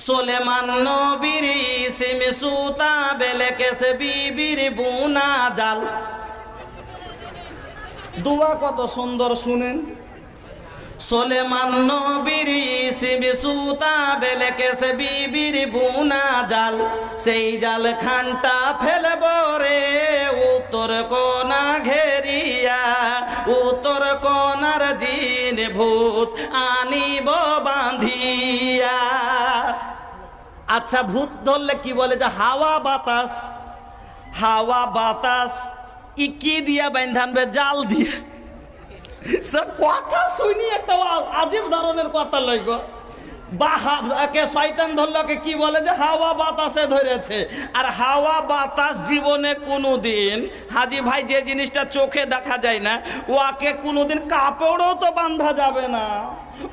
সোলেমান নবীর সিমি সুতা বেলেকেছে বিবির বুনা জাল। দোয়া কত সুন্দর শুনেন। সোলেমান নবীর সিমি সুতা বেলেকেছে বিবির বুনা জাল, সেই জাল খানটা ফেলব রে উত্তর কোনা ঘেরিয়া, উত্তর কোনার জিন ভূত আনিব বাঁধিয়া। আচ্ছা, ভূত ধরলে কি বলে যে হাওয়া বাতাস, হাওয়া বাতাস ই কি দিয়া বাঁধানবে? জাল দিয়ে। কথা শুনি একটা আজীব ধরনের কথা লইগ। বা শয়তান ধরলকে কি বলে যে হাওয়া বাতাসে ধরেছে। আর হাওয়া বাতাস জীবনে কোনোদিন হাজি ভাই যে জিনিসটা চোখে দেখা যায় না, ওকে কোনোদিন কাপড়ও তো বাঁধা যাবে না,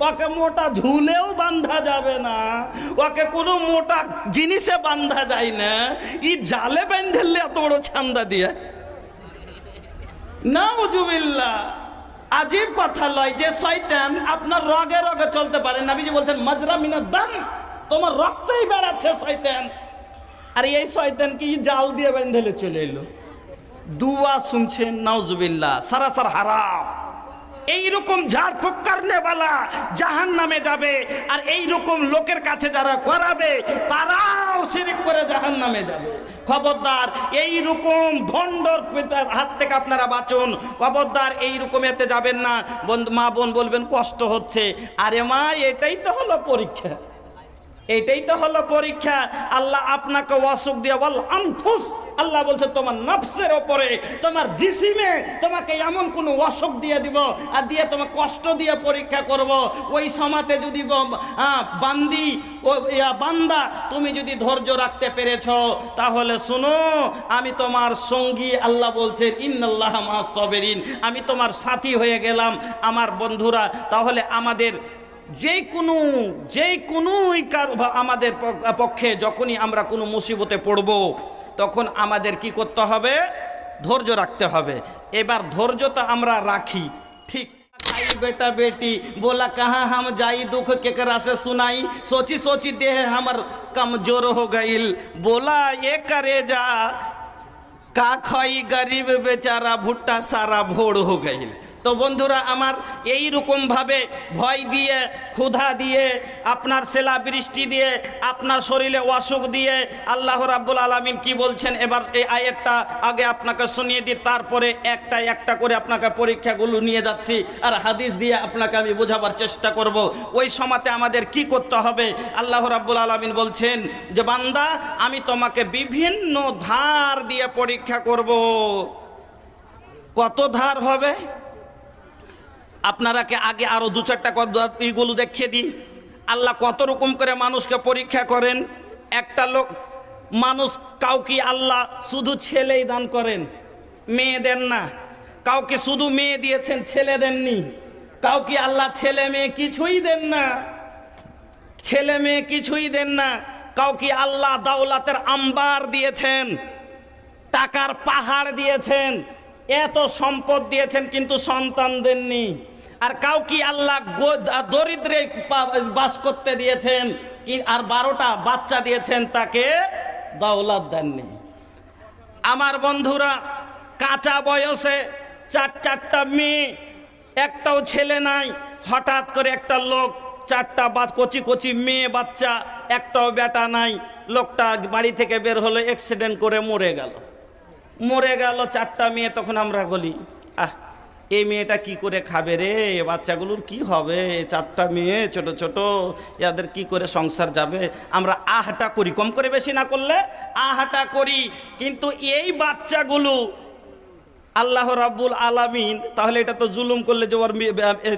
ওকে মোটা ঝুলেও বাঁধা যাবে না, ওকে কোনো মোটা জিনিসে বাঁধা যায় না। ই জালে বেঁধেলে এত বড় ছান্দা দিয়ে, নাউজুবিল্লাহ। আজীব কথা লয় যে শয়তান আপনার রগে রগে চলতে পারে। নবীজি বলছেন মাজরা মিনাদ দাম, তোমার রক্তই বেড়াচ্ছে শয়তান। আর এই শয়তান কি জাল দিয়ে বেঁধেলে চলে এলো। দুয়া শুনছেন, নাউজুবিল্লাহ, সারাসার হারাম। এইরকম ঝাড় ফুঁক করনেওয়ালা জাহান নামে যাবে, আর এইরকম লোকের কাছে যারা করাবে তারাও শিরক করে জাহান নামে যাবে। খবরদার এইরকম ভণ্ডর হাত থেকে আপনারা বাঁচুন। খবরদার এইরকম এতে যাবেন না। মা বোন বলবেন কষ্ট হচ্ছে, আরে মা এটাই তো হলো পরীক্ষা, এটাই তো হলো পরীক্ষা। আল্লাহ আপনাকে অসুখ দিয়ে বল আনফুস, আল্লাহ বলছে তোমার নফসের ওপরে, তোমার জিসিমে তোমাকে এমন কোন অসুখ দিয়ে দিব আর দিয়ে তোমাকে কষ্ট দিয়ে পরীক্ষা করব। ওই সময়তে যদি বান্দি ও বান্দা তুমি যদি ধৈর্য রাখতে পেরেছ, তাহলে শুনো আমি তোমার সঙ্গী। আল্লাহ বলছেন ইন্নাল্লাহা মাআস সাবিরিন, আমি তোমার সাথী হয়ে গেলাম। আমার বন্ধুরা, তাহলে আমাদের যে কোনো আমাদের পক্ষে যখনই আমরা কোনো মুসিবতে পড়ব, তখন আমাদের কি করতে হবে? ধৈর্য রাখতে হবে। এবার ধৈর্যটা আমরা রাখি, ঠিক। बेटा बेटी बोला कहाँ हम जाई, दुख केकरा से सुनाई, सोची सोची देह हमर कमजोर हो गईल, बोला ये करे जा का खाई गरीब बेचारा भुट्टा सारा भोर हो गईल। তো বন্ধুরা আমার, এই রকম ভাবে ভয় দিয়ে, ক্ষুধা দিয়ে, আপনার সেলা বৃষ্টি দিয়ে, আপনার শরীরে অসুখ দিয়ে আল্লাহ রাব্বুল আলামিন কি বলছেন এবার এই আয়াতটা আগে আপনাকে শুনিয়ে দিই, তারপরে একটা একটা করে আপনাকে পরীক্ষাগুলো নিয়ে যাচ্ছি আর হাদিস দিয়ে আপনাকে আমি বোঝাবার চেষ্টা করব। ওই সময়তে আমাদের কি করতে হবে? আল্লাহ রাব্বুল আলামিন বলছেন যে বান্দা আমি তোমাকে বিভিন্ন ধার দিয়ে পরীক্ষা করব। কত ধার হবে? আপনারাকে আগে আরো দু চারটা এইগুলো দেখিয়ে দিই। আল্লাহ কত রকম করে মানুষকে পরীক্ষা করেন। একটা লোক মানুষ, কাউকে আল্লাহ শুধু ছেলেই দান করেন, মেয়ে দেন না। কাউকে শুধু মেয়ে দিয়েছেন, ছেলে দেননি। কাউকে আল্লাহ ছেলে মেয়ে কিছুই দেন না, ছেলে মেয়ে কিছুই দেন না। কাউকে আল্লাহ দাওলাতের আম্বার দিয়েছেন, টাকার পাহাড় দিয়েছেন, এত সম্পদ দিয়েছেন, কিন্তু সন্তান দেননি। আর কাউকে আল্লাহ দরিদ্রে বাস করতে দিয়েছেন, কি আর 12টা বাচ্চা দিয়েছেন, তাকে দৌলত দেননি। আমার বন্ধুরা, কাঁচা বয়সে চারটা মেয়ে, একটাও ছেলে নাই। হঠাৎ করে একটা লোক, 4টা কচি কচি মেয়ে বাচ্চা, একটাও বেটা নাই। লোকটা বাড়ি থেকে বের হলো, অ্যাক্সিডেন্ট করে মরে গেল। 4টা মেয়ে। তখন আমরা বলি এই মেয়েটা কি করে খাবে রে, বাচ্চাগুলোর কি হবে? 4টা মেয়ে ছোট ছোট, এদের কি করে সংসার যাবে? আমরা আহাটা করি, কম করে বেশি না করলে আহাটা করি। কিন্তু এই বাচ্চাগুলো আল্লাহ রাব্বুল আলামিন, তাহলে এটা তো জুলুম করলে যে ওর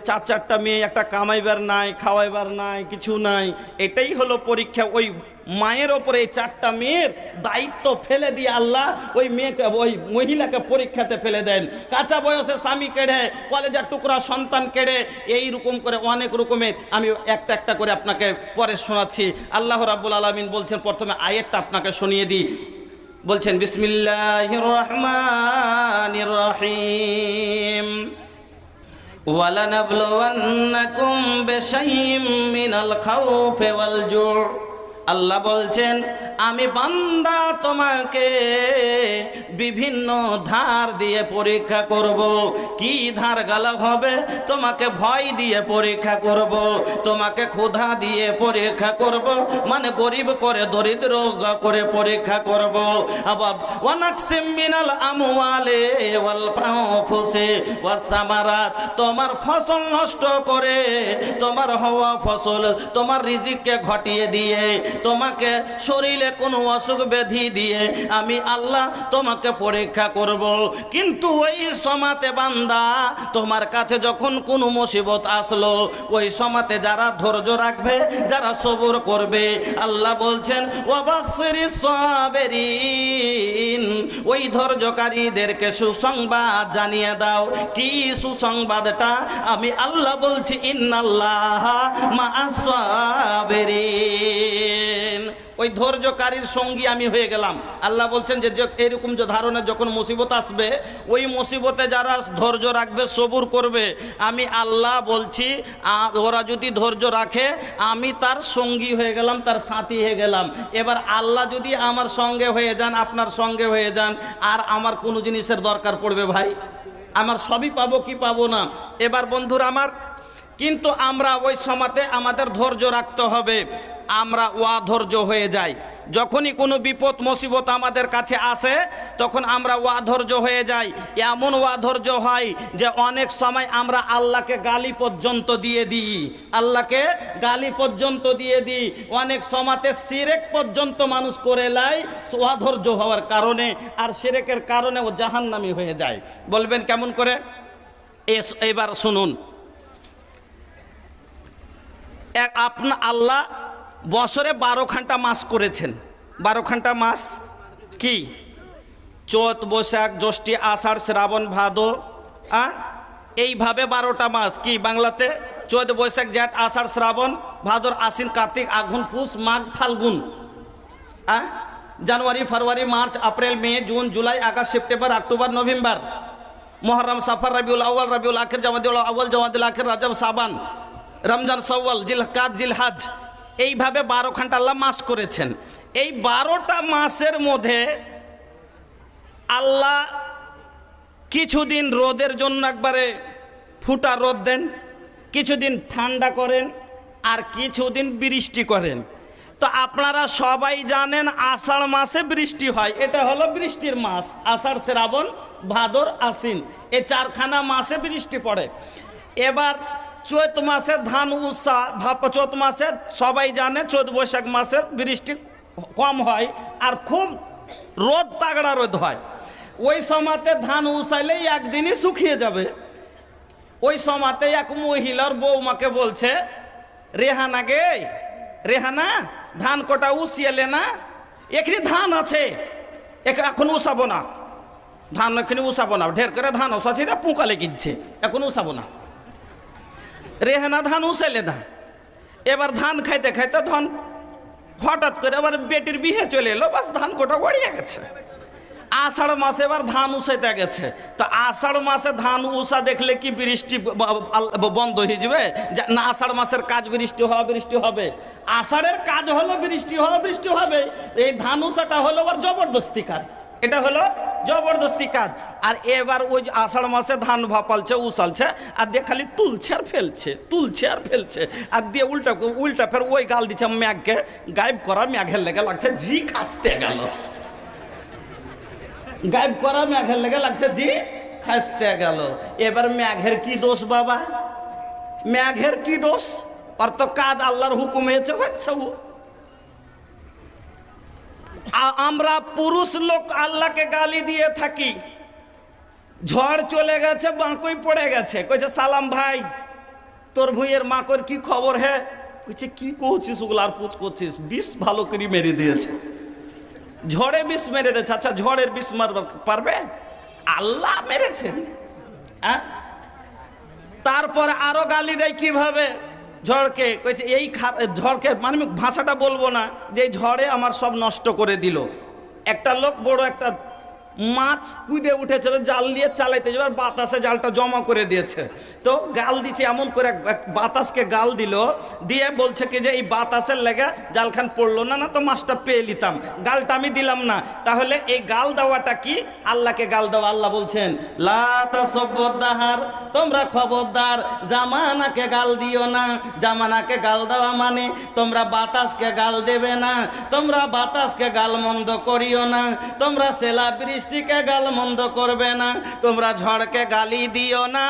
4টা মেয়ে, একটা কামাইবার নাই, খাওয়াইবার নাই, কিছু নাই। এটাই হলো পরীক্ষা। ওই মায়ের ওপরে এই 4টা মেয়ের দায়িত্ব ফেলে দিয়ে আল্লাহ ওই মেয়েকে, ওই মহিলাকে পরীক্ষাতে ফেলে দেন। কাঁচা বয়সে স্বামী কেড়ে, কলেজার টুকরা সন্তান কেড়ে, এই রকম করে অনেক রকমের। আমি একটা একটা করে আপনাকে পরে শোনাচ্ছি। আল্লাহ রাব্বুল আলামিন বলছেন, প্রথমে আয়াতটা আপনাকে শুনিয়ে দিই। বলছেন বিসমিল্লাহির রহমানির রহিম, ওয়ালানাবলুওয়ান্নাকুম বিশাইইম মিনাল খাউফি ওয়াল জু', আল্লাহ বলছেন আমি বান্দা তোমাকে বিভিন্ন ধার দিয়ে পরীক্ষা করব। কি ধার গালা হবে? তোমাকে ভয় দিয়ে পরীক্ষা করব, তোমাকে ক্ষুধা দিয়ে পরীক্ষা করব, মানে গরিব করে দরিদ্র করে পরীক্ষা করব। আবার ওয়ানাকসিম মিনাল আমওয়ালি ওয়াল আনফুসি ওয়াস সামারাত, তোমার ফসল নষ্ট করে, তোমার হওয়া ফসল তোমার রিজিককে ঘটিয়ে দিয়ে, তোমাকে শরীরে কোনো অসুখ ব্যাধি দিয়ে আমি আল্লাহ তোমাকে পরীক্ষা করব। কিন্তু ওই সমাতে বান্দা তোমার কাছে যখন কোনো মুসিবত আসলো, ওই সমাতে যারা ধৈর্য রাখবে, যারা সবর করবে, আল্লাহ বলছেন ওয়াবাশশিরিস সাবিরিন, ওই ধৈর্যকারীদেরকে সুসংবাদ জানিয়ে দাও। কি সুসংবাদটা? আমি আল্লাহ বলছি ইন্নাল্লাহা মাআস সাবিরিন, ওই ধৈর্যকারীর সঙ্গী আমি হয়ে গেলাম। আল্লাহ বলছেন যে এরকম যে ধারণা যখন মুসিবত আসবে, ওই মুসিবতে যারা ধৈর্য রাখবে, সবুর করবে, আমি আল্লাহ বলছি ওরা যদি ধৈর্য রাখে আমি তার সঙ্গী হয়ে গেলাম, তার সাথী হয়ে গেলাম। এবার আল্লাহ যদি আমার সঙ্গে হয়ে যান, আপনার সঙ্গে হয়ে যান, আর আমার কোনো জিনিসের দরকার পড়বে ভাই? আমার সবই পাবো কি পাবো না? এবার বন্ধুরা আমার, কিন্তু আমরা ওই সময়তে আমাদের ধৈর্য রাখতে হবে। আমরা অধৈর্য হয়ে যাই, যখনই কোনো বিপদ মুসিবত আমাদের কাছে আসে তখন আমরা অধৈর্য হয়ে যাই। এমন অধৈর্য হয় যে অনেক সময় আমরা আল্লাহকে গালি পর্যন্ত দিয়ে দিই, আল্লাহকে গালি পর্যন্ত দিয়ে দিই। অনেক সময়তে শিরক পর্যন্ত মানুষ করে লাই অধৈর্য হওয়ার কারণে, আর শিরকের কারণে ও জাহান্নামী হয়ে যায়। বলবেন কেমন করে? এবার শুনুন, আপনার আল্লাহ বছরে 12খানা মাস করেছেন। 12খানা মাস কি? চৈত, বৈশাখ, জ্যৈষ্ঠ, আষাঢ়, শ্রাবণ, ভাদর, এইভাবে 12টা মাস। কি বাংলাতে? চৈত, বৈশাখ, জ্যৈষ্ঠ, আষাঢ়, শ্রাবণ, ভাদর, আশ্বিন, Kartik, Aghan, Poush, Magh, Falgun. January, February, March, April, May, June, July, August, September, October, November, মুহররম, সফর, রবিউল আউয়াল, রবিউল আখির, জামাদিউল আউয়াল, জামাদিউল আখির, রজব, শাবান, রমজান, শাওয়াল, জিলকাদ, জিলহজ, এইভাবে 12খানা আল্লাহ মাস করেছেন। এই 12টা মাসের মধ্যে আল্লাহ কিছুদিন রোদের জন্য একবারে ফুটা রোদ দেন, কিছুদিন ঠান্ডা করেন, আর কিছুদিন বৃষ্টি করেন। তো আপনারা সবাই জানেন আষাঢ় মাসে বৃষ্টি হয়, এটা হলো বৃষ্টির মাস। আষাঢ়, শ্রাবণ, ভাদর, আশ্বিন, এই 4খানা মাসে বৃষ্টি পড়ে। এবার চৈত মাসে ধান উষা চৈত মাসে সবাই জানে চৈত বৈশাখ মাসে বৃষ্টি কম হয় আর খুব রোদ, তাগড়া রোদ হয়। ওই সময়তে ধান উষাইলেই একদিনই শুকিয়ে যাবে। ওই সময়তে এক মহিলার বৌমাকে বলছে, রেহানা গে, রেহানা ধান কটা উষিয়েলে না, এখানে ধান আছে, এখন উষাবো না, ধান এখানে উষাবো না, ঢের করে ধান উষাছি, পোকা লেগেছে, এখন উষাবো না। রেহানা ধান উষাইলে না। এবার ধান খাইতে খাইতে ধান হঠাৎ করে আবার বেটির বিয়ে চলে এলো, বাস ধান কোটা গড়িয়ে গেছে। আষাঢ় মাসে এবার ধান উষাইতে গেছে। তো আষাঢ় মাসে ধান উষা দেখলে কি বৃষ্টি বন্ধ হয়ে যাবে? না, আষাঢ় মাসের কাজ বৃষ্টি হওয়া, বৃষ্টি হবে। আষাঢ়ের কাজ হলো বৃষ্টি হওয়া, বৃষ্টি হবে। এই ধান উষাটা হলো আবার জবরদস্তি কাজ, এটা হলো জবরদস্তি কাজ। আর এবার ওই আষাঢ় মাসে ধান ভাপালছে, উছালছে, আর দিয়ে খালি তুলছে আর ফেলছে, তুলছে আর ফেলছে, আর দিয়ে উল্টা উল্টা ফের ওই গাল দিচ্ছে ম্যাঘকে, গায়েব করা ম্যাঘের লেগে লাগছে ঝি খাসতে গেল, গায়েব করা ম্যাঘের লেগে লাগছে ঝি খাসতে গেল। এবার ম্যাঘের কি দোষ বাবা? ম্যাঘের কি দোষ? আর তো কাজ আল্লাহর হুকুম হয়েছে, হচ্ছে। আমরা পুরুষ লোক আল্লাহকে গালি দিয়ে থাকি। ঝড় চলে গেছে, বাঁকুই পড়ে গেছে, কইছে সালাম ভাই, তোর ভুঁইয়ের মাকড় কি খবর? হ্যাঁ, কইছে কি করছিস ওগুলো আর পুচ করছিস? বিষ ভালো করে মেরে দিয়েছে, ঝড়ে বিষ মেরে দিয়েছে। আচ্ছা, ঝড়ের বিষ মারবার পারবে? আল্লাহ মেরেছেন। তারপরে আরো গালি দেয় কিভাবে ঝড়কে, কইছে এই ঝড়কে, মানে ভাষাটা বলবো না, যে ঝড়ে আমার সব নষ্ট করে দিল। একটা লোক বড় একটা মাছ কুদে উঠেছিল, জাল দিয়ে চালাইতে যাবার বাতাসে জালটা জমা করে দিয়েছে। তো গাল দিচ্ছে এমন করে, বাতাসকে গাল দিল, দিয়ে বলছে কি যে এই বাতাসের লেগে জালখান পড়লো না, না তো মাছটা পেয়ে নিতাম, গালটা আমি দিলাম না। তাহলে এই গাল দেওয়াটা কি? আল্লাহকে গাল দেওয়া। আল্লাহ বলছেন লা তাসাব্বুদ্দাহার, তোমরা খবরদার জামানাকে গাল দিও না। জামানাকে গাল দেওয়া মানে তোমরা বাতাসকে গাল দেবে না, তোমরা বাতাসকে গাল মন্দ করিও না, তোমরা সেলা বৃষ্টিকে গাল মন্দ করবে না, তোমরা ঝড়কে গালি দিও না।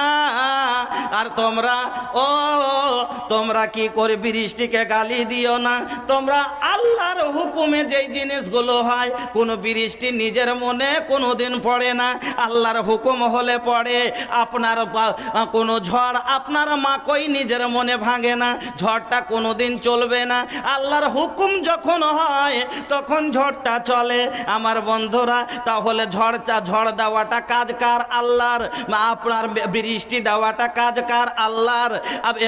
আর তোমরা কি করে বৃষ্টিকে গালি দিও না। তোমরা আল্লাহর হুকুমে যেই জিনিসগুলো হয়, কোনো বৃষ্টি নিজের মনে কোনোদিন পড়ে না, আল্লাহর হুকুম হলে পড়ে। আপনার কোনো ঝড় আপনার মাকই নিজের মনে ভাঙে না, ঝড়টা কোনোদিন চলবে না। আল্লাহর হুকুম যখন হয় তখন ঝড়টা চলে। আমার বন্ধুরা, তাহলে ঝড় দেওয়াটা কাজ কার? আল্লাহর। আপনার বৃষ্টি দেওয়াটা কাজ কার? আল্লাহর।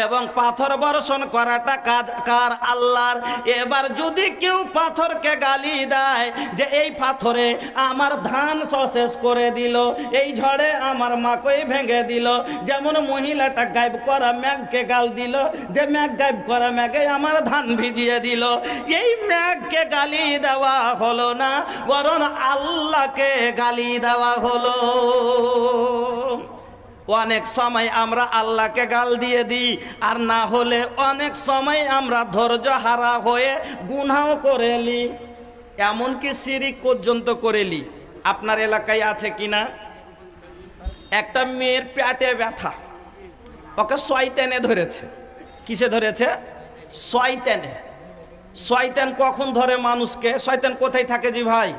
এবং পাথর বর্ষণ করাটা কাজ কার? আল্লাহর। এবার যদি কেউ পাথরকে গালি দেয় যে এই পাথরে আমার ধান শেষ করে দিল, এই ঝড়ে আমার মাকই ভেঙে দিল, যেমন মহিলাটা গায়েব করা মেঘকে গাল দিল যে মেঘ গায়েব করা মেঘে আমার ধান ভিজিয়ে দিল, এই মেঘকে গালি দেওয়া হলো না, বরং আল্লাহকে গালি দেওয়া হলো। অনেক সময় আমরা আল্লাহকে গাল দিয়ে দিই, আর না হলে অনেক সময় আমরা ধৈর্য হারা হয়ে গুনাহ করেলি, এমনকি শিরিক পর্যন্ত করেলি। আপনার এলাকায় আছে কিনা? একটা মেয়ের পেটে ব্যথা, ওকে শয়তানে ধরেছে। কিসে ধরেছে? শয়তানে। শয়তান কখন ধরে মানুষকে? শয়তান কোথায় থাকে জি ভাই?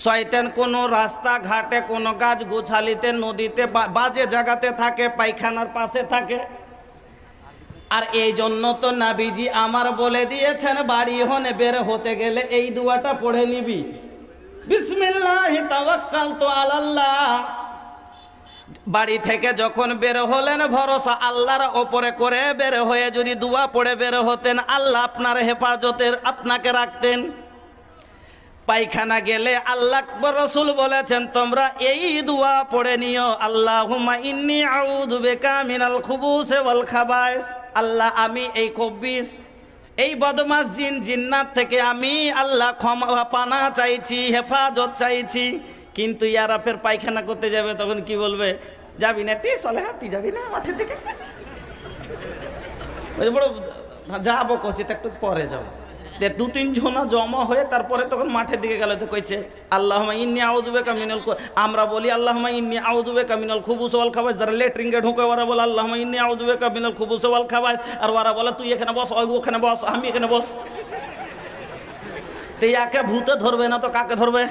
শয়তান কোনো রাস্তা ঘাটে, কোনো গাছ গোছালিতে, নদীতে, বাজে জায়গাতে থাকে, পায়খানার পাশে থাকে। আর এই জন্য তো নবীজি আমার বলে দিয়েছেন, বাড়ি হনে বের হতে গেলে এই দুয়াটা পড়ে নিবি, বিসমিল্লাহি তাওয়াক্কালতু আলাল্লাহ। বাড়ি থেকে যখন বের হলেন, ভরসা আল্লাহর ওপরে করে বের হয়ে যদি দুয়া পড়ে বের হতেন, আল্লাহ আপনার হেফাজতের আপনাকে রাখতেন। পায়খানা গেলে আল্লাহ রাসূল বলেছেন তোমরা এই দোয়া পড়ে নিও, আল্লাহুম্মা ইন্নী আউযু বিকা মিনাল খুবুসি ওয়াল খাবায়েস। আল্লাহ, আমি এই খবিস, এই বদমাশ জিন জিন্নাত থেকে আমি আল্লাহ ক্ষমা পানা চাইছি, হেফাজত চাইছি। কিন্তু ইয়ারা ফের পায়খানা করতে যাবে, তখন কি বলবে? যাবি না টি চলে, তুই যাবি না মাঠের দিকে? বড় যাবো কচি, তো একটু পরে যাবো। দু তিন জনা জমা হয়ে তারপরে তখন মাঠের দিকে গেলে তো কইছে আল্লাহুম্মা ইন্নী আউযু বিকা মিনাল, আমরা বলি আল্লাহুম্মা ইন্নী আউযু বিকা মিনাল খুবুসি ওয়াল খাবায়েস। যারা লেট্রিনে ঢুকে ওরা বলে আল্লাহুম্মা ইন্নী আউযু বিকা মিনাল খুবুসি ওয়াল খাবায়েস, আর ওরা বলে তুই এখানে বস, ওখানে বস, আমি এখানে বস। তো একে ভূতে ধরবে না তো কাকে ধরবে?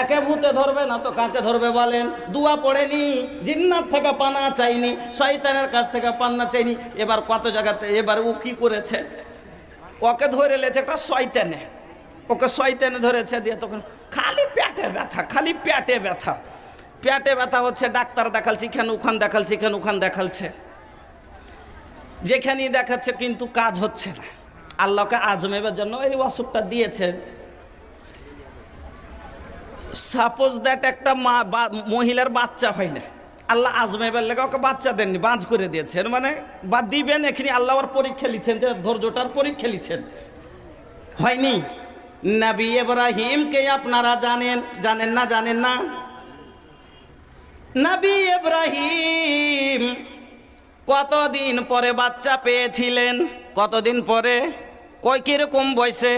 একে ভূতে ধরবে না তো কাকে ধরবে বলেন? দুয়া পড়েনি, জিন্নাত থেকে পানা চাইনি, শয়তানের কাছ থেকে পানা চাইনি। এবার কত জায়গাতে এবার ও কি করেছে? ওকে ধরে লেছে একটা শয়তানে, ওকে শয়তানে ধরেছে, দিয়ে তখন খালি পেটে ব্যথা, খালি পেটে ব্যথা, পেটে ব্যথা হচ্ছে। ডাক্তার দেখালছি, এখানে ওখান দেখালছি, এখানে ওখান দেখালছে, যেখানেই দেখাচ্ছে কিন্তু কাজ হচ্ছে না। আল্লাহকে আজমাইবার জন্য এই অসুখটা দিয়েছে। সাপোজ দ্যাট একটা মহিলার বাচ্চা হয় না, আল্লাহ আজমাইবার লেগে ওকে বাচ্চা দেননি, বাঁচ করে দিয়েছেন, মানে বা দিবেন এখানে আল্লাহ ওর পরীক্ষা লিখছেন, যে ধৈর্যটার পরীক্ষা লিখছেন। হয়নি? নবী ইব্রাহিমকে আপনারা জানেন, জানেন না? জানেন না? নবী ইব্রাহিম কতদিন পরে বাচ্চা পেয়েছিলেন? কতদিন পরে? কয় কিরকম বয়সে?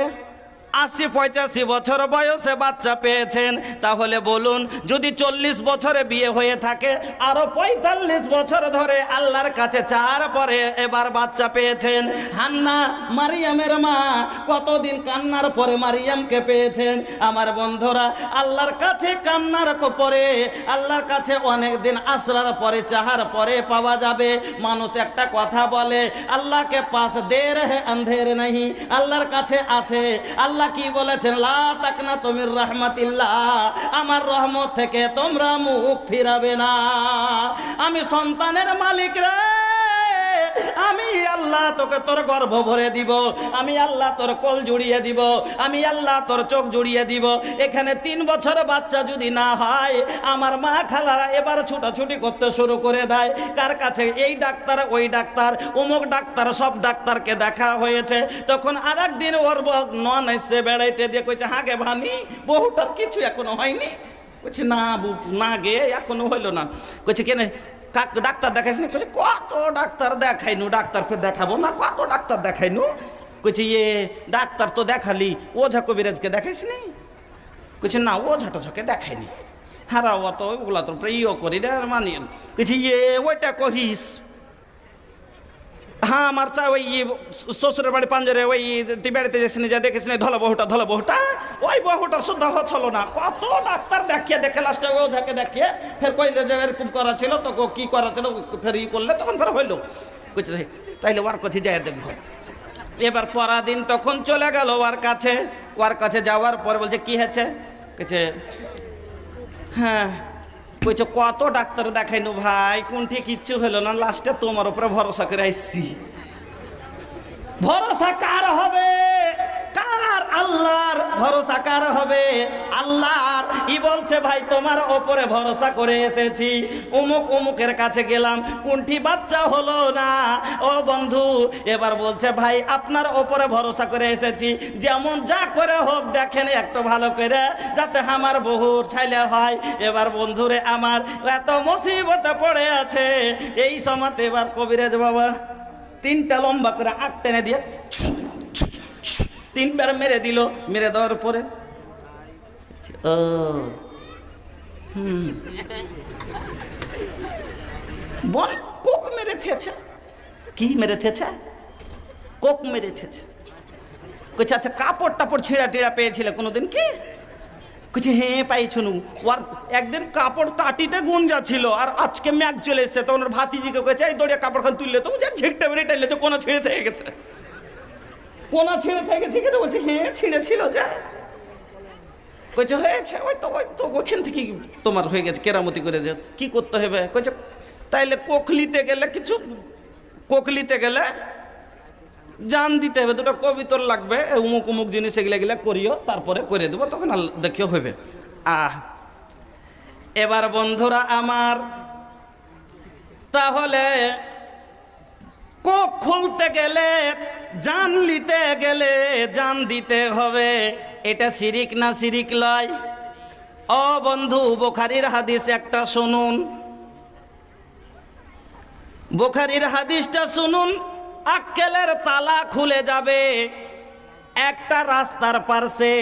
৮০-৮৫ বছর বয়সে বাচ্চা পেয়েছেন। তাহলে বলুন, যদি 40 বছরে বিয়ে হয়ে থাকে, আরো 45 বছর ধরে আল্লাহর কাছে চার পরে এবার বাচ্চা পেয়েছেন। হান্না মারিয়ামের মা কতদিন কান্নার পরে মারিয়ামকে পেয়েছেন। আমার বন্ধুরা, আল্লাহর কাছে কান্নার পরে, আল্লাহর কাছে অনেক দিন আসরার পরে, চাহার পরে পাওয়া যাবে। মানুষ একটা কথা বলে, আল্লাহকে পাস দের হে আন্ধের नहीं, আল্লাহর কাছে আছে। আল্লাহ কি বলেছেন? লা তাকনাতু মির রাহমাতিল্লাহ, আমার রহমত থেকে তোমরা মুখ ফিরাবে না। আমি সন্তানের মালিক রে, আমি আল্লাহ তোকে তোর গর্ভ ভরে দিব, আমি আল্লাহ তোর কোল জুড়িয়ে দিব, আমি আল্লাহ তোর চোখ জুড়িয়ে দিব। এখানে 3 বছর বাচ্চা যদি না হয়, আমার মা খালারা এবার ছুটাছুটি করতে শুরু করে দেয়। কার কাছে? এই ডাক্তার, ওই ডাক্তার, অমুক ডাক্তার, সব ডাক্তারকে দেখা হয়েছে। তখন আর একদিন ওর নন এসে বেড়াইতে দিয়ে কইছে, হাগে ভানি বহুটার কিছু এখনো হয়নি? বলছি না না গে এখনো হইলো না। কইছে কেন ডাক্তার দেখাইস না? কইছে কত ডাক্তার দেখাইনু, ডাক্তার ফের দেখাবো না, কত ডাক্তার দেখাইনু। কইছে ডাক্তার তো দেখালি, ওঝা কবিরাজকে দেখাইস নি? কইছে না ওঝা টোঝাকে দেখাইনি। হারা অত ওগুলা তো প্রিয় করি রে মানি। কইছে ওইটা কহিস। হ্যাঁ আমার চা ওই শ্বশুরের বাড়ি পাঞ্জরে ওই তুই বেড়াতে যাস নি, যা দেখিস নি ধলা বহুটা ওই বহুটার শুদ্ধ হচ্ছিল না। কত ডাক্তার দেখিয়ে দেখে লাস্টে ওঝাকে দেখিয়ে ফের কইলে যে এরকম করা ছিল, তো কি করা ছিল ফের করলে তখন ফের হইলো। কইছে তাইলে ওর কাছে যাই দেখবো। এবার পরাদিন তখন চলে গেল ওর কাছে যাওয়ার পর বলছে কি হয়েছে? কইছে হ্যাঁ। কইছে কত ডাক্তার দেখাইনু ভাই, কোনটি কিচ্ছু হলো না, লাস্টে তোমার উপরে ভরসা করে আসছি। ভরসা কার হবে? কার? আল্লাহর। ভরসা কার হবে? আল্লাহর। ই বলছে ভাই তোমার ওপরে ভরসা করে এসেছি, অমুকের কাছে গেলাম, কোনটি বাচ্চা হলো না। ও বন্ধু এবার বলছে ভাই আপনার ওপরে ভরসা করে এসেছি, যেমন যা করে হোক দেখেন একটু ভালো করে, যাতে আমার বহুর ছেলে হয়। এবার বন্ধুরে আমার এত মুসিবতে পড়ে আছে, এই সময়তে এবার কবিরাজ বাবা 3টা লম্বা করে 8 টেনে দিয়ে 3বার মেরে দিল। মেরে দেওয়ার পরে বল কোক মেরে থেছে। কি মেরে থেছে? কোক মেরে থেছে। কইছে আচ্ছা কাপড় টাপড় ছিঁড়া টিড়া পেয়েছিলে কোনোদিন কি? কইছে হ্যাঁ পাইছুনু। ওর একদিন কাপড় টাটিতে গুঞ্জা ছিল, আর আজকে ম্যাগ চলে এসছে। তখন ওর ভাতিজিকে কইছে এই দড়িয়া কাপড়খান তুললে তো যা ঝিকটা বেড়ে টাইলেছে, কোনা ছিঁড়ে থেকে গেছে। কোনা ছিঁড়ে থেকে গেছে কেন? বলছে হ্যাঁ ছিঁড়েছিল। যা কইছে হয়েছে ওই তো ওইখান থেকে তোমার হয়ে গেছে, কেরামতি করে যে কি করতে হবে? কইছে তাইলে কোকলিতে গেলে জান দিতে হবে, 2টা কবিতর লাগবে, উমুক জিনিস এগুলা করিও, তারপরে করে দেবো, তখন দেখিও হবে। এবার বন্ধুরা আমার তাহলে কোক খুলতে গেলে, জান নিতে গেলে জান দিতে হবে। এটা শিরিক না শিরিক লয়? ও বন্ধু বুখারীর হাদিস একটা শুনুন, বুখারীর হাদিসটা শুনুন। আক্কেলের তালা খুলে যাবে। একটা রাস্তার পাশে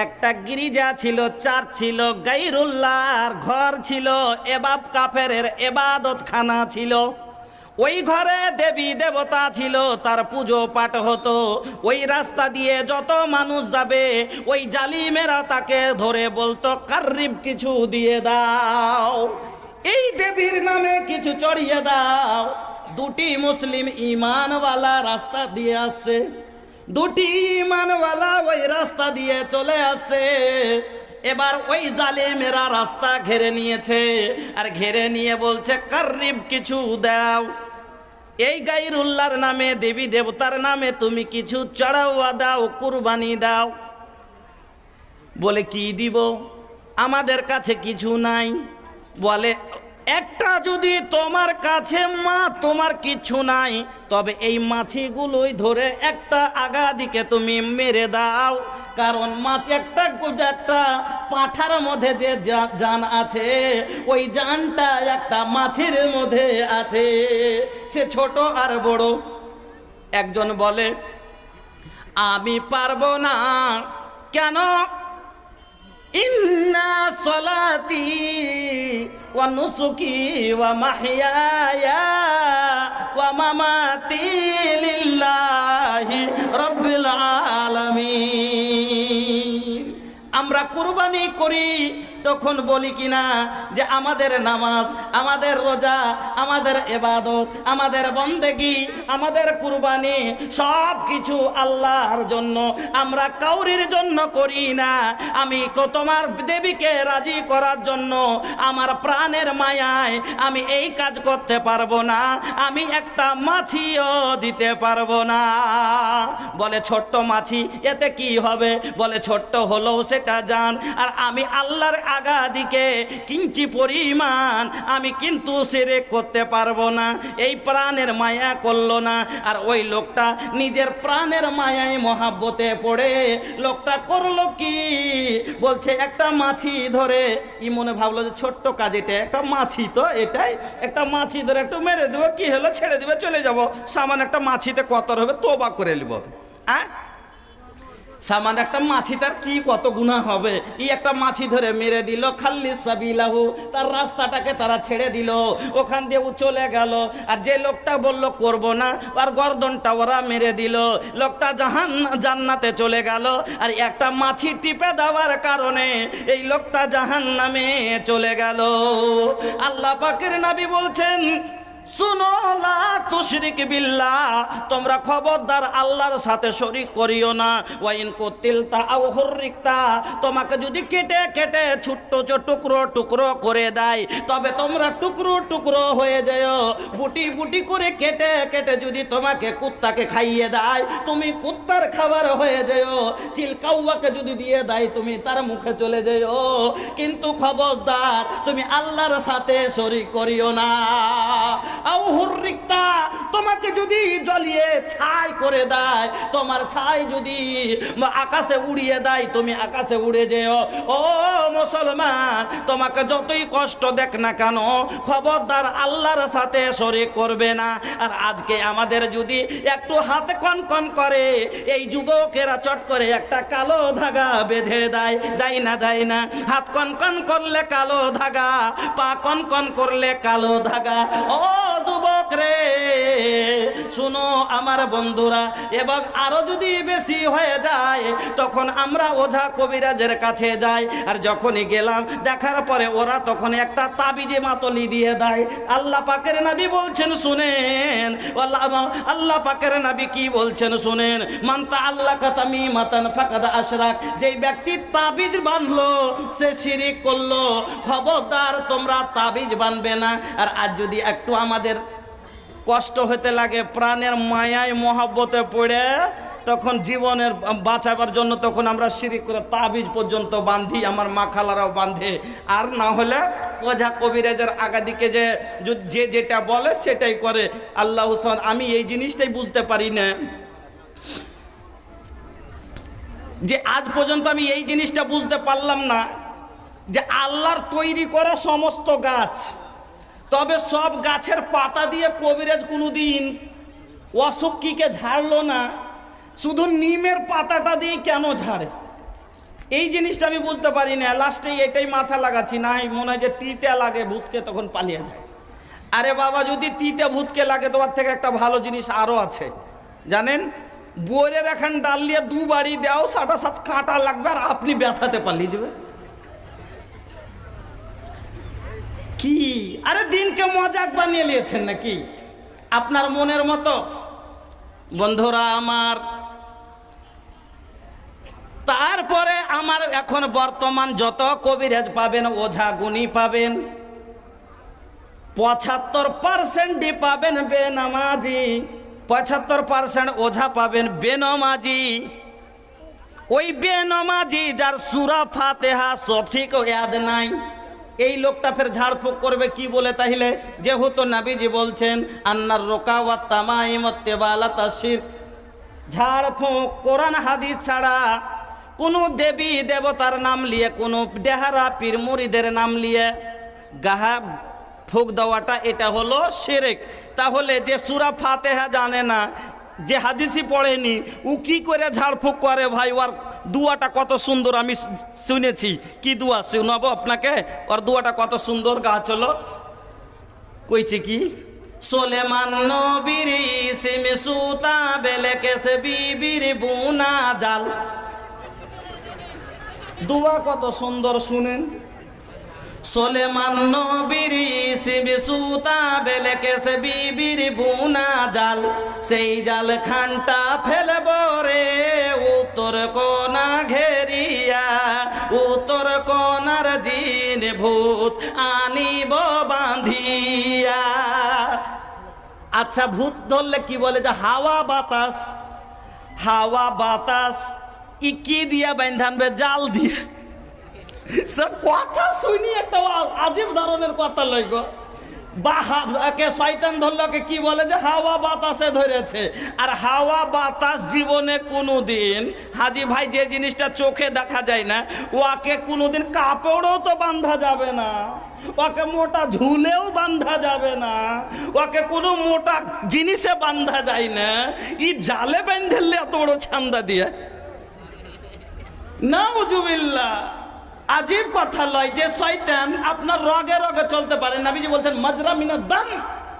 একটা গির্জা ছিল, চার্চ ছিল, গায়রুল্লাহর ঘর ছিল, এবাব কাফেরের এবাদতখানা ছিল। ওই ঘরে দেবী দেবতা ছিল, তার পুজো পাঠ হতো। ওই রাস্তা দিয়ে যত মানুষ যাবে, ওই জালিমেরা তাকে ধরে বলতো কার্রিব কিছু দিয়ে দাও, এই দেবীর নামে কিছু চড়িয়ে দাও। 2টি মুসলিম ইমানওয়ালা রাস্তা দিয়ে আসছে, 2টি ইমানওয়ালা ওই রাস্তা দিয়ে চলে আসছে। এবার ওই জালিমেরা রাস্তা ঘেরে নিয়েছে, আর ঘেরে নিয়ে বলছে কার্রিব কিছু দাও, এই গায়রুল্লাহর নামে, দেবী দেবতার নামে তুমি কিছু চড়াওয়া দাও, কুরবানি দাও। বলে কি দিব? আমাদের কাছে কিছু নাই। বলে একটা যদি তোমার কাছে তোমার কিছু নাই, তবে এই মাছিগুলোই ধরে একটা আগা দিকে তুমি মেরে দাও। কারণ মাছ একটা পাঁঠার মধ্যে যে জান আছে, ওই জানটা একটা মাছের মধ্যে আছে, সে ছোট আর বড়। একজন বলে আমি পারবো না। কেন? ইন্না সলাতি ওয়া নুসুকি ওয়া মাহইয়ায়া ওয়া মামাতি লিল্লাহি রাব্বিল আলামিন। আমরা কুরবানি করি তখন বলি কিনা যে আমাদের নামাজ, আমাদের রোজা, আমাদের ইবাদত, আমাদের বন্দেগী, আমাদের কুরবানি সব কিছু আল্লাহর জন্য, আমরা কাউরির জন্য করি না। আমি তোমার দেবীকে রাজি করার জন্য আমার প্রাণের মায়ায় আমি এই কাজ করতে পারবো না, আমি একটা মাছিও দিতে পারবো না। বলে ছোট্ট মাছি, এতে কি হবে? বলে ছোট্ট হলেও সেটা জান, আর আমি আল্লাহর আগা দিকে কিঞ্চি পরিমাণ আমি কিন্তু শিরক করতে পারবো না। এই প্রাণের মায়া করলো না। আর ওই লোকটা নিজের প্রাণের মায়ায় মহাব্বতে পড়ে লোকটা করলো কি? বলছে একটা মাছি ধরে, মনে ভাবলো যে ছোট্ট কাজ, এটা একটা মাছি, তো এটাই একটা মাছি ধরে একটু মেরে দেবো, কি হলো, ছেড়ে দিবে, চলে যাব। সামান্য একটা মাছিতে কত হবে, তোবা করে নিব। সামান্য একটা মাছি তার কি কত গুনাহ হবে? একটা মাছি ধরে মেরে দিল, খাল্লি সাবিলাহু, তার রাস্তাটাকে তারা ছেড়ে দিল, ওখান দিয়ে ও চলে গেল। আর যে লোকটা বলল করব না, আর গর্দনটা ওরা মেরে দিল, লোকটা জান্নাতে চলে গেল। আর একটা মাছি টিপে দেওয়ার কারণে এই লোকটা জাহান্নামে চলে গেল। আল্লাহ পাকের নবী বলছেন, শুনো, লা তুশরিক বিল্লাহ, তোমরা খবরদার আল্লাহর সাথে শরীক করিও না। ওয়াইন কুতিলতা আও হুররিকতা, তোমাকে যদি কেটে কেটে ছোট্ট ছোট টুকরো টুকরো করে দেয়, তবে তোমরা টুকরো টুকরো হয়ে যাও। বুটি বুটি করে কেটে কেটে যদি তোমাকে কুত্তাকে খাইয়ে দেয়, তুমি কুত্তার খাবার হয়ে যাও। চিলকাউয়াকে যদি দিয়ে দেয়, তুমি তার মুখে চলে যাও। কিন্তু খবরদার তুমি আল্লাহর সাথে শরীক করিও না। আও হুররিকতা, তোমাকে যদি জ্বলিয়ে ছাই করে দেয়, তোমার ছাই যদি আকাশে উড়িয়ে দেয়, তুমি আকাশে উড়ে যেও। ও মুসলমান, তোমাকে যতই কষ্ট দেখ না কেন, খবরদার আল্লাহর সাথে শরীক করবে না। আর আজকে আমাদের যদি একটু হাতে কনকন করে, এই যুবকেরা চট করে একটা কালো ধাগা বেঁধে দেয়, দেয় না দেয় না? হাত কনকন করলে কালো ধাগা, পা কনকন করলে কালো ধাগা। ও যুবক রে, শুনো আমার বন্ধুরা, এবং আরো যদি বেশি হয়ে যায়, তখন আমরা ওঝা কবিরাজের কাছে যাই। আর যখনই গেলাম, দেখার পরে ওরা তখন একটা তাবিজে মাতলি দিয়ে দেয়। আল্লাহ পাকের নবী বলছেন শুনেন, আল্লাহ পাকের নবী কি বলছেন শুনেন, মানতা আল্লাহ কাতামি মাতান ফাকাদ আশরাক, যেই ব্যক্তি তাবিজ বাঁধলো সে শিরিক করলো। খবরদার তোমরা তাবিজ বাঁধবে না। আর আজ যদি একটু আমাদের কষ্ট হতে লাগে, প্রাণের মায়ায় মহব্বতে পড়ে, তখন জীবনের বাঁচাবার জন্য তখন আমরা শিরিক করে তাবিজ পর্যন্ত বাঁধি, আমার মা খালারাও বাঁধে। আর না হলে ওঝা কবিরাজের আগা দিকে যে যেটা বলে সেটাই করে। আল্লাহ হুসমান, আমি এই জিনিসটাই বুঝতে পারি না যে আজ পর্যন্ত আমি এই জিনিসটা বুঝতে পারলাম না যে আল্লাহর তৈরি করা সমস্ত গাছ, তবে সব গাছের পাতা দিয়ে কবিরাজ কোনোদিন অসুখীকে ঝাড়লো না, শুধু নিমের পাতাটা দিয়ে কেন ঝাড়ে? এই জিনিসটা আমি বুঝতে পারি না। লাস্টে এটাই মাথা লাগাচ্ছি, নাই মনে হয় যে তিতে লাগে ভূতকে, তখন পালিয়ে যায়। আরে বাবা, যদি তিতে ভূতকে লাগে, তোমার থেকে একটা ভালো জিনিস আরও আছে জানেন, বইয়ের এখন ডাল দিয়ে দুবারই দাও, সাটা সাত কাঁটা লাগবে, আর আপনি ব্যথাতে পালিয়ে যাবে। কি আরে দিনকে মজাক বানিয়ে নিয়েছেন নাকি আপনার মনের মতো? বন্ধুরা আমার, তারপরে আমার এখন বর্তমান যত কবিরাজ পাবেন, ওঝা গুণী পাবেন, 75% পাবেন বেনামাজি, 75% ওঝা পাবেন বেনামাজি। ওই বেনামাজি যার সূরা ফাতিহা সঠিক ইয়াদ নাই, এই লোকটা ফের ঝাড়ফুঁক করবে কি বলে? তাহলে যেহেতু নবীজি বলছেন আন্নার রোকা ওয়া তামাইম ওয়াত্তিবালাতা শিরক, ঝাড়ফুঁক কোরআন হাদিস ছাড়া কোনো দেবী দেবতার নাম নিয়ে, কোনো ডেহারা পীর মুরিদের নাম নিয়ে গাহা ফুঁক দেওয়াটা, এটা হলো শিরক। তাহলে যে সূরা ফাতিহা জানে না, যে হাদিসই পড়েনি, ও কি করে ঝাড়ফুঁক করে? ভাই, ওর দুয়াটা কত সুন্দর, আমি শুনেছি। কি দুয়া শোনাবো আপনাকে? ওর দুয়াটা কত সুন্দর। গাছ হলো কইছে কি, সোলেমান নবীর ইসিম সুতা বেলে কেসে বিবির বুনা জাল। দুয়া কত সুন্দর শুনেন। সোলেমান নবীর সিবি সুতা বেলেকেছে বিবির বুনা জাল, সেই জাল খানটা ফেলব রে উত্তর কোনা ঘেরিয়া, উত্তর কোনার জিন ভূত আনিব বাঁধিয়া। আচ্ছা, ভূত ধরলে কি বলে যে হাওয়া বাতাস, হাওয়া বাতাস ই কি দিয়া বাঁধানবে? জাল দিয়ে। কথা শুনি একটা আজীব ধরনের কথা লইগ। বা শয়তান ধরলকে কি বলে যে হাওয়া বাতাসে ধরেছে। আর হাওয়া বাতাস জীবনে কোনোদিন, হাজি ভাই, যে জিনিসটা চোখে দেখা যায় না ওকে কোনোদিন কাপড়ও তো বাঁধা যাবে না, ওকে মোটা ঝুলেও বাঁধা যাবে না, ওকে কোনো মোটা জিনিসে বাঁধা যায় না। ই জালে বেঁধেলে এত বড় ছান্দা দিয়ে, নাউজুবিল্লাহ। আজীব কথা লয় যে শয়তান আপনার রগে রগে চলতে পারে। নবীজি বলছেন মাজরা মিনাদ দাম,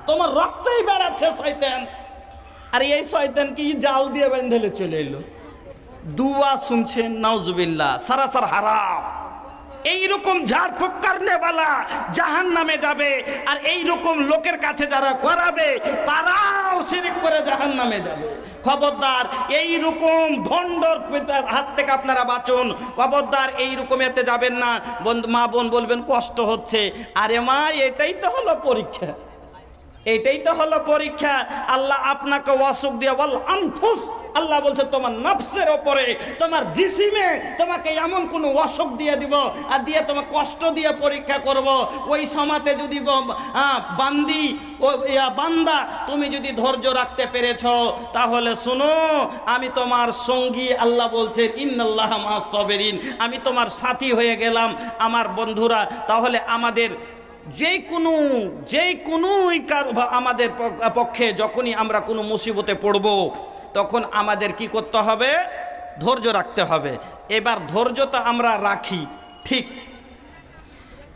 তোমার রক্তই বেড়াচ্ছে শয়তান। আর এই শয়তান কি জাল দিয়ে বেঁধেলে চলে এলো। দুয়া শুনছেন, নাউজুবিল্লাহ, সারাসার হারাম। এইরকম ঝাড়ফুঁক করনেওয়ালা জাহান নামে যাবে, আর এইরকম লোকের কাছে যারা করাবে তারাও শিরক করে জাহান নামে যাবে। খবরদার এইরকম ভণ্ডর হাত থেকে আপনারা বাঁচুন। খবরদার এইরকম এতে যাবেন না। মা বোন বলবেন কষ্ট হচ্ছে, আরে মা এটাই তো হলো পরীক্ষা, এটাই তো হলো পরীক্ষা। আল্লাহ আপনাকে অসুখ দিয়ে বল আনফুস, আল্লাহ বলছে তোমার নফসের ওপরে, তোমার জিসিমে তোমাকে এমন কোন অসুখ দিয়ে দিব আর দিয়ে তোমাকে কষ্ট দিয়ে পরীক্ষা করব। ওই সময়তে যদি বান্দি ও বান্দা তুমি যদি ধৈর্য রাখতে পেরেছ, তাহলে শুনো আমি তোমার সঙ্গী। আল্লাহ বলছে ইন্নাল্লাহা মাআস সাবিরিন, আমি তোমার সাথী হয়ে গেলাম। আমার বন্ধুরা, তাহলে আমাদের যে কোনো আমাদের পক্ষে যখনই আমরা কোনো মুসিবতে পড়ব, তখন আমাদের কি করতে হবে? ধৈর্য রাখতে হবে। এবার ধৈর্য তো আমরা রাখি ঠিক,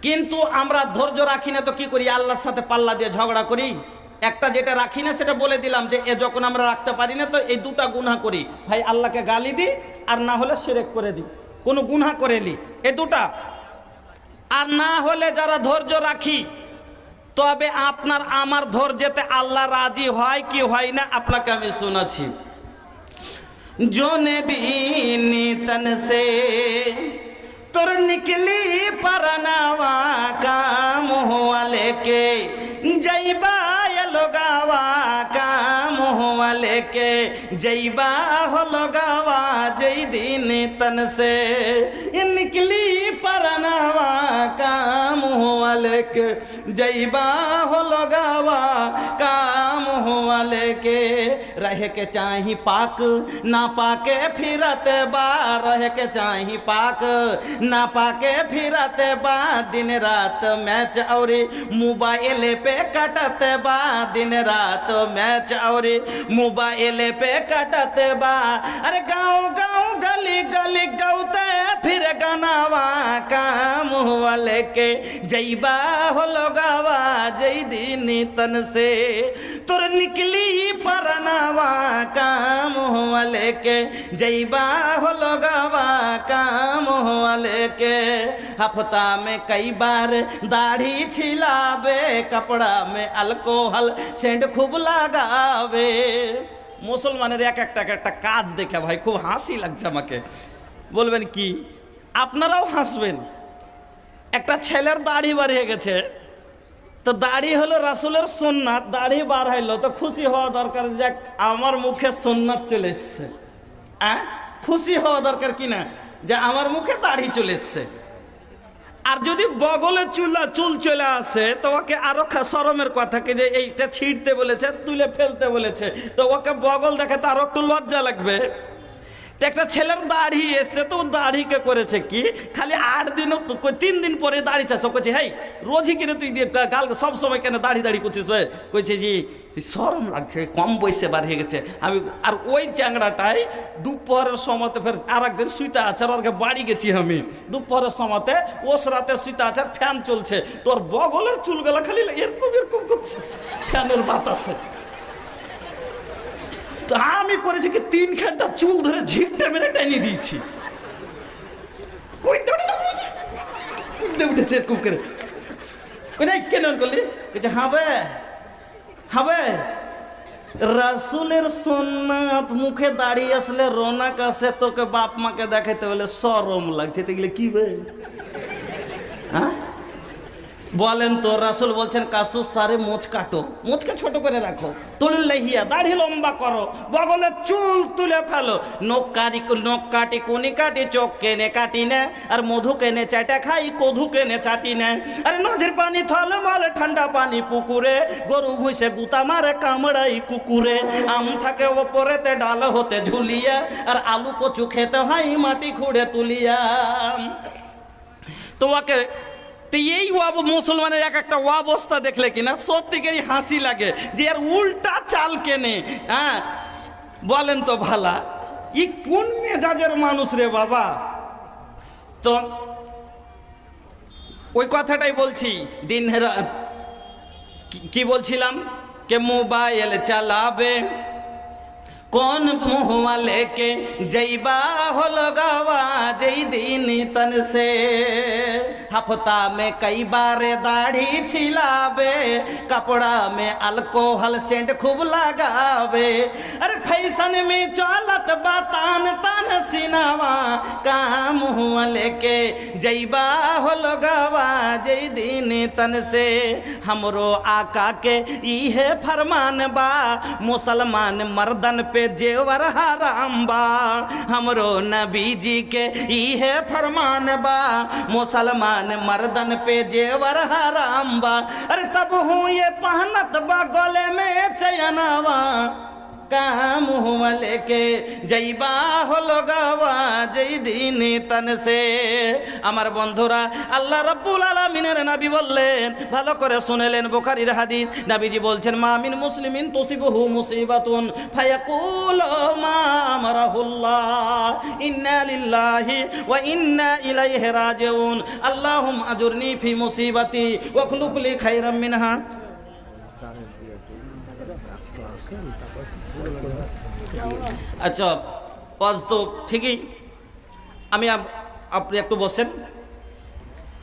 কিন্তু আমরা ধৈর্য রাখি না তো কি করি? আল্লাহর সাথে পাল্লা দিয়ে ঝগড়া করি। একটা যেটা রাখি না সেটা বলে দিলাম যে যখন আমরা রাখতে পারি না তো এই দুটা গুনাহ করি, ভাই আল্লাহকে গালি দিই আর না হলে শিরক করে দিই, কোনো গুনাহ করে নি, এ দুটা। আর না হলে যারা ধৈর্য রাখি, তবে আপনার আমার ধৈর্যতে আল্লাহ রাজি হয় কি হয় না আপনাকে আমি শোনাচ্ছি। जोने दीनी तन से तुर निकली परनावा काम हुआ लेके जैबा लोगावा काम हुआ लेके जैबा हो लोगावा जय दीन तन से निकली परनावा काम हुआ लेके जैबा हो लोगावा काम हुआ लेके रह के चाही पाक ना पाके फिरते बा, रह के चाही पाक ना पाके फिरते बा, दिन रात मैच और मोबाइल पे कटते बा, दिन रात मैच और मोबाइल पे कटते बा। अरे गाँव गाँव गली गली गौते फिर गनावा काम हुआ लेके जैबा हो लोगावा जय दिन तन से तुर निकली परनावा काम हुआ लेके जैबा हो लोगावा काम हुआ लेके। हफ्ता में कई बार दाढ़ी छिलावे, कपड़ा में अल्कोहल सेंट खूब लगावे। মুসলমানের এক একটা কাজ দেখে ভাই খুব হাসি লাগছে আমাকে। বলবেন কি? আপনারাও হাসবেন। একটা ছেলের দাড়ি বাড়িয়ে গেছে, তো দাড়ি হলো রাসূলের সুন্নাত, দাড়ি বাড়াইলো তো খুশি হওয়া দরকার, যে আমার মুখে সুন্নাত চলে এসছে। খুশি হওয়া দরকার কিনা যে আমার মুখে দাড়ি চলে এসছে। আর যদি বগলে চুল চলে আসে তো ওকে আরো শরমের কথা কি যে এইটা ছিঁড়তে বলেছে, তুলে ফেলতে বলেছে, তো ওকে বগল দেখে তো আরো একটু লজ্জা লাগবে। একটা ছেলের দাড়ি এসছে, তো দাড়িকে করেছে কি খালি 8 দিন 3 দিন পরে দাড়ি চাষ করছে। হেই রোজই কিনে তুই গাল সব সময় কেন দাড়ি করছিস? কইছে জি শরম লাগছে, কম বয়সে বার হয়ে গেছে আমি। আর ওই চ্যাংড়াটাই দুপুরের সময়তে ফের আর একদিন শুইতে আছে, ওরকে বাড়ি গেছি আমি দুপুরের সময়তে, ওস রাতে শুইতে আছে, ফ্যান চলছে, তোর বগলের চুলগুলা খালি এরকম করছে ফ্যানের বাতাসে। তো আমি করেছি কি 3 ঘন্টা চুল ধরে ঝিঁকটা মেরে টেনে দিয়েছি। কেঁদে উঠেছে খুব করে। কোথায় কেন করলি? হবে হবে রাসূলের সুন্নাত মুখে দাঁড়িয়ে আসলে রোনাক আসে, তোকে বাপ মাকে দেখাইতে হলে শরম লাগছে, দেখলে কি বে? হ্যাঁ বলেন তো, রাসূল বলছেন কাসুস সারে মোচ কাটো, মোচকে ছোট করে রাখো, তুললেহিয়া দাড়ি লম্বা করো, বগলের চুল তুলে ফেলো, নখ কাটি কুনি কাটি, চোখ কেনে কাটি না, আর মধু কেনে চাটা খাই, কধু কেনে চাটি না, আর নদীর পানি থলমল ঠান্ডা পানি পুকুরে, গরু ভুঁইসে গুতা মারে কামড়াই কুকুরে, আম থাকে ওপরেতে ডাল হতে ঝুলিয়া, আর আলু কচু খেতে হয় মাটি খুঁড়ে তুলিয়া। তোমাকে এই মুসলমানের এক একটা অবস্থা দেখলে কিনা সত্যিকারই হাসি লাগে যে আর উল্টা চাল কেনে। হ্যাঁ বলেন তো ভালা, ই কোন মেজাজের মানুষ রে বাবা। তো ওই কথাটাই বলছি, দিন কি বলছিলাম, কে মোবাইল চালাবে कौन मुँहवा लेके जैबा हो लगावा जई दिन तन से, हफ्ता में कई बार दाढ़ी छिलावे, कपड़ा में अल्कोहल सेंट खूब लगावे, अरे फैशन में चलत बा तान तान सिनावा, कहाँ मुँहवा लेके जैबा हो लगावा जई दिन तन से। हमरो आका के इहे फरमान बा, मुसलमान मर्दन पे जेवर हराम बा, हमरो नबी जी के इहे फरमान बा, मुसलमान मर्दन पे जेवर हराम बा, अरे तब हूँ ये पहनत बा गले में चयनवा, कहाँ मुँह लेके जैबा हो लगावा जई दिन तन से। আমার বন্ধুরা, আল্লাহ রাব্বুল আলামিনের নবী বললেন, ভালো করে শুনেলেন বুখারীর হাদিস, নবীজি বলছেন মা মিন মুসলিমিন তুসিবহু মুসিবাতুন ফায়াকুল মা আমারাহুল্লাহ ইন্না লিল্লাহি ওয়া ইন্না ইলাইহি রাজিউন আল্লাহুম্মা আজুরনি ফি মুসিবাতি ওয়াখলুফ লি খায়রাম মিনহা। আচ্ছা ওয়াজ তো ঠিকই, আমি আপনি একটু বসেন।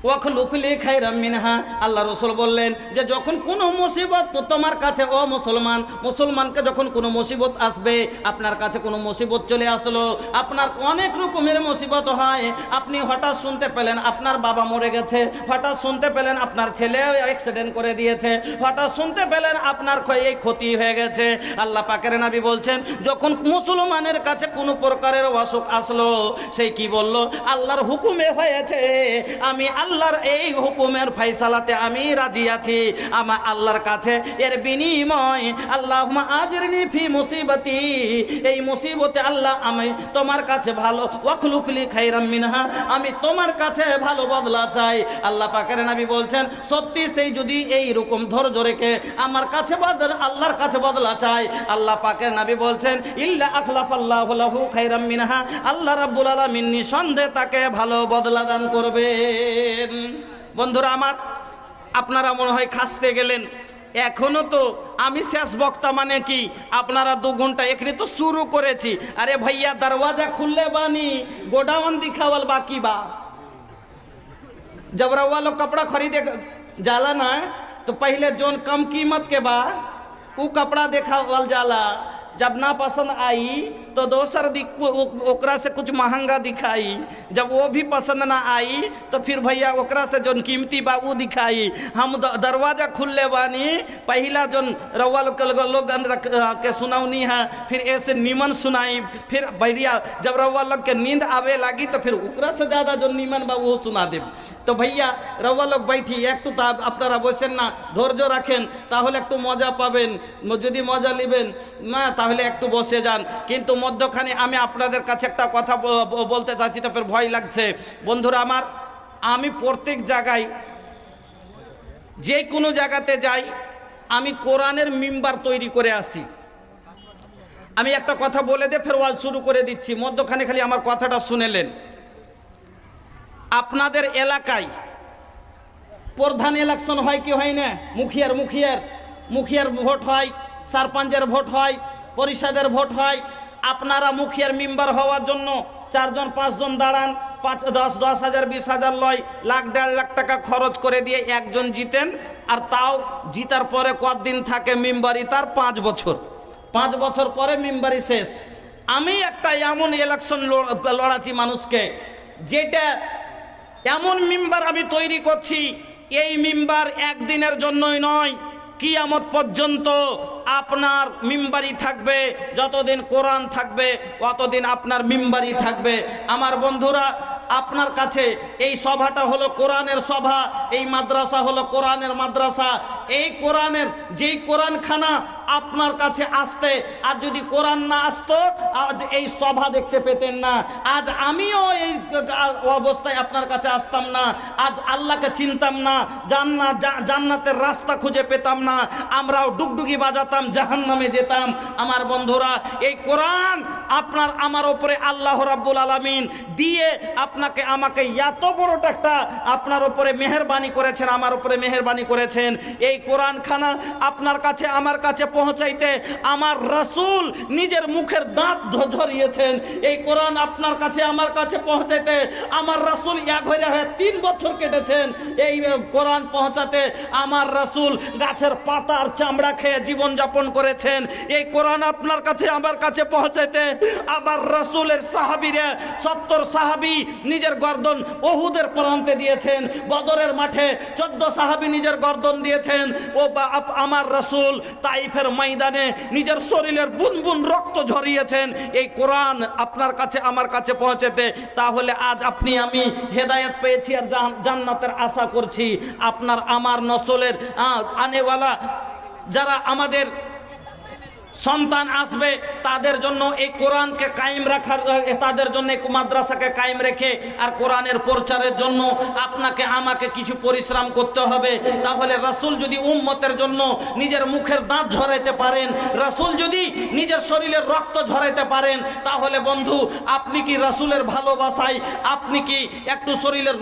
ওয়াখলুফলি খায়রাম মিনহা, আল্লাহ রসুল বললেন যে যখন কোনো মুসিবত তোমার কাছে, ও মুসলমানকে যখন কোনো মুসিবত আসবে, আপনার কাছে কোনো মুসিবত চলে আসলো, আপনার অনেক রকমের মুসিবত হয়, আপনি হঠাৎ শুনতে পেলেন আপনার বাবা মরে গেছে, হঠাৎ শুনতে পেলেন আপনার ছেলে অ্যাক্সিডেন্ট করে দিয়েছে, হঠাৎ শুনতে পেলেন আপনার এই ক্ষতি হয়ে গেছে, আল্লাহ পাকের নবী বলছেন যখন মুসলমানের কাছে কোনো প্রকারের অসুখ আসলো, সেই কি বলল, আল্লাহর হুকুমে হয়েছে, আমি আল্লাহর এই হুকুমের ফয়সালাতে আমি রাজি আছি, আমার আল্লাহর কাছে এর বিনিময় আল্লাহুম্মা আজরিনি ফি মুসিবতি, এই মুসিবতে আল্লাহ আমি তোমার কাছে ভালো, ওয়াখলুফলি খায়রাম মিনহা, আমি তোমার কাছে ভালো বদলা চাই। আল্লাহ পাকের নবী বলছেন সত্যি সেই যদি এই রকম ধৈর্য রেখে আমার কাছে আল্লাহর কাছে বদলা চাই, আল্লাহ পাকের নবী বলছেন ইল্লা আখলাফাল্লাহু লাহু খায়রাম মিনহা, আল্লাহ রাব্বুল আলামিন নিঃসন্দেহে তাকে ভালো বদলা দান করবেন। বন্ধুরা আমার, আপনারা মনে হয় খাসতে গেলেন, এখনো তো আমি শেষ বক্তা, মানে কি আপনারা 2 ঘন্টা এখানে তো শুরু করেছি। আরে ভাইয়া দরওয়াজা খুললে বানি गोडाउन दिखावल बाकी बा, जब रउआ लोग कपड़ा खरीदे जाला ना तो पहले जोन कम कीमत के बा उ कपड़ा देखावल जाला, जब ना पसंद आई तो दोसर ओकरा से कुछ महंगा दिखाई, जब वो भी पसंद ना आई तो फिर भैया ओकरा से जो कीमती बा वो दिखाई। हम दरवाज़ा खुलले बानी, पहला जो रउआ लोग के सुनौनी है, फिर ऐसे नीमन सुनाई, फिर भैया जब रउआ लोग के नींद आवे लगी तो फिर ओकरा से ज़्यादा जो नीमन बा वो सुना देब। तो भैया रउआ लोग बैठी একটু তা আপনারা বসেন না, ধৈর্য রাখেন, তাহলে একটু মজা পাবেন, যদি মজা নেবেন না তাহলে একটু বসে যান। কিন্তু মধ্যখানে আমি আপনাদের কাছে একটা কথা বলতে চাচ্ছি, তারপর ভয় লাগছে। বন্ধুরা আমার, আমি প্রত্যেক জায়গায় যে কোনো জায়গাতে যাই আমি কোরআনের মিম্বার তৈরি করে আসি। আমি একটা কথা বলে দিয়ে ফের ওয়াজ শুরু করে দিচ্ছি, মধ্যখানে খালি আমার কথাটা শুনেলেন। আপনাদের এলাকায় প্রধান ইলেকশন হয় কি হয় না, মুখিয়ার ভোট হয়, সারপঞ্চের ভোট হয়, পরিষদের ভোট হয়। আপনারা মুখিয়ার মেম্বার হওয়ার জন্য 4 জন 5 জন দাঁড়ান, 10,000 20,000 লয়, লাখ 1.5 লাখ টাকা খরচ করে দিয়ে একজন জিতেন, আর তাও জিতার পরে কতদিন থাকে মিম্বারি? তার 5 বছর। 5 বছর পরে মিম্বারি শেষ। আমি একটা এমন ইলেকশন লড়াচ্ছি মানুষকে, যেটা এমন মিম্বার আমি তৈরি করছি, এই মিম্বার একদিনের জন্যই নয়, কিয়ামত পর্যন্ত আপনার মিম্বারি থাকবে। যতদিন কোরআন থাকবে ততদিন আপনার মিম্বারি থাকবে। আমার বন্ধুরা, আপনার কাছে এই সভাটা হলো কোরআনের সভা, এই মাদ্রাসা হলো কোরআনের মাদ্রাসা। এই কোরআনের যেই কোরআনখানা আপনার কাছে আসতে, আর যদি কোরআন না আসতো আজ এই সভা দেখতে পেতেন না। আজ আমিও এই অবস্থায় আপনার কাছে আসতাম না, আজ আল্লাহকে চিনতাম না, জান্নাতের রাস্তা খুঁজে পেতাম না, আমরাও ডুগডুগি বাজাতাম, জাহান্নামে যেতাম। আমার বন্ধুরা, এই কোরআন আপনার আমার উপরে আল্লাহ রাব্বুল আলামিন দিয়ে আপনাকে আমাকে এত বড়টা একটা আপনার উপরে মেহেরবানি করেছেন, আমার উপরে মেহেরবানি করেছেন। এই কোরআনখানা আপনার কাছে আমার কাছে পৌঁছাইতে আমার রাসূল নিজের মুখের দাঁত ঝরিয়েছেন। এই কোরআন আপনার কাছে আমার কাছে পৌঁছাইতে আমার রাসূল 3 বছর কেটেছেন। এই কোরআন পৌঁছাতে আমার রাসূল গাছের পাতার চামড়া খেয়ে জীবন যাপন করেছেন। এই কোরআন আপনার কাছে আমার কাছে পৌঁছাইতে আমার রাসূলের সাহাবীরা 70 সাহাবী নিজের গর্দন উহুদের প্রান্তে দিয়েছেন, বদরের মাঠে 14 সাহাবী নিজের গর্দন দিয়েছেন। ও আমার রাসূল তাইফের ময়দানে নিজের শরীরের বুনবুন রক্ত ঝরিয়েছেন এই কোরআন আপনার কাছে আমার কাছে পৌঁছাতে। তাহলে আজ আপনি আমি হেদায়েত পেয়েছি আর জান্নাতের আশা করছি। আপনার আমার নসলের আনেওয়ালা যারা আমাদের সন্তান আসবে তাদের জন্য এই কোরআনকে কায়েম রাখার, তাদের জন্য মাদ্রাসাকে কায়েম রেখে আর কোরআনের প্রচারের জন্য আপনাকে আমাকে কিছু পরিশ্রম করতে হবে। তাহলে রাসূল যদি উম্মতের জন্য নিজের মুখের দাঁত ঝরাইতে পারেন, রাসূল যদি নিজের শরীরের রক্ত ঝরাইতে পারেন, তাহলে বন্ধু আপনি কি রাসূলের ভালোবাসায় আপনি কি একটু শরীরের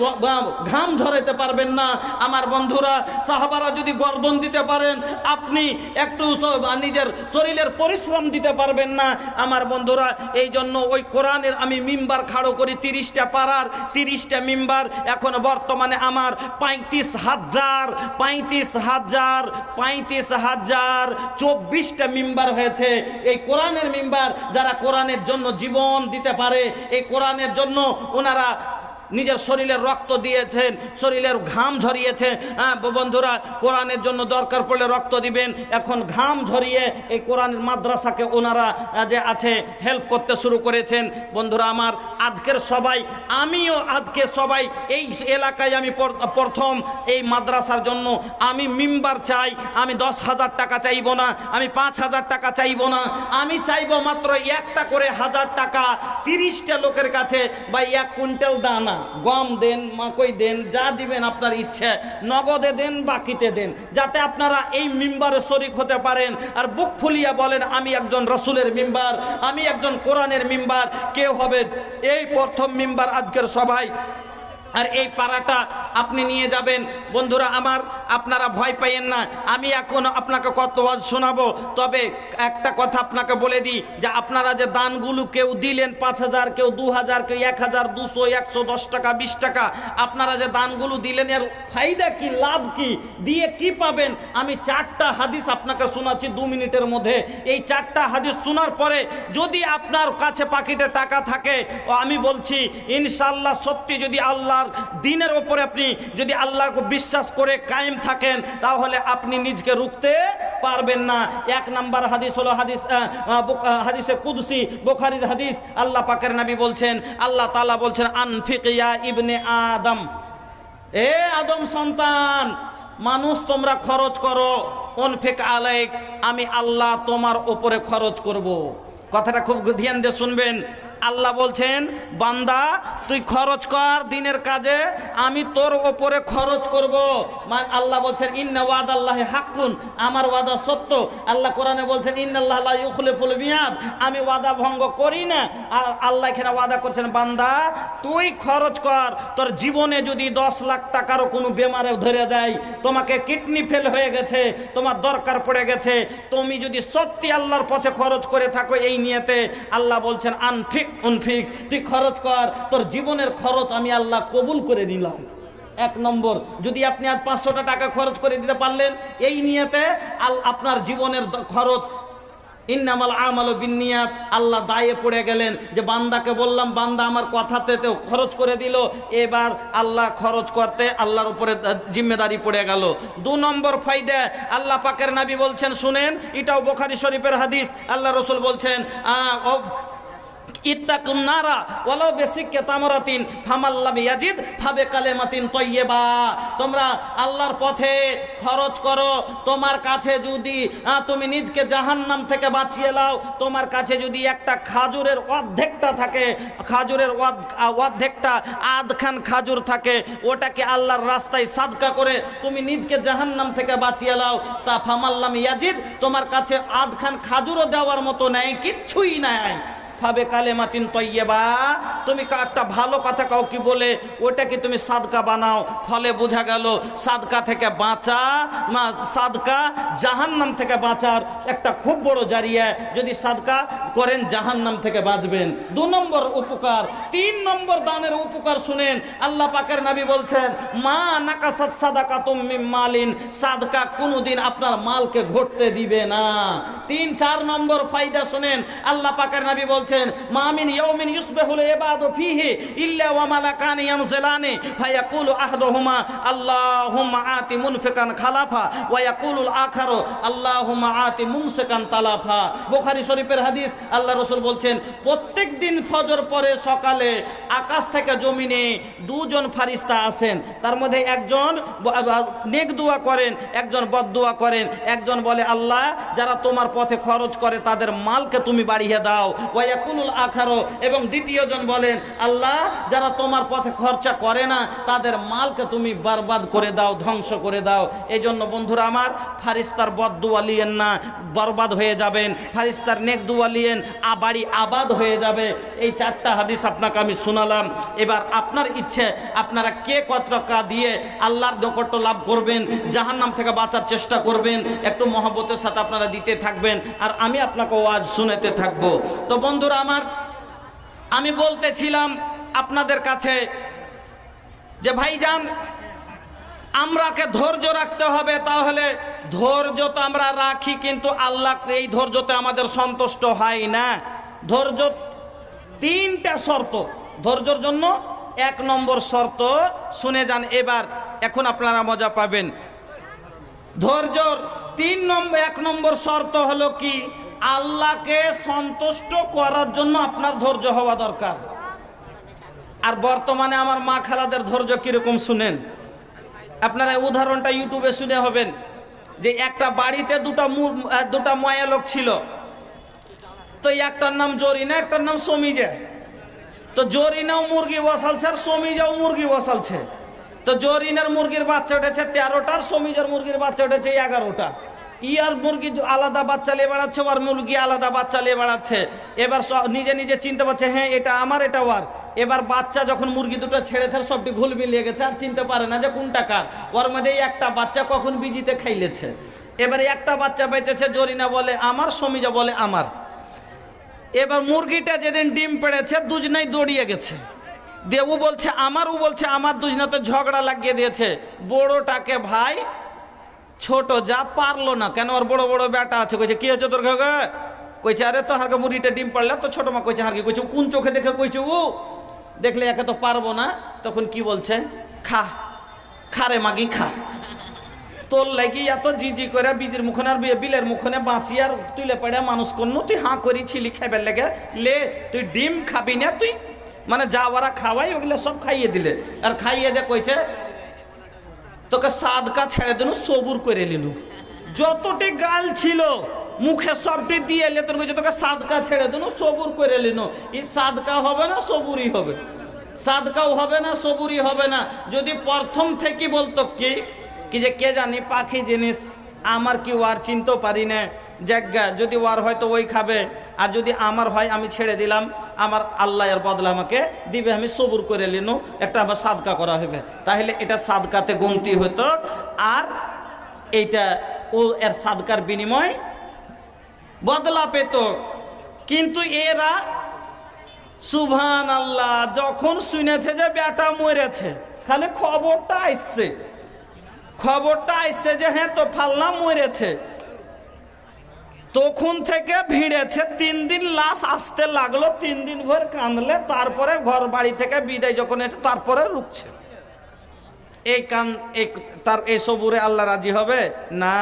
ঘাম ঝরাইতে পারবেন না? আমার বন্ধুরা, সাহাবারা যদি গর্দন দিতে পারেন, আপনি একটু নিজের শরীর পরিশ্রম দিতে পারবেন না? আমার বন্ধুরা, এই জন্য ওই কোরআনের আমি মিম্বার খাড়ো করি 30টা পাড়ার 30টা মিম্বার। এখন বর্তমানে আমার 35,024টা মিম্বার হয়েছে। এই কোরআনের মিম্বার, যারা কোরআনের জন্য জীবন দিতে পারে, এই কোরআনের জন্য ওনারা নিজের শরীরের রক্ত দিয়েছেন, শরীরের ঘাম ঝরিয়েছেন। বন্ধুরা, কোরআনের জন্য দরকার পড়লে রক্ত দিবেন। এখন ঘাম ঝরিয়ে এই কোরআনের মাদ্রাসাকে ওনারা যে আছে হেল্প করতে শুরু করেছেন। বন্ধুরা আমার, আজকের সবাই, আমিও আজকে সবাই এই এলাকায় আমি প্রথম এই মাদ্রাসার জন্য আমি মিম্বার চাই। আমি 10,000 টাকা চাইব না, আমি 5,000 টাকা চাইব না, আমি চাইব মাত্র একটা করে 1000 টাকা 30টা লোকের কাছে, বা 1 কুইন্টাল দানা গম দেন, মাকই দেন, যা দিবেন আপনার ইচ্ছে, নগদে দেন, বাকিতে দেন, যাতে আপনারা এই মিম্বারে শরীক হতে পারেন আর বুক ফুলিয়ে বলেন আমি একজন রাসূলের মিম্বার, আমি একজন কোরআনের মিম্বার। কেউ হবে এই প্রথম মিম্বার আজকের সভায়। আর এই পাড়াটা আপনি নিয়ে যাবেন। বন্ধুরা আমার, আপনারা ভয় পাইয়েন না, আমি এখন আপনাকে কত ওয়াজ শোনাবো। তবে একটা কথা আপনাকে বলে দিই, যে আপনারা যে দানগুলো কেউ দিলেন 5,000, কেউ 2,000, কেউ 1,000, 200, 110 টাকা, 20 টাকা, আপনারা যে দানগুলো দিলেন এর ফায়দা কি, লাভ কি, দিয়ে কি পাবেন? আমি 4টা হাদিস আপনাকে শোনাচ্ছি 2 মিনিটের মধ্যে। এই 4টা হাদিস শোনার পরে যদি আপনার কাছে পাকিটে টাকা থাকে, আমি বলছি ইনশাআল্লাহ সত্যি যদি আল্লাহ দিনের উপরে আপনি যদি আল্লাহকে বিশ্বাস করে কায়েম থাকেন, তাহলে আপনি নিজকে রুখতে পারবেন না। 1 নাম্বার হাদিস হলো হাদিসে কুদসি, বুখারীর হাদিস। আল্লাহ পাকের নবী বলছেন, আল্লাহ তাআলা বলছেন, আনফিক ইয়া ইবনে আদম, এ আদম সন্তান মানুষ, তোমরা খরচ করো, আনফিক আলাইক, আমি আল্লাহ তোমার উপরে খরচ করব। কথাটা খুব ধ্যান দিয়ে শুনবেন। আল্লাহ বলছেন, বান্দা তুই খরচ কর দিনের কাজে, আমি তোর ওপরে খরচ করব। মানে আল্লাহ বলছেন ইন্না ওয়াদাল্লাহি হাক্কুন, আমার ওয়াদা সত্য। আল্লাহ কোরআনে বলছেন ইন্নাল্লাহা লা ইউখলিফুল মিয়াদ, আমি ওয়াদা ভঙ্গ করি না। আর আল্লাহ এখানে ওয়াদা করছেন, বান্দা তুই খরচ কর। তোর জীবনে যদি 10 লাখ টাকারও কোনো বেমারে ধরে দেয়, তোমাকে কিডনি ফেল হয়ে গেছে, তোমার দরকার পড়ে গেছে, তুমি যদি সত্যি আল্লাহর পথে খরচ করে থাকো এই নিয়তে, আল্লাহ বলছেন আনফিক উনফিক, তুই খরচ কর, তোর জীবনের খরচ আমি আল্লাহ কবুল করে নিলাম। 1 নম্বর, যদি আপনি আজ 500 টাকা খরচ করে দিতে পারলেন এই নিয়তে, আপনার জীবনের খরচ, ইন্নামাল আমালু বিন্নিয়াত, আল্লাহ দায়ে পড়ে গেলেন যে বান্দাকে বললাম, বান্দা আমার কথাতে তো খরচ করে দিল, এবার আল্লাহ খরচ করতে আল্লাহর উপরে জিম্মেদারি পড়ে গেল। 2 নম্বর ফায়দা, আল্লাহ পাকের নবী বলছেন, শুনেন, এটাও বুখারী শরীফের হাদিস, আল্লাহ রাসূল বলছেন, ইত্তাকুন নারা ওয়ালাউ বিসিক্কি তামরাতিন ফামাল্লাম ইয়াজিদ ফাবিকালিমাতিন তাইয়্যিবা। তোমরা আল্লাহর পথে খরচ করো, তোমার কাছে যদি তুমি নিজকে জাহান্নাম থেকে বাঁচিয়ে নাও, তোমার কাছে যদি একটা খাজুরের অর্ধেকটা থাকে, খাজুরের অর্ধেকটা আধখান খাজুর থাকে, ওটাকে আল্লাহর রাস্তায় সাদকা করে তুমি নিজকে জাহান্নাম থেকে বাঁচিয়ে নাও, তা ফামাল্লাম ইয়াজিদ, তোমার কাছে আধখান খাজুরও দেওয়ার মতো নেই, কিচ্ছুই নাই। ফাবে কালেমাতিন তৈয়্যিবা, তুমি একটা ভালো কথা কাউকে বলে ওটাকে তুমি সাদকা বানাও, ফলে বোঝা গেল সাদকা থেকে বাঁচা, সাদকা জাহান্নাম থেকে বাঁচার একটা খুব বড় জারিয়া। যদি সাদকা করেন জাহান্নাম থেকে বাঁচবেন। 2 নম্বর উপকার। 3 নম্বর দানের উপকার শুনেন, আল্লাহ পাকের নবী বলছেন, মা নাকাসাত সাদাকাতুম মিন মালিন, সাদকা কোনোদিন আপনার মালকে ঘটতে দিবে না। 3-4 নম্বর ফায়দা শুনেন, আল্লাহ পাকের নবী বলছেন, মা মিন ইয়াউমিন ইউসবিহুল ইবাদু ফীহি ইল্লা ওয়া মালাকানি ইয়ানজিলানি ফায়াকুলু আহাদুহুমা আল্লাহুম্মা আতি মুনফিকান খালাফা ওয়া ইয়াকুলুল আখারু আল্লাহুম্মা আতি মুমসিকান তালাফা। বুখারী শরীফের হাদিস, আল্লাহ রাসূল বলছেন, প্রত্যেক দিন ফজর পরে সকালে আকাশ থেকে জমিনে 2 জন ফেরেশতা আসেন, তার মধ্যে একজন নেক দোয়া করেন, একজন বদদোয়া করেন। একজন বলে, আল্লাহ যারা তোমার পথে খরচ করে তাদের মালকে তুমি বাড়িয়ে দাও, ওয়ায়াকুলুল আখারু, এবং দ্বিতীয়জন বলেন, আল্লাহ যারা তোমার পথে খরচা করে না তাদের মালকে তুমি বরবাদ করে দাও, ধ্বংস করে দাও। এই জন্য বন্ধুরা আমার, ফেরেশতার বদদোয়া লিয়েন না, বরবাদ হয়ে যাবেন। ফেরেশতার নেক দোয়া লিয়েন, বাড়ি আবাদ হয়ে যাবে। এই 4টা হাদিস আপনাকে আমি শোনালাম। এবার আপনার ইচ্ছে, আপনারা কে কত টাকা দিয়ে আল্লাহর নৈকট্য লাভ করবেন, জাহান্নাম থেকে বাঁচার চেষ্টা করবেন, একটু মহব্বতের সাথে আপনারা দিতে থাকবেন, আর আমি আপনাকে ওয়াজ শুনাতে থাকবো। তো বন্ধুরা আমার, আমি বলতেছিলাম আপনাদের কাছে যে ভাইজান, আমরাকে ধৈর্য রাখতে হবে। তাহলে ধৈর্য তো আমরা রাখি, কিন্তু আল্লাহ এই ধৈর্যতে আমাদের সন্তুষ্ট হয় না। ধৈর্য 3টা শর্ত ধৈর্যের জন্য। 1 নম্বর শর্ত শুনে যান এবার, এখন আপনারা মজা পাবেন। ধৈর্যর 1 নম্বর শর্ত হলো কি, আল্লাহকে সন্তুষ্ট করার জন্য আপনার ধৈর্য হওয়া দরকার। আর বর্তমানে আমার মা খালাদের ধৈর্য কিরকম শুনেন আপনারা। উদাহরণটা ইউটিউবে শুনে হবেন যে একটা বাড়িতে দুটা মায়া লোক ছিল। তো একটার নাম জরিনা, একটার নাম সমিজা। তো জরিনাও মুরগি বসালছে আর সমিজাও মুরগি বসালছে। তো জরিনার মুরগির বাচ্চা উঠেছে 13টার, সমিজার মুরগির বাচ্চা উঠেছে 11টা। ইয়ার মুরগি আলাদা বাচ্চা নিয়ে বেড়াচ্ছে, ওর মুরগি আলাদা বাচ্চা নিয়ে বেড়াচ্ছে। এবার নিজে নিজে চিনতে পারছে, হ্যাঁ এটা আমার, এটা ওর। এবার বাচ্চা যখন মুরগি দুটো ছেড়ে থাকে সবটি ঘুল মিলিয়ে গেছে, আর চিনতে পারে না যে কোনটা কার। ওর মধ্যে একটা বাচ্চা কখন বিজিতে খাইলেছে। এবারে একটা বাচ্চা বেঁচেছে, জরিনা বলে আমার, সমিজা বলে আমার। এবার মুরগিটা যেদিন ডিম পেড়েছে দুজনেই দৌড়িয়ে গেছে, দিয়ে ও বলছে আমার, ও বলছে আমার, দুজনাতে ঝগড়া লাগিয়ে দিয়েছে। বড়টাকে ভাই ছোট যা পারলো না, কেন ওর বড় বড় বেটা আছে। কইছে কি হচ্ছে তোর ঘরে? কইছে আরে তো হারকে মুরগিটা ডিম পারলে। তো ছোট মা কইছে হারকে, কইছে কোন চোখে দেখে কইছে ও? দেখলে একে তো পারবো না। তখন কি বলছে, খা খারে মাগি খা, তোর লাগি এত জি করে বীজের মুখনে আর বিলের মুখনে বাঁচি আর তুইলে পড়ে মানুষ করল, তুই হাঁ করি ছিলি খাইবার লেগে, লে তুই ডিম খাবি না, তুই মানে যা ওরা খাওয়াই ওগুলো সব খাইয়ে দিলে। আর খাইয়ে দে কইছে তোকে সাদকা ছেড়ে দিনু, সবুর করে নিলু। যতটি গাল ছিল মুখে সবটি দিয়ে এলে, তোর কইছে তোকে সাদকা ছেড়ে দিনু, সবুর করে নিলু। এই সাদকা হবে না সবুরই হবে? সাদকাও হবে না, সবুরই হবে না। যদি প্রথম থেকে বলতো কি যে কে জানি পাখি জিনিস, আমার কি ওয়ার চিনতেও পারি না, জায়গা যদি ওয়ার হয় তো ওই খাবে, আর যদি আমার হয় আমি ছেড়ে দিলাম, আমার আল্লাহ এর বদলা আমাকে দিবে, আমি সবুর করে নিনু, একটা আমার সাদকা করা হবে। তাহলে এটা সাদকাতে গুনতি হতো, আর এইটা ও এর সাদকার বিনিময় বদলা পেত। কিন্তু এরা সুবহানাল্লাহ। যখন শুনেছে যে বেটা মরেছে, খালি খবরটা আসছে যে হ্যাঁ তো ফালনা মরেছে, তখন থেকে ভিড়েছে। 3 দিন লাশ আসতে লাগলো, 3 দিন ভর কাঁদলে, তারপরে ঘর বাড়ি থেকে বিদায় যখন এসে তারপরে রুখছে। এই সবুরে আল্লাহ রাজি হবে না।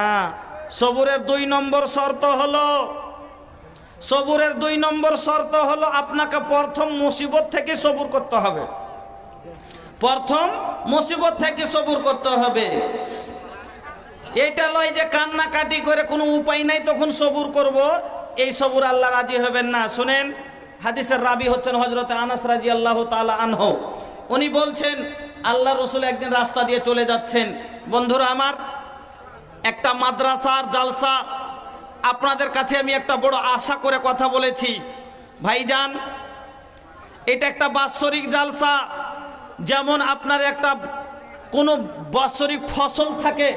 সবুরের 2 নম্বর শর্ত হলো আপনাকে প্রথম মুসিবত থেকে সবুর করতে হবে। এইটা লয় যে কান্নাকাটি করে কোনো উপায় নাই তখন সবুর করব, এই সবুর আল্লাহ রাজি হবেন না। শুনেন, হাদিসের রাবি হচ্ছেন হযরত আনাস রাদিয়াল্লাহু তাআলা আনহু। উনি বলছেন আল্লাহ রসুল একদিন রাস্তা দিয়ে চলে যাচ্ছেন। বন্ধুরা আমার, একটা মাদ্রাসার জালসা, আপনাদের কাছে আমি একটা বড় আশা করে কথা বলেছি ভাইজান, এটা একটা বাৎসরিক জালসা। যেমন আপনার একটা কোনো বাৎসরিক ফসল থাকে,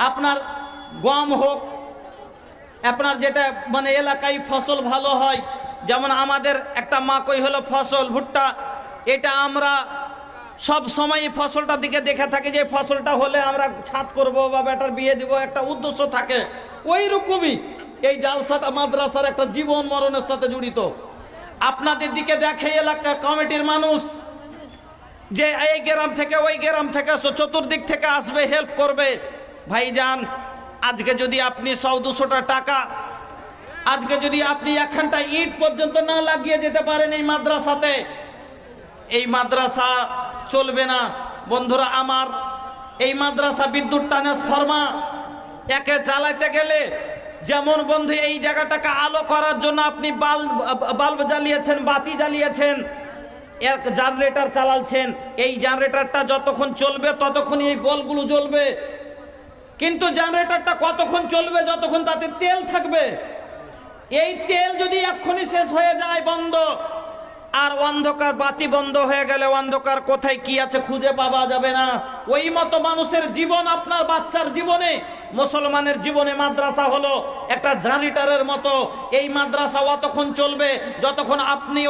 আপনার গম হোক, আপনার যেটা মানে এলাকায় ফসল ভালো হয়, যেমন আমাদের একটা মাকই হলো ফসল ভুট্টা, এটা আমরা সব সময় ফসলটার দিকে দেখে থাকি যে ফসলটা হলে আমরা ছাদ করব বা বেটার বিয়ে দিব, একটা উদ্দেশ্য থাকে। ওই রকমই এই জালসাটা মাদ্রাসার একটা জীবন মরণের সাথে জড়িত। আপনাদের দিকে দেখে এলাকা কমিটির মানুষ যে এই গ্রাম থেকে ওই গ্রাম থেকে চতুর্দিক থেকে আসবে, হেল্প করবে। ভাইজান, আজকে যদি আপনি 100-200 টাকা, আজকে যদি আপনি একখানটা ইট পর্যন্ত না লাগিয়ে যেতে পারেন এই মাদ্রাসাতে, এই মাদ্রাসা চলবে না। বন্ধুরা আমার, এই মাদ্রাসা বিদ্যুৎ ট্রান্সফরমার একে চালাতে গেলে, যেমন বন্ধু এই জায়গাটাকে আলো করার জন্য আপনি বাল্ব জ্বালিয়েছেন, বাতি জ্বালিয়েছেন, এক জেনারেটর চালাচ্ছেন, এই জেনারেটরটা যতক্ষণ চলবে ততক্ষণই এই বলগুলো জ্বলবে। কিন্তু জেনারেটরটা কতক্ষণ চলবে? যতক্ষণ তাতে তেল থাকবে। এই তেল যদি এক্ষুনি শেষ হয়ে যায়, বন্ধ, আর অন্ধকার, বাতি বন্ধ হয়ে গেলে অন্ধকার কোথায় কি আছে খুঁজে পাওয়া যাবে না। ওই মতো মানুষের জীবন, আপনার বাচ্চার জীবনে, মুসলমানের জীবনে মাদ্রাসা হলো একটা জেনারেটরের মতো। এই মাদ্রাসা অতক্ষণ চলবে যতক্ষণ আপনি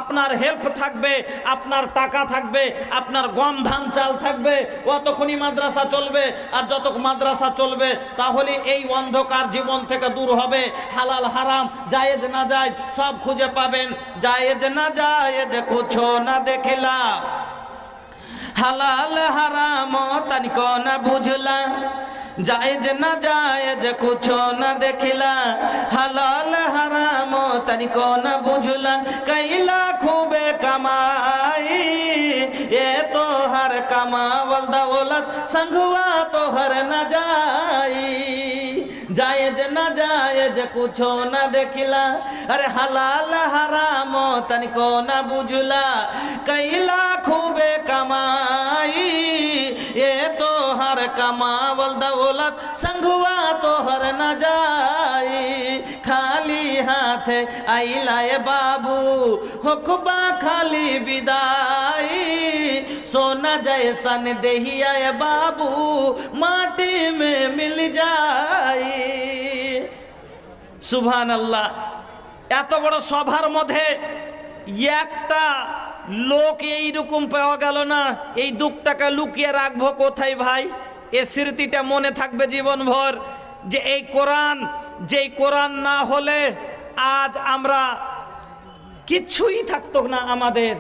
আপনার হেল্প থাকবে, আপনার টাকা থাকবে, আপনার গম ধান চাল থাকবে, অতক্ষণই মাদ্রাসা চলবে। আর যতক্ষণ মাদ্রাসা চলবে তাহলে এই অন্ধকার জীবন থেকে দূর হবে। হালাল হারাম, জায়েজ না জায়েজ সব খুঁজে পাবেন। জায়েজ না জায়েজ কুছো না দেখলা, হালাল হারাম তনিকো না বুঝলা, জায়েজ না জায়েজ কুছো না দেখিলা, হালাল হারাম তনিকো না বুঝলা, কইলা খুবে কামাই এ তো হর কামাवल दौलत संगवा तो हर न जाई, जायज न जायज कुछो न देखिला, अरे हलाल हराम तनिको न बुझला, कइला खूबे कमाई ये तो हर कमावल दौलत संगवा तो हर न जाई, खाली हाथे आइलाए बाबू होखबा खाली विदाई, सोना जैसन देहिया बाबू माटी में मिल जाई। সুবহানাল্লাহ। এত বড় সভার মধ্যে একটা লোক এইরকম পাওয়া গেল না। এই দুঃখটাকে লুকিয়ে রাখবো কোথায় ভাই? এ স্মৃতিটা মনে থাকবে জীবনভর যে এই কোরআন, যেই কোরআন না হলে আজ আমরা কিচ্ছুই থাকতো না আমাদের।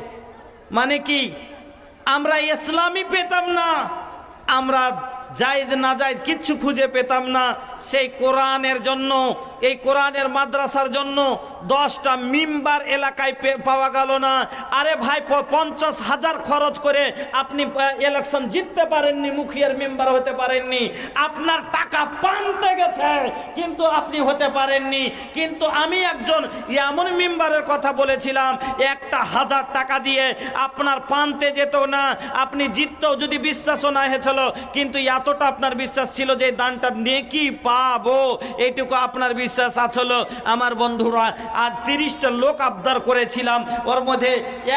মানে কি, আমরা ইসলামই পেতাম না, আমরা জায়েজ না জায়েজ কিচ্ছু খুঁজে পেতাম না। সেই কোরআনের জন্য, এই কোরআনের মাদ্রাসার জন্য 10টা মিম্বার এলাকায় পাওয়া গেল না। আরে ভাই, 50,000 খরচ করে আপনি ইলেকশন জিততে পারেননি, মুখিয়ার মেম্বার হতে পারেননি, আপনার টাকা পান্তে গেছে কিন্তু আপনি হতে পারেননি। কিন্তু আমি একজন এমন মেম্বারের কথা বলেছিলাম, 1,000 টাকা দিয়ে আপনার পান্তে যেত না, আপনি জিততেও যদি বিশ্বাসও না হয়েছিল, কিন্তু এতটা আপনার বিশ্বাস ছিল যে দানটা নেকি পাবো, এইটুকু আপনার বিশ্বাস আসলো। আমার বন্ধুরা, আজ 30টা লোক আবদার করেছিলাম, ওর মধ্যে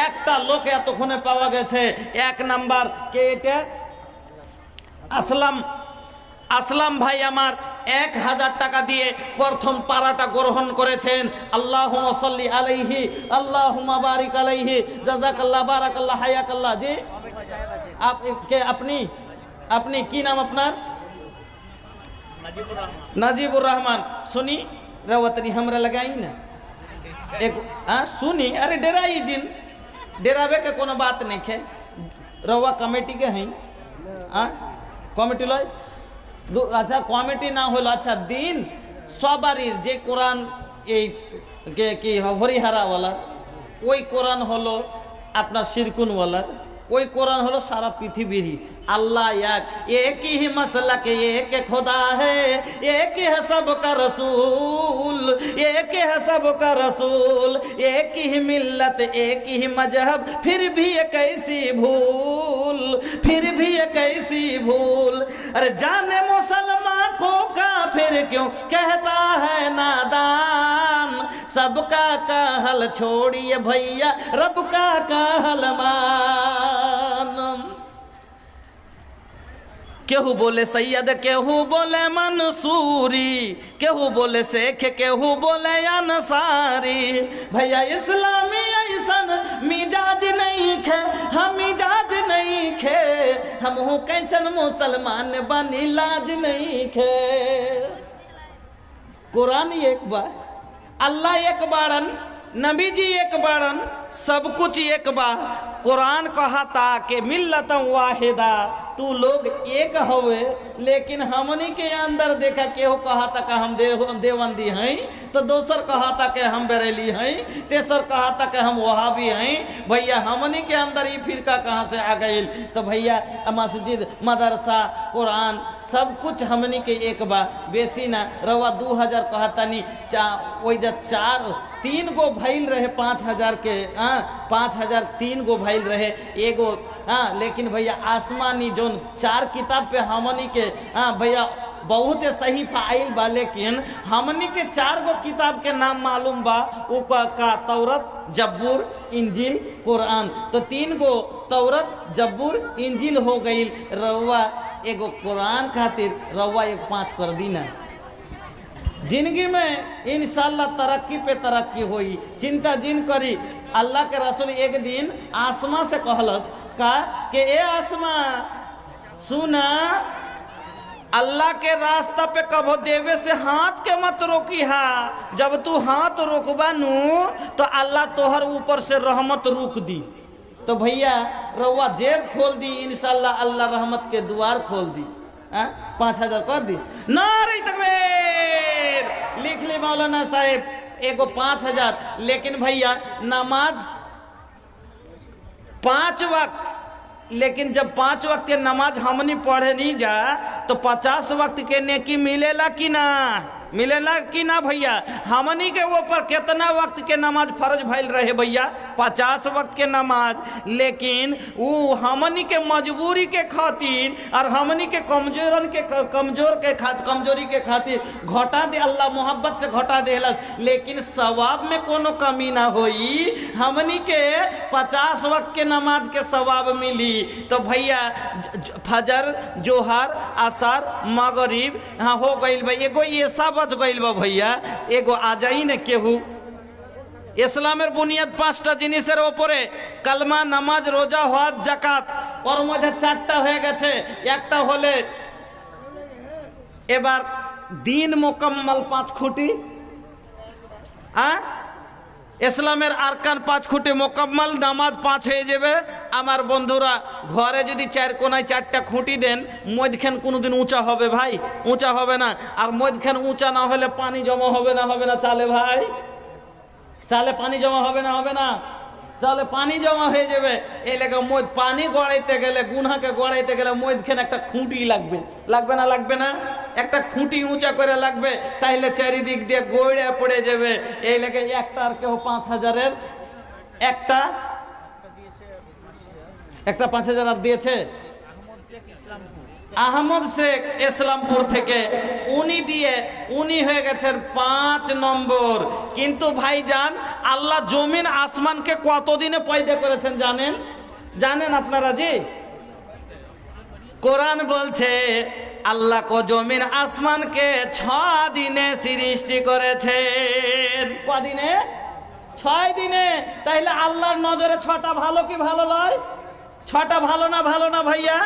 একটা লোক এতক্ষণে পাওয়া গেছে। 1 নাম্বার কে? এটা আসলাম ভাই আমার 1000 টাকা দিয়ে প্রথম পারাটা গ্রহণ করেছেন। আল্লাহুম্মা সাল্লি আলাইহি আল্লাহুম্মা বারিক আলাইহি জাযাকাল্লাহ বারাকাল্লাহ হায়াকাল্লাহ। জি আপনি কি নাম আপনার? नाजीबुर रहमान। सुनी रवतनी हमरा लगाई ना एक सुनी। अरे डेराई जिन डेरावे के कोनो बात नहीं है। रवा कमेटी के हैं कमिटी लो अच्छा कमिटी ना होलो अच्छा दिन सबारी जे कुरान कि हरिहारा वाला ওই কোরআন হলো আপনার শিরকুন वाला ওই কোরআন হলো সারা পৃথিবীরই। अल्लाह एक ही मसलक एक खुदा है एक है सबका रसूल एक है सबका रसूल एक ही मिल्लत एक ही मजहब फिर भी ये कैसी भूल फिर भी ये कैसी भूल। अरे जाने मुसलमान को काफिर क्यों कहता है नादान सबका कहल छोड़िए भैया रब का कहल मान। केहू बोले सैयद केहू बोले मंसूरी केहू बोले शेख केहू बोले अंसारी। भैया इस्लामी ऐसन मिजाज नहीं खे हम मिजाज नहीं खे हम हूँ कैसन मुसलमान बनी लाज नहीं खे। कुरान एक बार अल्लाह एक बारन नबी जी एक बारन सब कुछ एक बार। कुरान कहा था कि मिल्लत वाहिदा तू लोग एक होवे लेकिन हमनी के अंदर देखा केहू कहा था कि हम देवबंदी हैं तो दोसर कहा था कि हम बरेली हैं तेसर कहा था कि हम वहाबी हैं। भैया हमनी के अंदर ये फिरका कहाँ से आ गई? तो भैया मस्जिद मदरसा कुरान सब कुछ हमनी के एक बा बेसी ना रवा 2000 कहता नहीं वही चार 3 गो भैल रहे 5000 के 5000 3 गो भैल रहे एगो लेकिन भैया आसमानी जोन 4 किताब पे हमनी के भैया बहुत सही फाइल बा लेकिन हमनी के 4 गो किताब के नाम मालूम बा का तौरत जब्बूर इंजील कुरान। तो 3 गो तौरत जब्बूर इंजील हो गई रवा एगो कुरान खातिर रवा एक 5 कर दी ना। जिंदगी में इंशाल्लाह तरक्की पे तरक्की होई चिंता जिन करी। अल्लाह के रसूल एक दिन आसमां से कहलस का कि ए आसमां सुना अल्लाह के रास्ता पे कभो देवे से हाथ के मत रोकी हा जब तू हाथ रोकबा नू तो अल्लाह तोहर ऊपर से रहमत रोक दी। तो भैया रवा जेब खोल दी इंशाल्लाह अल्लाह रहमत के द्वार खोल दी। 5000 कर दी नारे तकबीर लिख ली मौलाना साहेब एगो 5000। लेकिन भैया नमाज 5 वक्त लेकिन जब 5 वक्त के नमाज हमनी पढ़े नहीं जा तो 50 वक्त के नेकी मिलेला कि ना मिलेला कि ना भैया? हमनी के ऊपर कितना वक्त के नमाज फर्ज भइल रहे भैया? 50 वक्त के नमाज। लेकिन वो हमनी के मजबूरी के खातिर और हमनी के कमजोरी के खातिर घटा दे अल्लाह मोहब्बत से घटा देलस। लेकिन सवाब में कोनो कमी ना होई हमनी के 50 वक्त के नमाज के सवाब मिली। तो भैया फजर जोहर असर मगरिब हो गई भाई एगो ये सब बच गई बा भैया एगो आ जाई ने केहू इस्लामेर बुनियाद 5टा जिनिसेर ओपरे कलमा नामाज रोजा हज जाकात और मধ্যে 4টা হয়ে গেছে একটা হলে এবার দিন মোকাম্মল 5 খুঁটি ইসলামের আরকান 5 খুঁটি মোকাম্মল নামাজ 5 হয়ে যাবে। আমার বন্ধুরা ঘরে যদি 4 কোনায় 4টা খুঁটি দেন মধ্যখান কোনোদিন উঁচা হবে ভাই? উঁচা হবে না। আর মধ্যখান উঁচা না হলে পানি জমা হবে না চালে ভাই? চালে পানি জমা হবে না তাহলে পানি জমা হয়ে যাবে। এই লেগে পানি গড়াইতে গেলে গুনাকে গড়াইতে গেলে মধ্যখান একটা খুঁটি লাগবে না একটা খুঁটি উঁচা করে লাগবে তাইলে চারিদিক দিয়ে গড়ে পড়ে যাবে। এই লেগে একটা আর কেউ 5000-এর একটা 5000 আর দিয়েছে আহমদ শেখ ইসলামপুর থেকে উনি হয়ে গেছেন 5 নম্বর। কিন্তু ভাইজান আল্লাহ জমিন আসমানকে কতদিনে পয়দা করেছেন জানেন আপনারা? জি কোরআন বলছে আল্লাহ কো জমিন আসমানকে 6 দিনে সৃষ্টি করেছেন। কদিনে? 6 দিনে। তাইলে আল্লাহর নজরে 6টা ভালো কি ভালো নয়? 6টা ভালো না ভালো না ভাইয়া?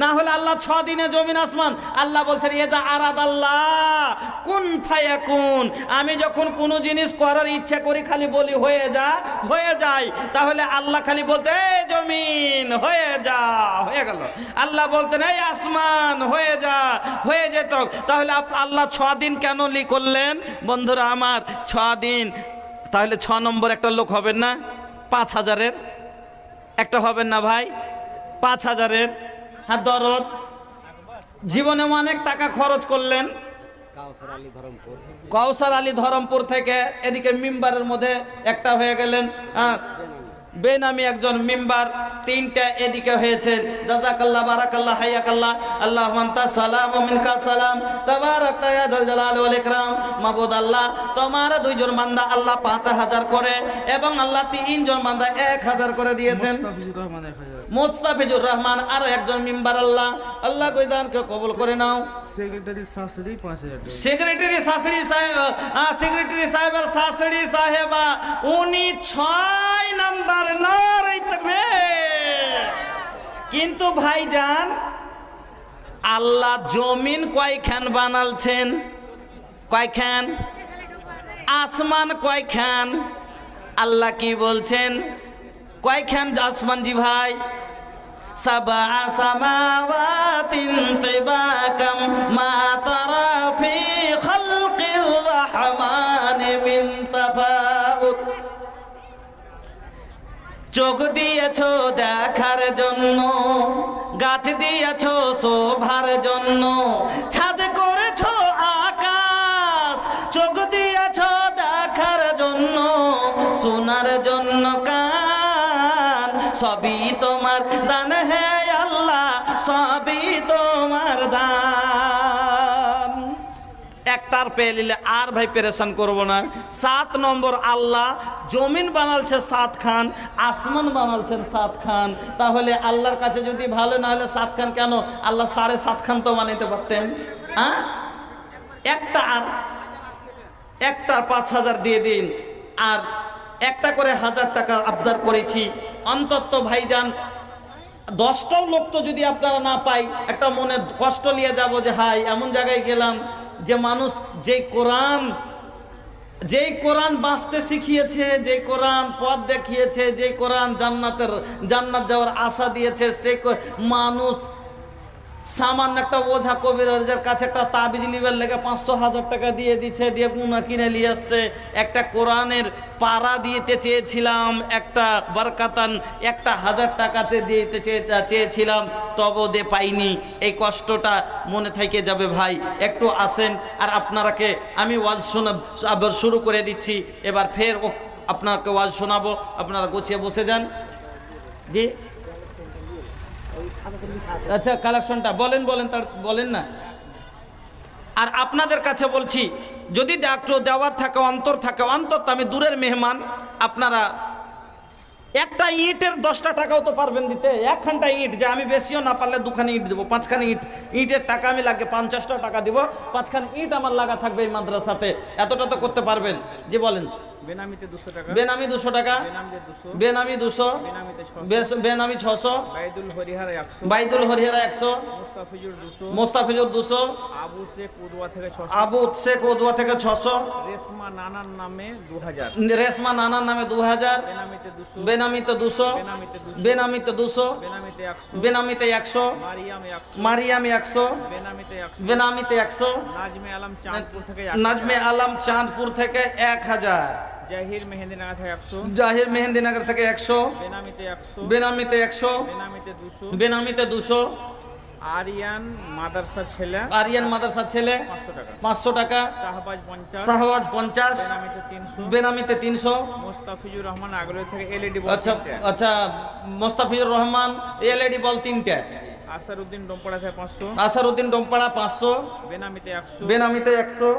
না হলে আল্লাহ 6 দিনে জমিন আসমান। আল্লাহ বলছেন এজা আরাদ আল্লাহ কুন ফায়াকুন, আমি যখন কোনো জিনিস করার ইচ্ছা করি খালি বলি হয়ে যা, হয়ে যায়। তাহলে আল্লাহ খালি বলতে এই জমিন হয়ে যা, হয়ে গেল। আল্লাহ বলতেন এই আসমান হয়ে যা, হয়ে যেত। তাহলে আল্লাহ 6 দিন কেন করলেন বন্ধুরা আমার? 6 দিন। তাহলে 6 নম্বর একটা লোক হবেন না? 5000-এর একটা হবেন না ভাই? 5000-এর। হ্যাঁ, দরদ জীবনে অনেক টাকা খরচ করলেন। কাউসার আলী ধরমপুর থেকে এদিকে মিম্বারের মধ্যে একটা হয়ে গেলেন, বেনামি একজন মিম্বার 3টা এদিকে হয়েছে। জাযাকাল্লাহ, বারাকাল্লাহ, হাইয়াকাল্লাহ, আল্লাহুম্মা আনতা সালাম ওয়া মিনকা সালাম, তাবারাকতা ইয়া যাল জালালি ওয়াল ইকরাম। মাবুদ আল্লাহ, তোমার 2 জন বান্দা আল্লাহ 5000 করে এবং আল্লাহ 3 জন বান্দা 1000 করে দিয়েছেন। মুস্তাফিজুর রহমান আরো একজন মিম্বার। আল্লাহ আল্লাহ কই দানকে কবুল করে নাও। সেক্রেটারি শাশুড়ি 5000 টাকা। সেক্রেটারি শাশুড়ি সাহেব, সেক্রেটারি সাহেবের শাশুড়ি সাহেবা উনি 6 নাম্বার। নারে তাকবীর। কিন্তু ভাইজান আল্লাহ জমিন কয়খান বানালছেন? কয়খান? আসমান কয়খান? আল্লাহ কি বলছেন? কয়খান আসমান জি ভাই? সাবা সামাওয়াতিন তিবাকাম মা তারা ফি খালকির রহমানি মিন তাফাউত। চোখ দিয়েছো দেখার জন্য, গাছ দিয়েছো শোভার জন্য, ছাদ করেছো আকাশ। চোখ দিয়েছো দেখার জন্য, শোনার জন্য কান, সবই তোমার দান হে আল্লাহ, সবই তোমার দান। একটার পেয়ে নিলে আর ভাই পেরেশান করব না। 7 নম্বর আল্লাহ জমিন বানালছে 7 খান, আসমান বানালছেন 7 খান। তাহলে আল্লাহর কাছে যদি ভালো না হলে 7 খান কেন? আল্লাহ 7.5 খান তো বানাইতে পারতেন। হ্যাঁ, একটা আর একটা 5000 দিয়ে দিন, আর একটা করে 1000 টাকা আবদার করেছি। অন্তত ভাইজান 10টাও লোক তো যদি আপনারা না পাই, একটা মনে কষ্ট নিয়ে যাব যে হাই এমন জায়গায় গেলাম যে মানুষ যেই কোরআন বাঁচতে শিখিয়েছে, যে কোরআন পথ দেখিয়েছে, যে কোরআন জান্নাত যাওয়ার আশা দিয়েছে, সেই মানুষ সামান্য একটা ওঝা কবিরাজের কাছে একটা তাবিজ নিবার লেগে 500,000 টাকা দিয়ে দিচ্ছে, দিয়ে গুনা কিনে নিয়ে আসছে। একটা কোরআনের পারা দিতে চেয়েছিলাম, একটা বরকাতান 1000 টাকা দিতে চেয়েছিলাম, তবু দে পাইনি। এই কষ্টটা মনে থেকে যাবে ভাই। একটু আসেন, আর আপনারাকে আমি ওয়াজ আবার শুরু করে দিচ্ছি। এবার ফের আপনাকে ওয়াজ শোনাবো, আপনারা গুছিয়ে বসে যান। জি আচ্ছা, কালেকশনটা বলেন তার বলেন না। আর আপনাদের কাছে বলছি, যদি দেওয়ার থাকে, অন্তর থাকে, অন্তর তো আমি দূরের মেহমান, আপনারা একটা ইটের 10টা টাকাও তো পারবেন দিতে। একখানটা ইট, যে আমি বেশিও না পারলে 2খানি ইট দেবো, 5খানি ইটের টাকা আমি লাগে 50টা টাকা দিব, 5খানি ইট আমার লাগা থাকবে এই মাদ্রাসাতে। এতটা তো করতে পারবেন। যে বলেন। বেনামিতে 200 টাকা, বেনামি 200 টাকা, বেনামি 200, বেনামি 600, বাইদুল হরিহারা 100, বাইদুল হরিহারা 100, মুস্তাফিজুর 200, আবু শেখ উদওয়া থেকে 600, আবু শেখ উদওয়া থেকে 600, রেশমা নানার নামে 2000, রেশমা নানার নামে 2000, বেনামিতে 200, বেনামিতে 200, বেনামিতে 100, মারিয়াম 100, বেনামিতে 100, নাজমে আলম চাঁদপুর থেকে 1000, জাহির মেহেন্দিনগর থেকে 100, জাহির মেহেন্দিনগর থেকে 100, বেনামিতে 100, বেনামিতে 100, বেনামিতে 200, আরিয়ান মাদ্রাসার ছেলে, আরিয়ান মাদ্রাসার ছেলে 500 টাকা, শাহবাজ 50, শাহবাজ 50, বেনামিতে 300, বেনামিতে 300, মুস্তাফিজুর রহমান আগরতলা থেকে এলইডি বল। আচ্ছা আচ্ছা, মুস্তাফিজুর রহমান এলইডি বল 3টা, আসারউদ্দিন ডোমপাড়া থেকে 500, আসারউদ্দিন ডোমপাড়া 500, বেনামিতে 100, বেনামিতে 100,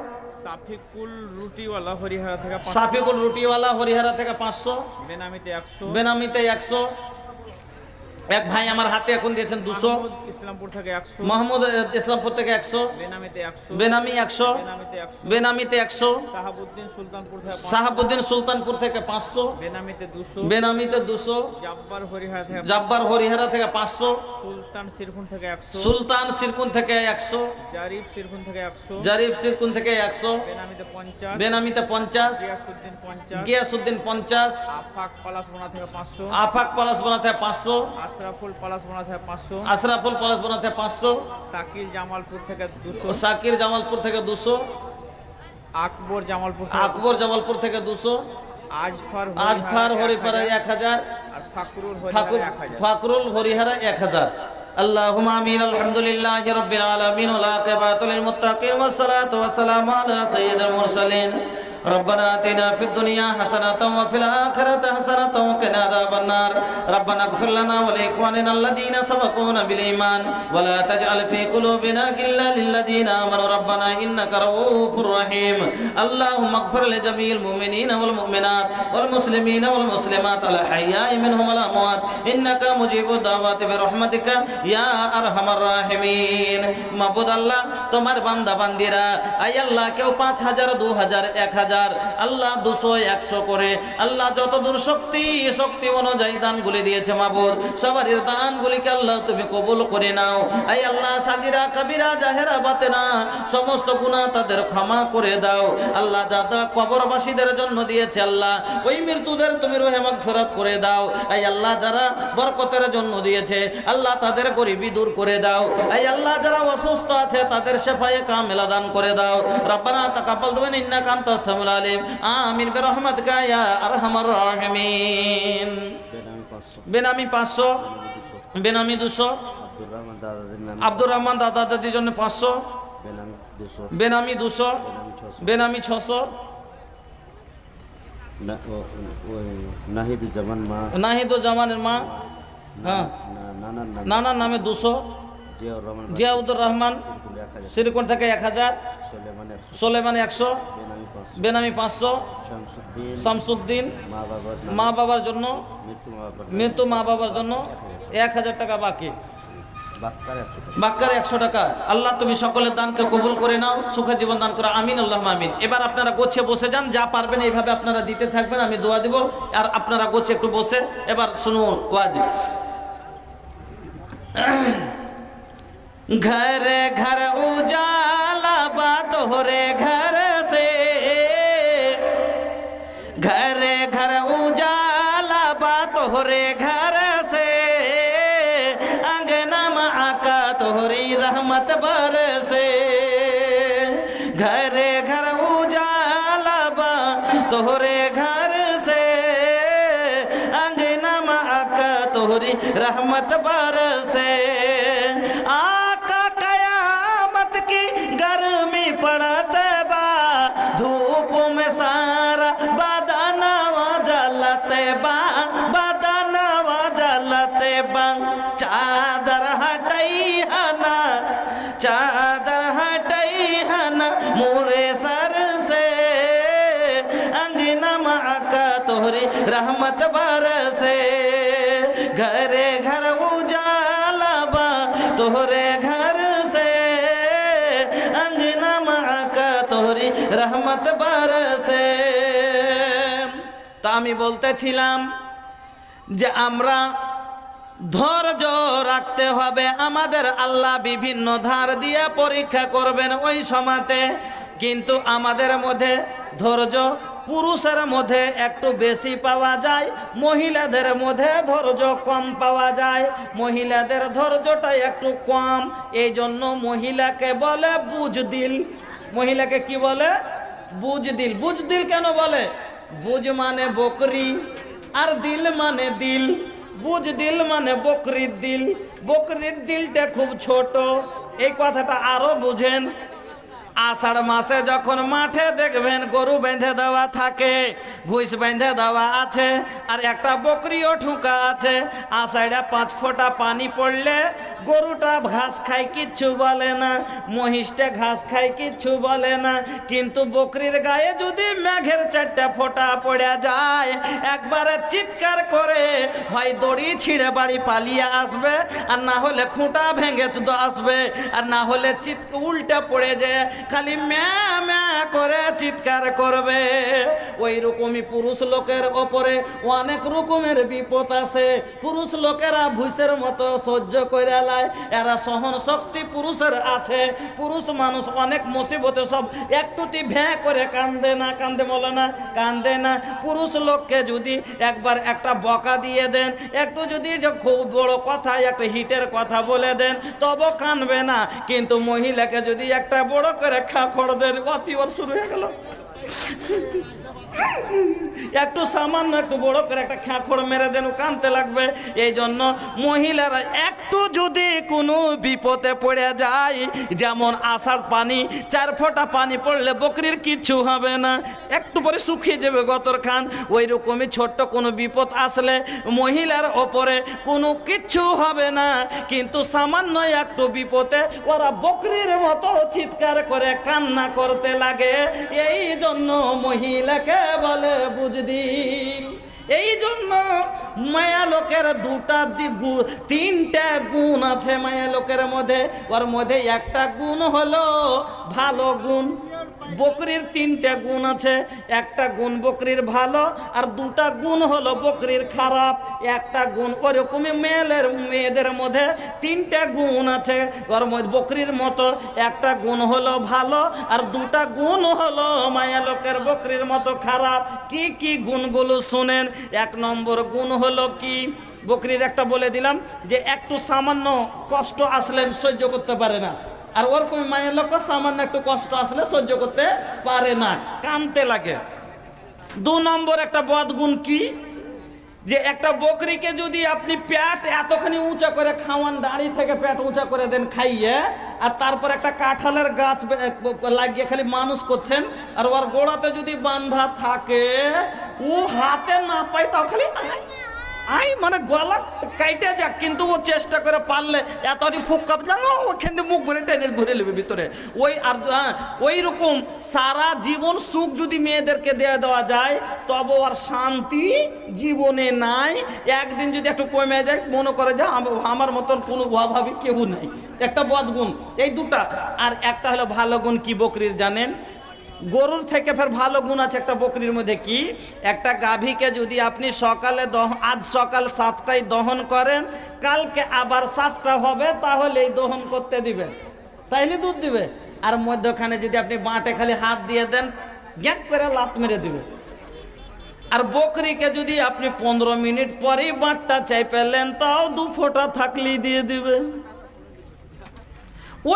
সাফিকুল রুটিওয়ালা হরিহারা থেকে 500, সাফিকুল রুটিওয়ালা হরিহারা থেকে 500, বেনামিতে 100, বেনামিতে 100, এক ভাই আমার হাতে এখন দিয়েছেন 200, ইসলামপুর থেকে 100, মোহাম্মদ ইসলামপুর থেকে 100, বেনামিতে 100, বেনামি 100, বেনামিতে 100, বেনামিতে 100, শাহাবুদ্দিন সুলতানপুর থেকে 500, শাহাবুদ্দিন সুলতানপুর থেকে 500, বেনামিতে 200, বেনামিতে 200, জাব্বার হরিহারা থেকে জাব্বার হরিহারা থেকে 500, সুলতান সিরকুন থেকে 100, সুলতান সিরকুন থেকে 100, জারিফ সিরকুন থেকে 100, জারিফ সিরকুন থেকে 100, বেনামিতে 50, বেনামিতে 50, গিয়াসউদ্দিন 50, গিয়াসউদ্দিন 50, আফাক পালাসবোনা থেকে 500, আফাক পলাশবনা থেকে 500, আশরাফুল পালাসবোনা থেকে 500, আশরাফুল পলাশবনা থেকে 500, শাকিল জামালপুর থেকে ও 200, সাকির জামালপুর থেকে 200, আকবর জামালপুর থেকে আকবর জামালপুর থেকে 200, আজফার হরিপাড়া 1000, আর ফাকরুল ঠাকুর হরিহারা 1000। ফাকরুল হরিহারা 1000। اللهم آمين الحمد لله رب العالمين والعاقبة للمتقين والصلاة والسلام على سيد المرسلين ربنا آتنا في الدنيا حسنة وفي الآخرة حسنة وقنا عذاب النار ربنا اغفر لنا ولإخواننا الذين سبقونا بالإيمان ولا تجعل في قلوبنا غلا للذين آمنوا ربنا إنك رؤوف رحيم اللهم اغفر لجميع المؤمنين والمؤمنات والمسلمين والمسلمات الأحياء منهم والأموات إنك مجيب الدعوات برحمتك ইয়া আরহামার রাহিমিন। মাবুদ আল্লাহ, তোমার বান্দা বান্দিরা আয় আল্লাহ কেউ 5000, 2000, 1000, আল্লাহ 200, 100 করে আল্লাহ যত দূর শক্তি অনুযায়ী দানগুলি দিয়েছে মাবুদ, সবার দানগুলিকে আল্লাহ তুমি কবুল করে নাও। আয় আল্লাহ সাগিরা কাবিরা জাহেরা বাতেনা সমস্ত গুনাহ তাদের ক্ষমা করে দাও। আল্লাহ যারা কবরবাসীদের জন্য দিয়েছে আল্লাহ ওই মৃত্যুদের তুমি রহে মাগফিরাত করে দাও। আয় আল্লাহ যারা বরকতের জন্য দিয়েছে আল্লাহ তাদের গরিবি দূর করে দাও। আয় আল্লাহ যারা অসুস্থ আছে তাদের শেফায়ে কামিলা দান করে দাও। রব্বানা তাকাব্বাল দুআ ইন্নাকা আনতাস সামিউল আলিম। আমিন বিরহমাতিকা ইয়া আরহামার রাহিমিন। বেনামি 500, বেনামি 200, আব্দুর রহমান দাদা দাদির জন্য 500, বেনামি 200, বেনামি 600, নাহিদুজ্জামানের মা, হ্যাঁ নানার নামে 200, জিয়াউদ্দুর রহমান শ্রীকোণ থেকে 1000, সোলেমান 100, বেনামি 500, শামসুদ্দিন মা বাবার জন্য, মৃত্যু মা বাবার জন্য 1000 টাকা বাকি, বাক্কার 100 টাকা। আল্লাহ তুমি সকলের দানকে কবুল করে নাও, সুখে জীবন দান করো, আমিন আল্লাহুম্মা আমিন। এবার আপনারা গোছে বসে যান, যা পারবেন এইভাবে আপনারা দিতে থাকবেন, আমি দোয়া দিব আর আপনারা গোছে একটু বসে এবার শুনুন ওয়াজ। घर घर उजाला बात हो रे घर से, घर घर उजाला बात हो रे घर से, अंगना में आका तोहरी रहमत बरसे, घर घर उजाला बात तोहरे घर से, अंगना में आका तोहरी रहमत बरसे, गर्मी पड़ते बा धूप में सारा बदनवा जलते बा, बदनवा जलते बा, चादर हटई हना, चादर हटई हना मोरे सर से, अंगना में आका तोहरी रहमत बरसे, घरे घर उजाला बा तोहरे घर से, अंगना में आका तोहरी रहमत बरसे। তা আমি বলতেছিলাম যে আমরা ধৈর্য রাখতে হবে, আমাদের আল্লাহ বিভিন্ন ধার দিয়ে পরীক্ষা করবেন ওই সময়তে, কিন্তু আমাদের মধ্যে ধৈর্য পুরুষের মধ্যে একটু বেশি পাওয়া যায়, মহিলাদের মধ্যে ধৈর্য কম পাওয়া যায়, মহিলাদের ধৈর্যটা একটু কম, এই জন্য মহিলাকে বলে বুজদিল। মহিলাকে কি বলে? বুজদিল। বুজদিল কেন বলে? বুজ মানে বকরি আর দিল মানে দিল, বুজদিল মানে বকরির দিল, বকরির দিলটা খুব ছোট। এই কথাটা আরো বুঝেন, আষাঢ় মাসে যখন মাঠে দেখবেন গরু বেঁধে দেওয়া থাকে, ভুইস বেঁধে দেওয়া আছে, আর একটা বকরিও ঠুকা আছে। আষাঢ়ে 5 ফোঁটা পানি পড়লে গরুটা ঘাস খায়, কিচ্ছু বলে না, মহিষটা ঘাস খায়, কিচ্ছু বলে না। কিন্তু বকরির গায়ে যদি মেঘের 4টা ফোঁটা পড়ে যায়, একবারে চিৎকার করে হয় দড়ি ছিঁড়ে বাড়ি পালিয়ে আসবে, আর না হলে খুঁটা ভেঙে আসবে, আর না হলে উল্টে পড়ে যায় খালি ম্যা ম্যা করে চিৎকার করবে। ওই রকমই পুরুষ লোকের ওপরে অনেক রকমের বিপদ আছে। পুরুষ লোকেরা ভুইসের মতো সহ্য করে লায়, এরা সহন শক্তি পুরুষের আছে। পুরুষ মানুষ অনেক মুসিবতে সব একটুতি ভ্যাঁ করে কান্দে না, কান্দে বলে না, কান্দে না। পুরুষ লোককে যদি একবার একটা বকা দিয়ে দেন, একটু যদি খুব বড় কথা একটা হিটের কথা বলে দেন, তবে কানবে না। কিন্তু মহিলাকে যদি একটা বড় করে খাখড় দেন, অতি ওর শুরু হয়ে গেল। একটু সামান্য একটু বড় করে একটা খাখড় মেরে দেন, কানতে লাগবে। এই জন্য মহিলারা একটু যদি কোনো বিপদে পড়ে যায়, যেমন আষাঢ় পানি 4 ফোঁটা পানি পড়লে বকরির কিচ্ছু হবে না, একটু পরে শুকিয়ে যাবে গতর খান। ওই রকমই ছোট্ট কোনো বিপদ আসলে মহিলার ওপরে কোনো কিচ্ছু হবে না, কিন্তু সামান্য একটু বিপদে ওরা বকরির মতো চিৎকার করে কান্না করতে লাগে। এই জন্য মহিলাকে বলে বুঝদিল। এই জন্য মায়া লোকের 3টা গুণ আছে মায়া লোকের মধ্যে। ওর মধ্যে একটা গুণ হলো ভালো গুণ। বকরির 3টা গুণ আছে, একটা গুণ বকরির ভালো, আর 2টা গুণ হলো বকরির খারাপ। একটা গুণ ওরকমই মেয়েদের মধ্যে 3টা গুণ আছে। ওর মধ্যে বকরির মতো একটা গুণ হলো ভালো, আর 2টা গুণ হলো মায়া লোকের বকরির মতো খারাপ। কি কি গুণগুলো শুনেন। 1 নম্বর গুণ হলো কি, বকরির একটা বলে দিলাম যে একটু সামান্য কষ্ট আসলে সহ্য করতে পারে না, আর ওরকম মায়ের লোক সামান্য একটু কষ্ট আসলে সহ্য করতে পারে না, কানতে লাগে। 2 নম্বর একটা বদগুণ কি, যে একটা বকরিকে যদি আপনি পেট এতখানি উঁচা করে খাওয়ান, দাঁড়ি থেকে পেট উঁচা করে দেন খাইয়ে, আর তারপর একটা কাঁঠালের গাছ লাগিয়ে খালি মানুষ করছেন, আর ওর গোড়াতে যদি বান্ধা থাকে, ও হাতে না পায় তাও খালি মানে গলা কাইটে যাক, কিন্তু ও চেষ্টা করে পারলে এতই ফুক কাপ জানো ওখান মুখ ভরে টেনে ভরে নেবে ভিতরে। ওই রকম সারা জীবন সুখ যদি মেয়েদেরকে দেওয়া যায়, তবে আর শান্তি জীবনে নাই। একদিন যদি একটু কমে যায়, মনে করে যে আমার মতন কোনো অভাবী কেউ নাই। একটা বদগুণ এই 2টা। আর একটা হলো ভালো গুণ কি বকরির জানেন, গরুর থেকে ফের ভালো গুণ আছে একটা বকরির মধ্যে কি, একটা গাভীকে যদি আপনি সকালে আজ সকাল 7টায় দহন করেন, কালকে আবার 7টা হবে, তাহলেই দহন করতে দিবেন, তাইলে দুধ দিবে। আর মধ্যখানে যদি আপনি বাঁটে খালি হাত দিয়ে দেন, গ্যাক করে লাত মেরে দিবে। আর বকরিকে যদি আপনি 15 মিনিট পরেই বাঁটটা চাই পেলেন, তাও 2 ফোঁটা থাকলেই দিয়ে দিবে।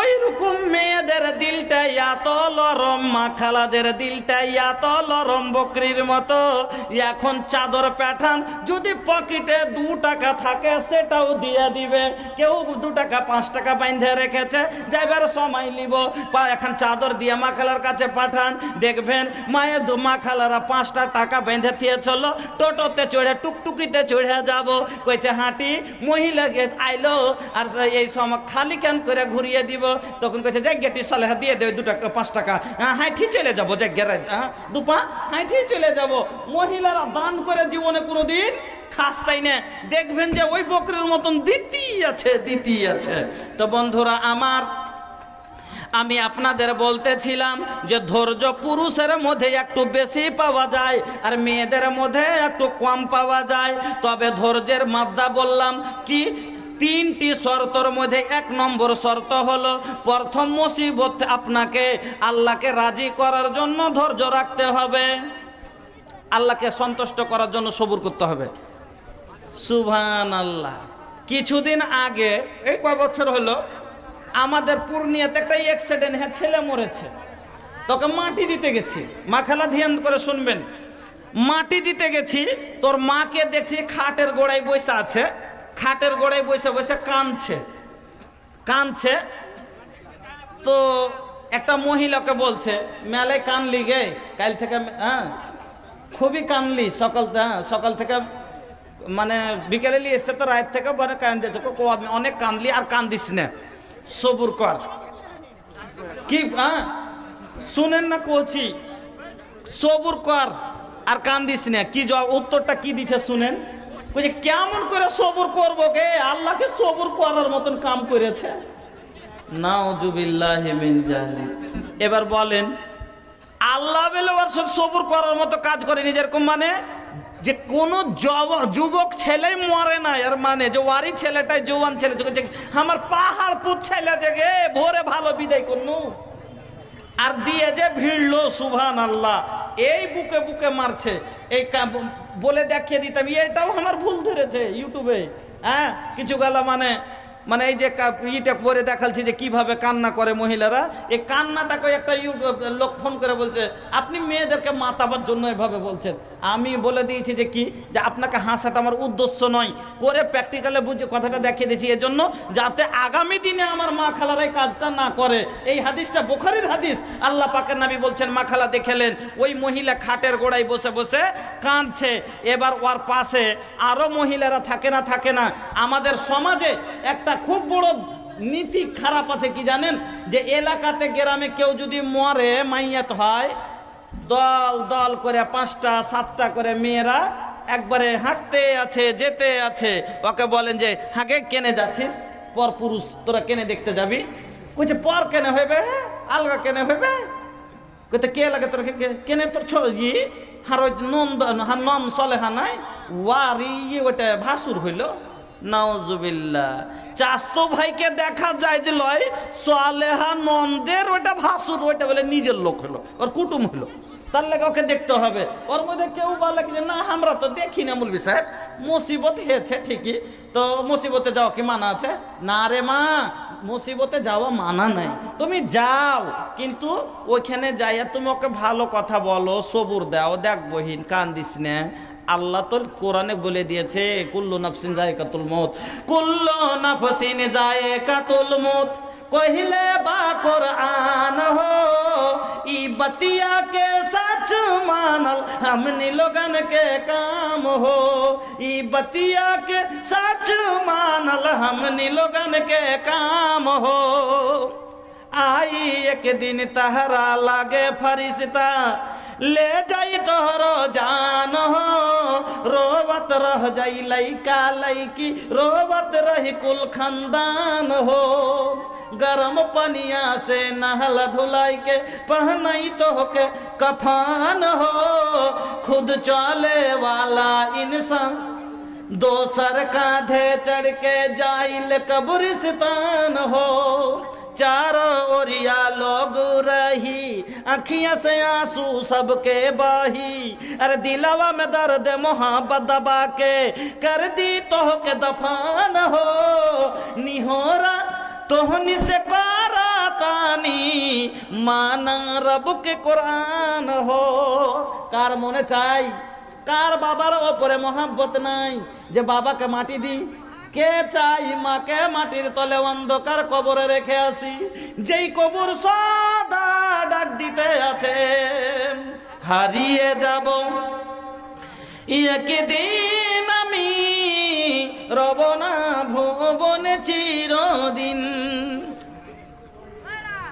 ওই রকম মেয়েদের দিলটা এত লরম, মা খালাদের দিলটা এত লরম বকরির মতো। এখন চাদর পাঠান, যদি পকেটে 2 টাকা থাকে সেটাও দিয়ে দিবে। কেউ 2 টাকা 5 টাকা বাইন্ধে রেখেছে, যাইবার সময় নিব, এখন চাদর দিয়ে মা খালার কাছে পাঠান, দেখবেন মায়ের মা খালারা 5টা টাকা বেঁধে দিয়ে চলো, টোটোতে চড়ে টুকটুকিতে চড়ে যাব, কইছে হাঁটি। মহিলাকে আইলো, আর এই সময় খালি ক্যান করে ঘুরিয়ে দিব, তখন কইছে জায়গাটি সালেহা দিয়ে দেবে 2 টাকা 5 টাকা, হাঁটি চলে যাবো, জায়গা 2 পা হাঁটি চলে যাব। মহিলারা দান করে জীবনে কোনোদিন খাস তাই না, দেখবেন যে ওই বকরির মতন দিতেই আছে। তো বন্ধুরা আমার, আমি আপনাদের বলতেছিলাম যে ধৈর্য পুরুষের মধ্যে একটু বেশি পাওয়া যায়, আর মেয়েদের মধ্যে একটু কম পাওয়া যায়। তবে ধৈর্যের মাত্রা বললাম কি, 3টি শর্তর মধ্যে 1 নম্বর শর্ত হলো, প্রথম মুসিবত আপনাকে আল্লাহকে রাজি করার জন্য ধৈর্য রাখতে হবে, আল্লাহকে সন্তুষ্ট করার জন্য সবুর করতে হবে। সুবহানাল্লাহ। কিছুদিন আগে, এই কয় বছর হলো, আমাদের পূর্ণিয়াতে একটা অ্যাক্সিডেন্ট, হ্যাঁ ছেলে মরেছে, তোকে মাটি দিতে গেছি। মা খালা ধ্যান করে শুনবেন, মাটি দিতে গেছি, তোর মাকে দেখছি খাটের গোড়ায় বসে আছে, খাটের গোড়ায় বসে বসে কাঁদছে। তো একটা মহিলাকে বলছে মেলায় কানলি গে কাল থেকে, হ্যাঁ খুবই কানলি সকাল থেকে, মানে বিকেলে এসে তো রাত থেকে মানে কান্দিয়েছে, অনেক কানলি আর কান্দিস না, সবুর কর। কি হ্যাঁ শুনেন না কোচি, সবুর কর আর কান্দিস না। কি উত্তরটা কি দিছে শুনেন, বলছে কেমন করে সবুর করবো গে, আল্লাহকে সবুর করার মতন কাম করেছে। নাউজুবিল্লাহি মিন জালিক। এবার বলেন আল্লাহ বলে ওর সাথে সবুর করার মতো কাজ করেনি, যেরকম মানে যে কোন যুবক ছেলে মরে না, এর মানে যে ওয়ারি ছেলেটাই জওয়ান ছেলে আমার পাহাড় পুত ছেলে যে ভোরে ভালো বিদায় করনু আর দিয়ে যে ভিড়লো সুবহানাল্লাহ, এই বুকে বুকে মারছে। এই বলে দেখিয়ে দিতাম, এটাও আমার ভুল ধরেছে ইউটিউবে, হ্যাঁ কিছু গেলা মানে মানে এই যে ইটা করে দেখাচ্ছি যে কিভাবে কান্না করে মহিলারা, এই কান্নাটাকে একটা লোক ফোন করে বলছে আপনি মেয়েদেরকে মাতাবার জন্য এভাবে বলছেন। আমি বলে দিয়েছি যে কি, যে আপনাকে হাসাটা আমার উদ্দেশ্য নয়, করে প্র্যাকটিক্যালে বুঝে কথাটা দেখিয়ে দিয়েছি এজন্য যাতে আগামী দিনে আমার মা খালার এই কাজটা না করে। এই হাদিসটা বুখারীর হাদিস, আল্লাহ পাকের নবী বলছেন মা খালা দেখলেন ওই মহিলা খাটের গোড়ায় বসে বসে কাঁদছে। এবার ওর পাশে আরো মহিলারা থাকে না। আমাদের সমাজে একটা খুব বড় নীতি খারাপ আছে কি জানেন, যে এলাকাতে গ্রামে কেউ যদি মরে মাইয়াত হয়, দল দল করে 5টা 7টা করে মেয়েরা একবারে হাঁটতে আছে যেতে আছে, ওকে বলেন যে হাগে কেনে যাচ্ছিস, পর পুরুষ তোরা কেনে দেখতে যাবি, কইছে পর কেনে হইবে, আলগা কেনে হইবে, কইতে কে লাগে তোর কেনে তোর ছোড়ি হার নন চলে নাই ওয়ারি ওটা ভাসুর হইল। নাউজুবিল্লাহ, চাস্তো ভাইকে দেখা যায় যে লয় সালেহা নন্দের ওটা ভাসুর, ওটা বলে নিজের লোক হলো, ওর কুটুম হলো, তার লাগে ওকে দেখতে হবে। ওর মধ্যে কেউ বলে যে না আমরা তো দেখি না মৌলভী সাহেব, মুসিবত হয়েছে ঠিকই, তো মুসিবতে যাওয়া কি মানা আছে? না রে মা, মুসিবতে যাওয়া মানা নাই, তুমি যাও, কিন্তু ওইখানে যাইয়া তুমি ওকে ভালো কথা বলো, সবুর দাও। দেখ বহিন কান্দিস না, আল্লাহ তো কোরআনে বলে দিয়েছে কুল্লু নাফসিন যায়কাতুল মউত, কুল্লু নাফসিন যায়কাতুল মউত কहिले बा कुरान हो, ई बतिया के सच मानल हमनी लोगन के काम हो, ई बतिया के सच मानल हमनी लोगन के काम हो। आई एक दिन तहरा लागे फरिश्ता ले जाई तोहरो जान हो, रोवत रह जाई लइका लइकी, रोवत रही कुल खानदान हो, गरम पनिया से नहला धुलाई के पहनाई तो के कफान हो, खुद चले वाला इंसान दोसर कांधे चढ़ के जाइल कब्रिस्तान हो, चारों ओरिया लोग रही अखियां से आंसू सबके बाही, अरे दिलवा में दर्द मोहब्बत दबा के कर दी तो के दफान हो, निहोरा तोहनी से करातानी माना रब के कुरान हो। कार मने चाই কার বাবার ওপরে মহাব্বত নাই যে বাবাকে মাটি দি, কে চাই মাকে মাটির তলে অন্ধকার কবরে রেখে আসি, যেই কবর সদা ডাক দিতে আছে হারিয়ে যাব একদিন আমি রব না ভুবনে চিরদিন।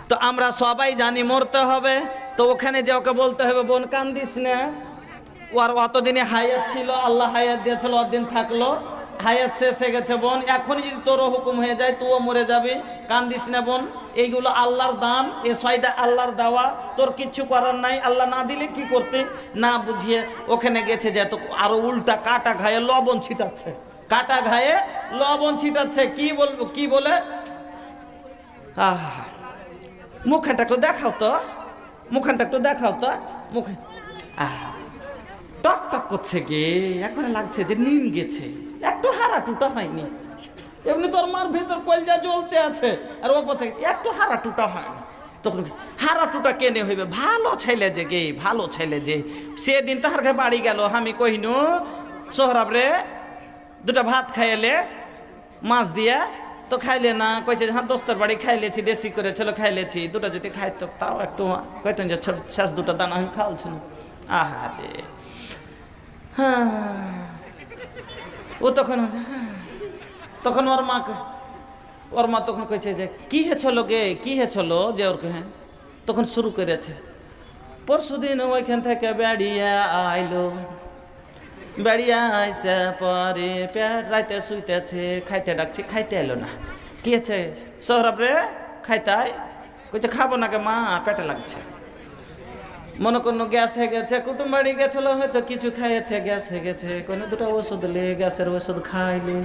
তো আমরা সবাই জানি মরতে হবে, তো ওখানে যে ওকে বলতে হবে বোন কান্দিস না, ওর অতদিনে হায়াত ছিল, আল্লাহ হায়াত দিয়েছিল, অতদিন থাকলো, হায়াত শেষ হয়ে গেছে বোন, এখনই যদি তোরও হুকুম হয়ে যায় তুইও মরে যাবি, কান্দিস না বোন, এইগুলো আল্লাহর দান, এ সয়দা আল্লাহর দেওয়া, তোর কিচ্ছু করার নাই, আল্লাহ না দিলে কি করতে না বুঝিয়ে ওখানে গেছে, যে তো আরো উল্টা কাটা ঘায়ে লবণ ছিটাচ্ছে, কাটা ঘায়ে লবণ ছিটাচ্ছে। কি বলবো, কি বলে মুখখানটা একটু দেখাও তো, মুখখানটা একটু দেখাও তো, মুখে টক টক করছে গে, একবারে লাগছে যে নিম গেছে, একটু হারা টুটা হয়নি, এমনি তোর মার ভেতর কলজা জ্বলতে আছে, আর ওপর থেকে একটু হারা টুটা হয়নি, তখন হারা টুটা কেনে হইবে, ভালো ছেলে যে গে, ভালো ছেলে যে, সেদিন তাহার ঘরে বাড়ি গেল, আমি কহিনু সোহরাব রে দুটা ভাত খাইলে মাছ দিয়া, তো খাইলে না, কইছে হ্যাঁ দোস্তর বাড়ি খাইলেছি, দেশি করেছিল খাইলেছি, দুটো যদি খাইতো তাও একটু কইতেন যে শেষ দুটো দানা আমি খাওয়াছি না। আহা রে, হ্যাঁ ও তখন হ্যাঁ, তখন ওর মা তখন কইছে যে কি হেছিল গে, কি হেছিল যে ওর হ্যাঁ, তখন শুরু করেছে পরশুদিন ওইখান থেকে বেড়িয়া আইলো, বেড়িয়া আইসে পরে পেট রাইতে শুইতেছে, খাইতে ডাকছি খাইতে এলো না। কি আছে সৌরভ রে খাইতে আয়, কইছে খাবো না কে মা পেটে লাগছে। মনে করুন গ্যাস হয়ে গেছে, কুটুম বাড়ি গেছিল হয়তো কিছু খাইয়েছে, গ্যাস হয়ে গেছে, কোনো দুটো ওষুধ লে, গ্যাসের ওষুধ খাইলে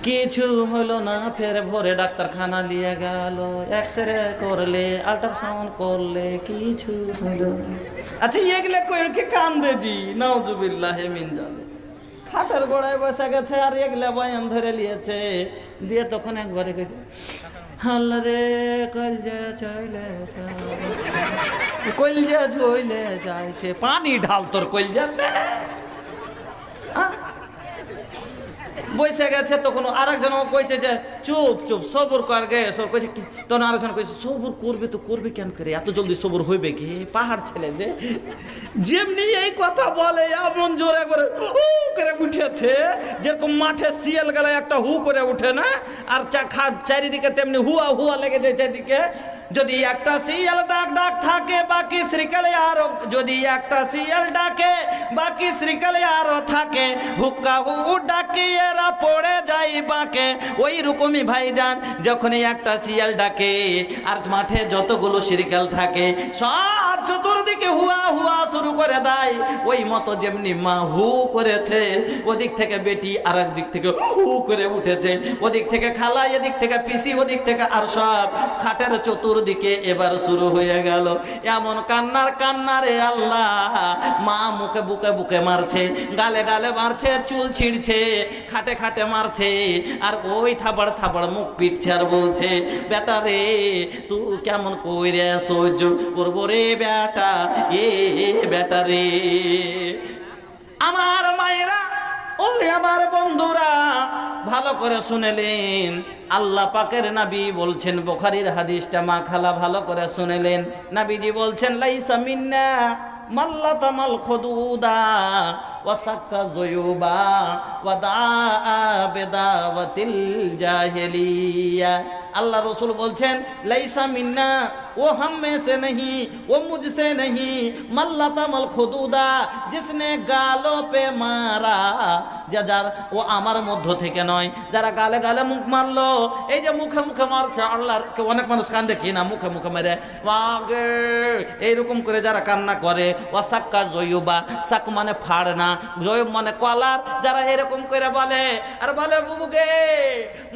কিছু হলো না, ফের ভোরে ডাক্তারখানা নিয়ে গেল, এক্সরে করলে, আল্ট্রাসাউন্ড করলে, কিছু হলো না। আচ্ছা এগুলো কই কি কান্দে জি, নাউজুবিল্লাহ মিন জালিক। খাটের গোড়ায় বসে গেছে আর এগুলা বয়ান ধরে নিয়েছে, দিয়ে তখন একবারে কইছে হাল্লা রে কলজা চলে কলজা ঝইলে যাইছে, পানি ঢাল তোর কলজাতে। বসে গেছে তখন আরেকজন কইছে যে চুপ চুপ সবুর কর গে, সব কইছে কি, তখন আরেকজন কইছে সবুর করবে তো করবে কেন করে, এত জলদি সবুর হইবে কি, পাহাড় ছেলে যে যেমনি এই কথা বলে এমন জোরে করে হু করে উঠেছে, যেরকম মাঠে শিয়াল গেলে একটা হু করে উঠে না, আর চারিদিকে তেমনি হুয়া হুয়া লেগে যায় চারিদিকে। যদি একটা শিয়াল ডাক থাকে বাকি শ্রীকালে আরো, যদি একটা শিয়াল ডাকে বাকি শ্রীকালে আরো থাকে, হুক্কা হু ডাকে এরা পড়ে যায় বাঁকে। ওই রকমই ভাইজান যখনই একটা শিয়াল ডাকে আর মাঠে যতগুলো শ্রীকাল থাকে সব চতুর্দিকে হুয়া হুয়া শুরু করে দেয়, ওই মতো যেমনি মা হু করেছে, ওদিক থেকে বেটি আর এক দিক থেকে হু করে উঠেছে, ওদিক থেকে খালা, এদিক থেকে পিসি, ওদিক থেকে আর সব খাটের চতুর্দিকে এবার শুরু হয়ে গেল এমন কান্নার কান্নারে আল্লাহ। মা মুখে বুকে বুকে মারছে, গালে গালে মারছে, চুল ছিঁড়ছে, খাটে খাটে মারছে, আর ওই থাবড় থাবড় মুখ পিটছে আর বলছে বেটা রে তুই কেমন কইরে সহ্য করবো রে বেটা, এ বেটা রে। আমার মায়েরা, ওই আমার বন্ধুরা ভালো করে শুনেলেন, আল্লাহ পাকের নবী বলছেন, বুখারীর হাদিসটা মা খালা ভালো করে শুনেলেন, নবীজি বলছেন লাইসা মিন্না মাল্লাতামাল খুদুদা ওয়া সাক্কা জুয়ুবা ওয়া দাআ বিদাওয়াতিল জাহিলিয়া। अल्लाह रसूल बोलছেন লাইসা মিন্না, वो हम में से नहीं, वो मुझसे नहीं, मल्लतमल खुदूदा, जिसने गालों पे मारा, যার ও আমার মধ্য থেকে নয়, যারা গালে গালে মুখ মারলো, এই যে মুখে মুখে মারছে, আল্লাহর অনেক মানুষ কান্দে কি না মুখে মুখে মেরে মাগে এইরকম করে যারা কান্না করে, ও সাক্কা জয়ুবা, সাক মানে ফাড় না, জয়ুব মানে কলার, যারা এরকম করে বলে আর বলে বুবুকে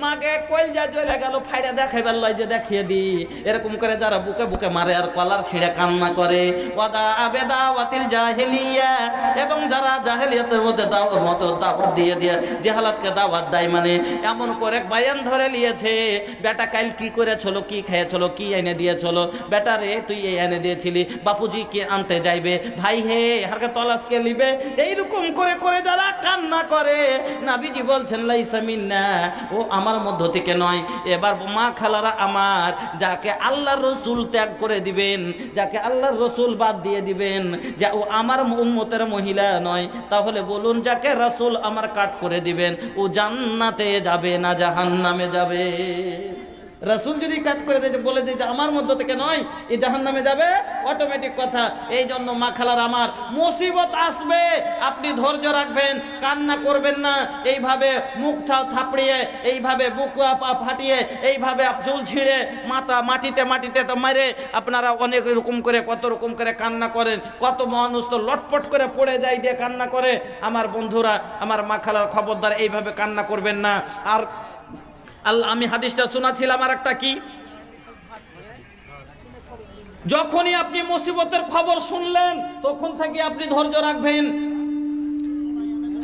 মাকে কলজা জ্বলে গেল ফাইড়া দেখাইবার লয় যে দেখিয়ে দি, এরকম করে যারা বুকে বুকে মারে আর কলার ছিঁড়ে কান্না করে, ওয়াদা আবেদা ওয়াতিল জাহিলিয়া, এবং যারা জাহেলিয়াতের মধ্যে দাওয়াত দিয়ে দিয়ে জাহালাতকে দাওয়াত দেয়, মানে এমন করে বায়ান ধরে নিয়েছে, বেটা কাল কি করেছিল, কি খেয়েছিল, কি এনে দিয়েছিল, বেটা রে তুই এই এনে দিয়েছিলি, বাপুজি কে আনতে যাইবে, ভাই হে হারকে তলাশকে নিবে, এইরকম করে করে যারা কান্না করে, নবীজি বলছেন লাইসা মিন্না, ও আমার মধ্য থেকে নয়। এবার মা খালারা আমার, যাকে আল্লাহর রসুল ত্যাগ করে দিবেন, যাকে আল্লাহর রসুল বাদ দিয়ে দিবেন, যা ও আমার উম্মতের মহিলা নয়, তাহলে বলুন যাকে রাসূল আমার কাট করে দিবেন ও জান্নাতে যাবে না জাহান্নামে যাবে? রাসূল যদি কাট করে দিতে বলে দিতে আমার মধ্য থেকে নয়, এই জাহান্নামে যাবে অটোমেটিক কথা। এই জন্য মা খালার আমার, মুসিবত আসবে আপনি ধৈর্য রাখবেন, কান্না করবেন না, এইভাবে মুখ থাপড়িয়ে, এইভাবে বুক ফাটিয়ে, এইভাবে চুল ছিঁড়ে মাটিতে মাটিতে তো মারে আপনারা অনেক রকম করে কত রকম করে কান্না করেন, কত মানুষ তো লটপট করে পড়ে যায় দিয়ে কান্না করে। আমার বন্ধুরা, আমার মা খালার খবরদার এইভাবে কান্না করবেন না। আর আল্লাহ, আমি হাদিসটা শোনাছিলাম আর একটা কি, যখনই আপনি মুসিবতের খবর শুনলেন তখন থেকে আপনি ধৈর্য রাখবেন।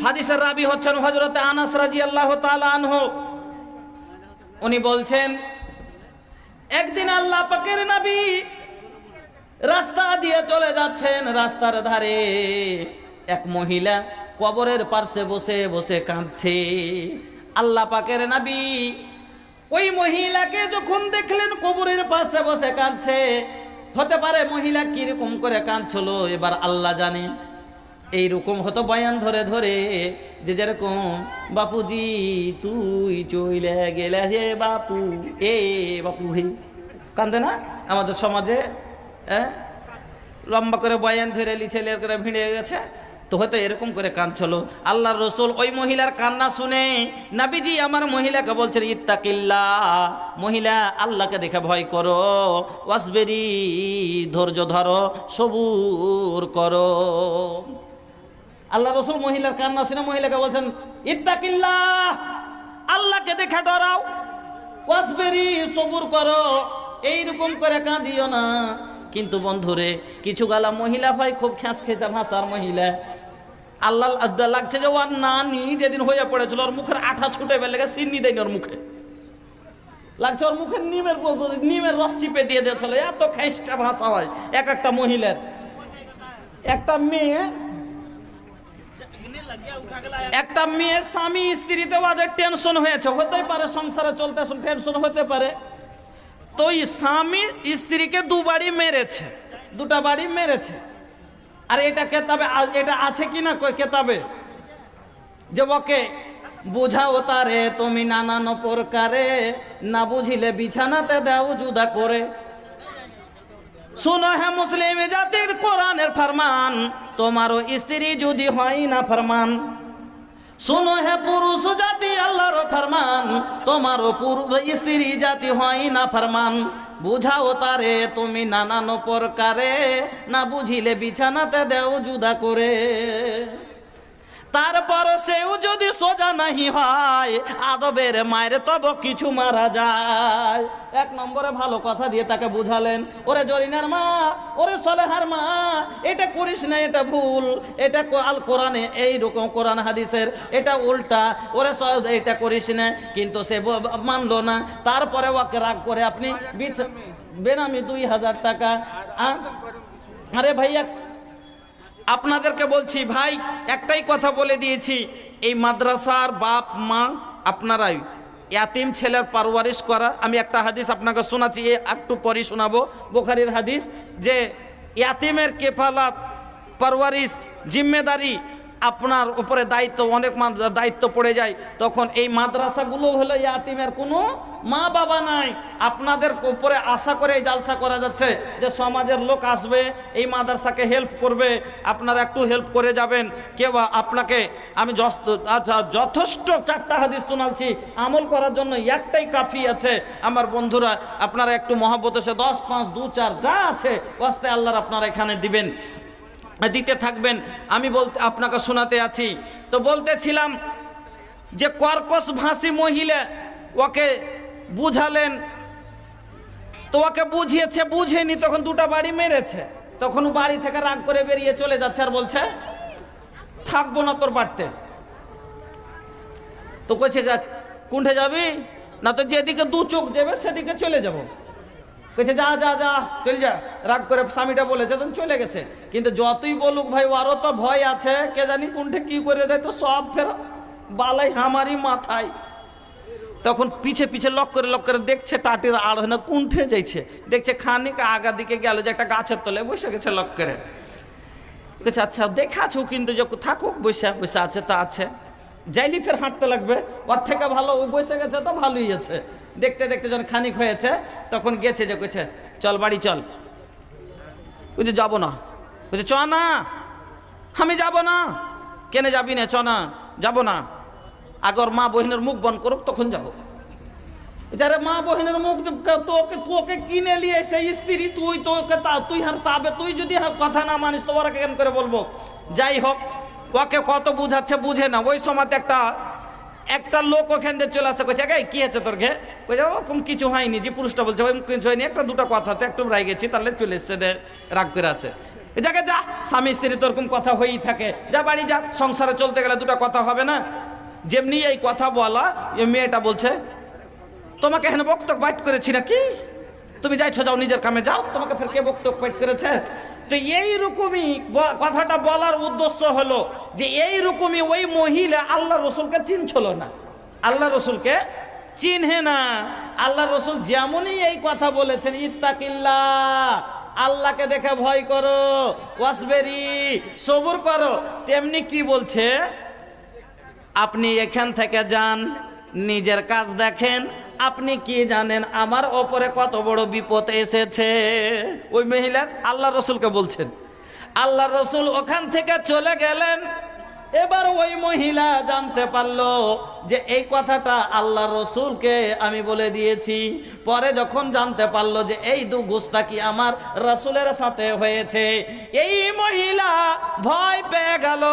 হাদিসের রাবি হচ্ছেন হযরত আনাস রাদিয়াল্লাহু তাআলা আনহু। উনি বলছেন একদিন আল্লাহ পাকের নবী রাস্তা দিয়ে চলে যাচ্ছেন, রাস্তার ধারে এক মহিলা কবরের পাশে বসে বসে কাঁদছে। আল্লাহ পাকের নবী ওই মহিলাকে যখন দেখলেন কবরের পাশে বসে কাঁদছে, হতে পারে মহিলা কিরকম করে কাঁদছিল এবার আল্লাহ জানেন। এইরকম হতো বয়ান ধরে ধরে, যে যেরকম বাপুজি তুই চইলে গেলে হে বাপু, এ বাপু হে, কান্দে না আমাদের সমাজে? লম্বা করে বয়ান ধরে ছেলের করে ভিড়ে গেছে, তো হয়তো এরকম করে কাঁদছিল। আল্লাহর রসুল ওই মহিলার কান্না শুনে নবীজি আমার মহিলাকে বলছেন, ইত্তাকিল্লাহ, মহিলা আল্লাহকে দেখে ভয় করো, ওয়াসবেরি, ধৈর্য ধরো, সবুর করো। আল্লাহ রসুল মহিলার কান্না শুনে মহিলাকে বলছেন, ইত্তাকিল্লাহ, আল্লাহকে দেখে ডরাও, ওয়াসবেরি, সবুর করো, এইরকম করে কাঁদিও না। কিন্তু বন্ধুরে কিছু গালা মহিলা ভাই খুব খ্যাঁস খেসা ভাষার মহিলা, আল্লাহ লাগছে যে ওর নানি যেদিন হয়ে পড়েছিল ওর মুখের আঠা ছুটে বের লেগে সিন্নি দেয়নি ওর মুখে, লাগছে ওর মুখে নিমের রস চিপে দিয়ে দিয়েছিল, এত খেঁচটা ভাষা হয় এক একটা মহিলার। একটা মেয়ে স্বামী স্ত্রীতে ওদের টেনশন হয়েছে, হতেই পারে সংসারে চলতে টেনশন হতে পারে, তো স্বামী স্ত্রীকে দুটা বাড়ি মেরেছে। আর এটা কেতাবে, এটা আছে কি না কেতাবে, যে ওকে বুঝাও তারে তুমি নানান প্রকারে, না বুঝিলে বিছানাতে দাও জুদা করে। শুনো হে মুসলিম জাতির কোরআনের ফরমান, তোমারও স্ত্রী যদি হয় না ফরমান। শুনো হে পুরুষ জাতি আল্লাহর ফরমান, তোমারও স্ত্রী জাতি হয় না ফরমান। বুঝাও তারে তুমি নানান প্রকারে, না বুঝিলে বিছানাতে দেও জুদা করে। তারপর সেও যদি সোজা নাহি হয়, আদবের মায়ের তব কিছু মারা যায়। এক নম্বরে ভালো কথা দিয়ে তাকে বুঝালেন, ওরে জরিনার মা, ওরে সলেহার মা, এটা করিস না, এটা ভুল, এটা আল কোরআনে এইরকম কোরআন হাদিসের এটা উল্টা, ওরে এটা করিস না। কিন্তু সে মানলো না, তারপরে ওকে রাগ করে আপনি বেনামি 2000 টাকা। আরে ভাইয়া আপনাদেরকে বলছি ভাই, একটাই কথা বলে দিয়েছি, এই মাদ্রাসার বাপ মা আপনারাই ইয়াতিম ছেলের পারওয়ারিশ করা। আমি একটা হাদিস আপনাকে শোনাচ্ছি, একটু পরে শোনাবো, বুখারীর হাদিস, যে ইয়াতিমের কেফালাত, পারওয়ারিশ, জিম্মেদারি আপনার উপরে দায়িত্ব, অনেক দায়িত্ব পড়ে যায়। তখন এই মাদ্রাসাগুলো হলো ইয়াতিমের কোনো মা বাবা নাই, আপনাদের উপরে আশা করে এই জালসা করা যাচ্ছে যে সমাজের লোক আসবে এই মাদ্রাসাকে হেল্প করবে, আপনারা একটু হেল্প করে যাবেন। কেউ আপনাকে আমি যথেষ্ট 4টা হাদিস শোনাচ্ছি, আমল করার জন্য একটাই কাফি আছে। আমার বন্ধুরা আপনারা একটু মহব্বত এসে 10, 5, 2, 4 যা আছে ওয়াস্তে আল্লাহর আপনারা এখানে দিবেন, দিতে থাকবেন। আমি আপনাকে শোনাতে আছি। তো বলতেছিলাম যে কর্কশ ভাষী মহিলা, ওকে বুঝালেন, তো ওকে বুঝিয়েছে, বুঝেনি, তখন 2টা বাড়ি মেরেছে। তখন বাড়ি থেকে রাগ করে বেরিয়ে চলে যাচ্ছে আর বলছে থাকবো না তোর বাড়িতে। তো কইছে কোনঠে যাবি, না তো যেদিকে 2 চোখ যাবে সেদিকে চলে যাব। কইছে যা যা যা চলে যা, রাগ করে স্বামীটা বলেছে, তখন চলে গেছে। কিন্তু যতই বলুক ভাই, আরও তো ভয় আছে, কে জানি কোনঠে কি করে দেয়, তো সব ফের বালাই হামারি মাথায়। তখন পিছে পিছে লক করে দেখছে টাটির আড় হয় না, কোনঠে যাইছে, দেখছে খানিক আগা দিকে গেল যে একটা গাছের তলে বসে গেছে লক করে। বলছে আচ্ছা দেখাছো, কিন্তু যখন থাকুক বসে বসে আছে তা আছে, যাইলি ফের হাঁটতে লাগবে, ওর থেকে ভালো ও বসে গেছে তো ভালোই আছে। দেখতে দেখতে যখন খানিক হয়েছে তখন গেছে, যে কইছে চল বাড়ি চল। বুঝে যাবো না, বলছে চ না, আমি যাব না। কেনে যাবি না? চ না, যাবো না। আগর মা বহিনের মুখ বন্ধ করুক তখন যাবো। যারে মা বহিনের মুখ তোকে কিনে নিয়ে সেই স্ত্রী, তুই হার তাবে, তুই যদি কথা না মানিস তো ওরা কেন করে বলবো। যাই হোক, ওকে কত বুঝাচ্ছে বুঝে না। ওই সময় একটা লোক ওখান দিয়ে চলে আসে, কইছে কি আছে তোর ঘে? কইছে ওরকম কিছু হয়নি, যে পুরুষটা বলছে ওই কিছু হয়নি, 1-2টা কথাতে একটু রাগ গেছি, তাহলে চলে এসছে, রাগ করে আছে। যাকে যা, স্বামী স্ত্রী তো ওরকম কথা হয়েই থাকে, যা বাড়ি যা, সংসারে চলতে গেলে 2টা কথা হবে না? যেমনি এই কথা বলা, এই মেয়েটা বলছে তোমাকে এখানে বক্তব্য বাইট করেছি নাকি, তুমি যাইছো, যাও নিজের কামে যাও, তোমাকে ফের কে বক্তব্য বাইট করেছে? তো এইরকমই কথাটা বলার উদ্দেশ্য হলো যে এইরকমই ওই মহিলা আল্লাহ রসুলকে চিনছিল না, আল্লাহ রসুলকে চিনহে না। আল্লাহ রসুল যেমনই এই কথা বলেছেন, ইত্তাকিল্লাহ, আল্লাহকে দেখে ভয় করো, ওয়াসবেরি, সবুর করো, তেমনি কি বলছে, আপনি এখান থেকে যান, নিজের কাজ দেখেন, আপনি কি জানেন আমার ওপরে কত বড় বিপদ এসেছে। ওই মহিলার আল্লাহ রসুলকে বলছেন। আল্লাহ রসুল ওখান থেকে চলে গেলেন। এবার ওই মহিলা জানতে পারলো যে এই কথাটা আল্লাহ রসুলকে আমি বলে দিয়েছি। পরে যখন জানতে পারলো যে এই গুস্তাকি আমার রসুলের সাথে হয়েছে, এই মহিলা ভয় পেয়ে গেল,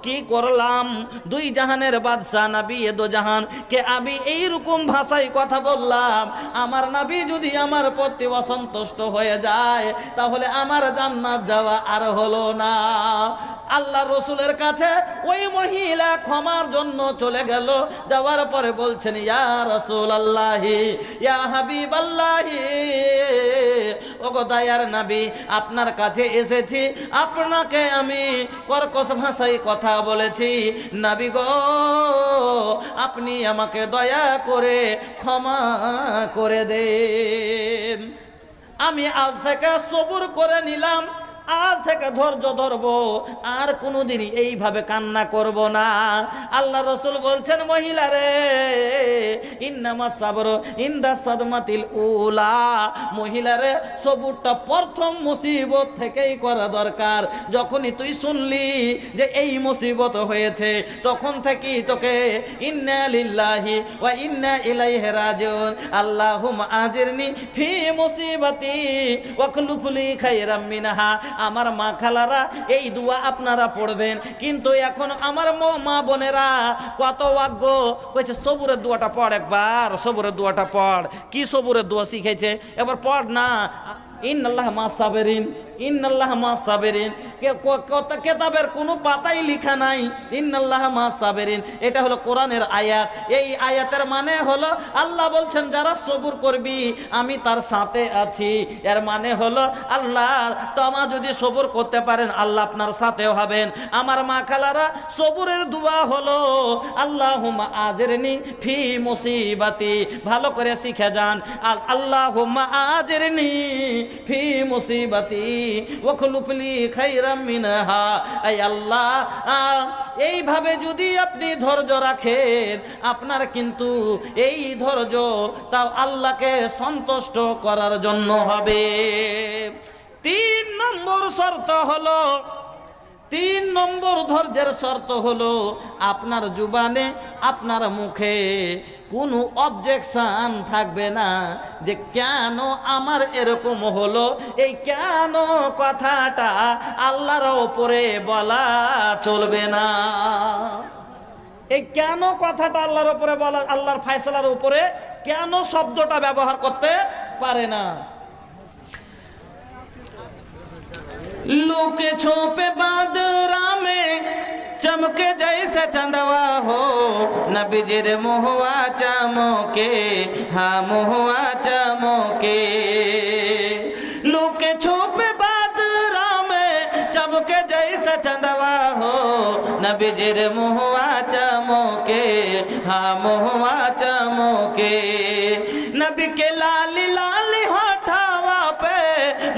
কি করলাম, দুই জাহানের বাদশা নবী দো জাহান কে আমি এইরকম ভাষায় কথা বললাম, আমার নবী যদি আমার প্রতি অসন্তুষ্ট হয়ে যায় তাহলে আমার জান্নাত যাওয়া আর হলো না। আল্লাহ রসুলের কাছে ওই মহিলা ক্ষমার জন্য চলে গেল। যাওয়ার পরে বলছেন, ইয়া রাসূলুল্লাহি, ইয়া হাবিবাল্লাহি, ওগো দয়ার নবী, আপনার কাছে এসেছি, আপনাকে আমি কর্কশ ভাষায় কথা বলেছি, নবী গো আপনি আমাকে দয়া করে ক্ষমা করে দেন। আমি আজ থেকে সবুর করে নিলাম, আজ থেকে ধৈর্য ধরবো, আর কোনোদিনই এইভাবে কান্না করব না। আল্লাহ রসুল বলছেন, মহিলা রে, ইন্নামাস সাবরু ইনদা সাদমাতিল উলা, মহিলা রে, সবুরটা প্রথম মুসিবত থেকেই করা দরকার। যখনই তুই শুনলি যে এই মুসিবত হয়েছে, তখন থেকেই তোকে ইন্না লিল্লাহি ওয়া ইন্না ইলাইহি রাজিউন, আল্লাহুম্মা আজিরনি ফি মুসিবাতি ওয়াকলুফ লি খায়রাম মিনহা। আমার মা খালারা এই দোয়া আপনারা পড়বেন, কিন্তু এখন আমার মা বোনেরা কত অজ্ঞ, কইছে সবুরের দোয়াটা পড়, একবার সবুরের দোয়াটা পড়। কি সবুরের দোয়া শিখেছে, এবার পড় না, ইন্নাল্লাহ মা সাবেরিন, ইন্নাল্লাহ মা সাবেরিন। কেতাবের কোনো পাতাই লেখা নাই ইন্নাল্লাহ মা সাবেরিন, এটা হলো কোরআনের আয়াত। এই আয়াতের মানে হলো আল্লাহ বলছেন যারা সবুর করবি আমি তার সাথে আছি। এর মানে হলো আল্লাহ তোমা যদি সবুর করতে পারেন আল্লাহ আপনার সাথেও হবেন। আমার মা খালারা, সবুরের দোয়া হলো আল্লাহুম্মা আজিরনি ফি মুসিবাতি, ভালো করে শিখে যান। আর আল্লাহুম্মা আজিরনি ফি মুসিবাতি ওয়াখলুফলি খায়রাম মিনহা। এই আল্লাহ, এইভাবে যদি আপনি ধৈর্য রাখেন, আপনার কিন্তু এই ধৈর্য তাও আল্লাহকে সন্তুষ্ট করার জন্য হবে। 3 নম্বর শর্ত হলো, 3 নম্বর ধৈর্যের শর্ত হলো আপনার জুবানে, আপনার মুখে কোনো অবজেকশন থাকবে না যে কেন আমার এরকম হলো, এই কেন কথাটা আল্লাহর ওপরে বলা চলবে না। এই কেন কথাটা আল্লাহর উপরে বলা, আল্লাহর ফয়সালার উপরে কেন শব্দটা ব্যবহার করতে পারে না। लुके छुपे बादरा में चमके जैसे चंदवा हो, नबीजिर मुहुआ चमके, हाँ मुहुआ चमके। लुके छुपे बादरा में चमके जैसे चंदवा हो, नबीजिर मुहुआ चमके, हाँ मुहुआ चमके। नबी के लाली लाली होठावा पे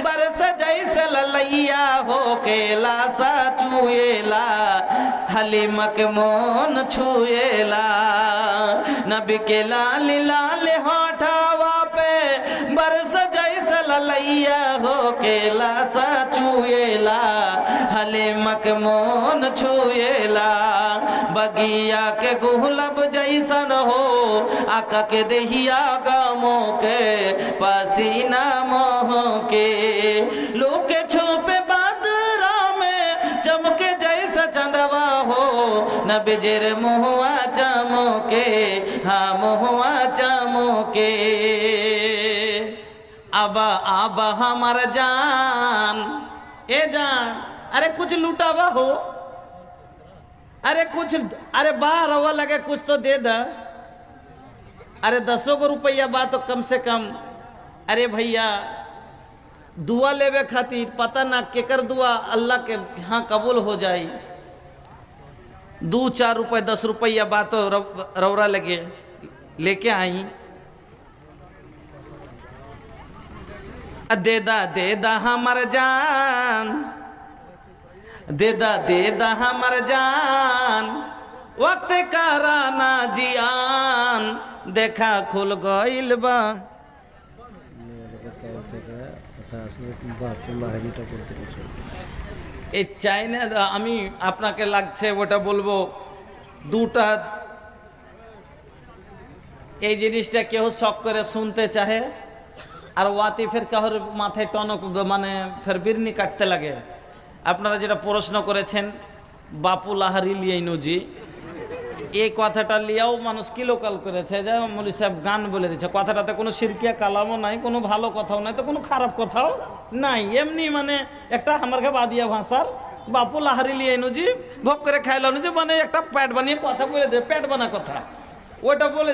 बरस जैसे ललैया हो के लासा चुएला, हलीमा के मोन छुएला। नबी के लाली लाली होठावा पे बरस जैसे ललैया हो के लासा चुएला, हलीमा के मोन छुएला। बगिया के गुलाब जैसन हो आका के दहिया गामों के पसीना मोह के। लुके छुपे बादरा में चमके जैसा चंदवा हो, नबीजिर मुहुआ चमके, हाँ मुहुआ चमके। आबा आबा हमार जान, ए जान, अरे कुछ लुटावा हो, अरे कुछ, अरे बाहर हवा लगे कुछ तो दे दा, अरे 10 गो रुपया बा तो कम से कम। अरे भैया दुआ लेवे खातिर पता ना केकर दुआ अल्लाह के यहाँ कबूल हो जाए। 2-4 रुपये 10 रुपया बा तो रौरा लगे लेके आई। देदा हमर जान, देदा हमर जान, वक्त कराना जियान, देखा खुल गइल बा। এই চাইনা আমি আপনাকে লাগছে ওটা বলবো দুটা, এই জিনিসটা কেউ শখ করে শুনতে চাহে আর ওয়াতি ফের কাহর মাথায় টনক মানে ফের বিরনি কাটতে লাগে। আপনারা যেটা প্রশ্ন করেছেন বাপু লাহারি লিয়াইনুজি, এই কথাটা লিয়াও মানুষ কি লোকাল করেছে যে মৌলী সাহেব গান বলে দিচ্ছে। কথাটাতে কোনো শিরকিয়া কালামও নাই, কোনো ভালো কথাও নাই, তো কোনো খারাপ কথাও নাই, এমনি মানে একটা আমারকে বাদিয়া ভাষার বাপু লাহারি লিয়াইনুজি ভোগ করে খাইলাম যে মানে একটা প্যাট বানিয়ে কথা বলে দেয়, প্যাট বানা কথা ওটা বলে।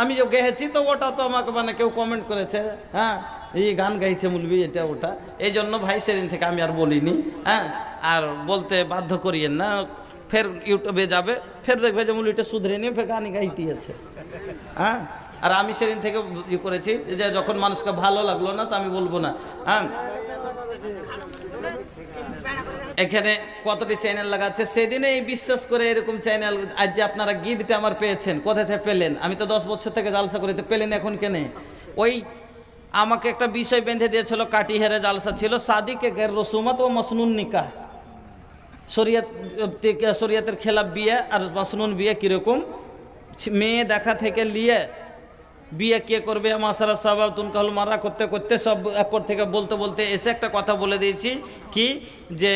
আমি যে গেয়েছি তো ওটা তো আমাকে মানে কেউ কমেন্ট করেছে, হ্যাঁ এই গান গাইছে মুলবি এটা ওটা, এই জন্য ভাই সেদিন থেকে আমি আর বলিনি। হ্যাঁ আর বলতে বাধ্য করিয়েন না, ফের ইউটিউবে যাবে ফের দেখবে যে মুলিটা শুধরে নিয়ে ফের গানই গাইতে আছে। হ্যাঁ আর আমি সেদিন থেকে ই করেছি যে যখন মানুষকে ভালো লাগলো না তো আমি বলবো না। হ্যাঁ এখানে কতটি চ্যানেল লাগাচ্ছে, সেদিনে এই বিশ্বাস করে এরকম চ্যানেল আজ যে আপনারা গীতটা আমার পেয়েছেন, কোথা থেকে পেলেন? আমি তো 10 বছর থেকে জালসা করিতে পেলেন এখন কেনে? ওই আমাকে একটা বিষয় বেঁধে দিয়েছিল, কাটিহেরে জালসা ছিল, শাদিকে গैर রসুমত ও মসনুন নিকাহ, শরিয়তের খেলাফ বিয়ে আর মসনুন বিয়ে কীরকম, মেয়ে দেখা থেকে নিয়ে বিয়ে কে করবে মাসারা সাবাব তুনকাল মারা করতে করতে সব একর থেকে বলতে বলতে এসে একটা কথা বলে দিয়েছি কি যে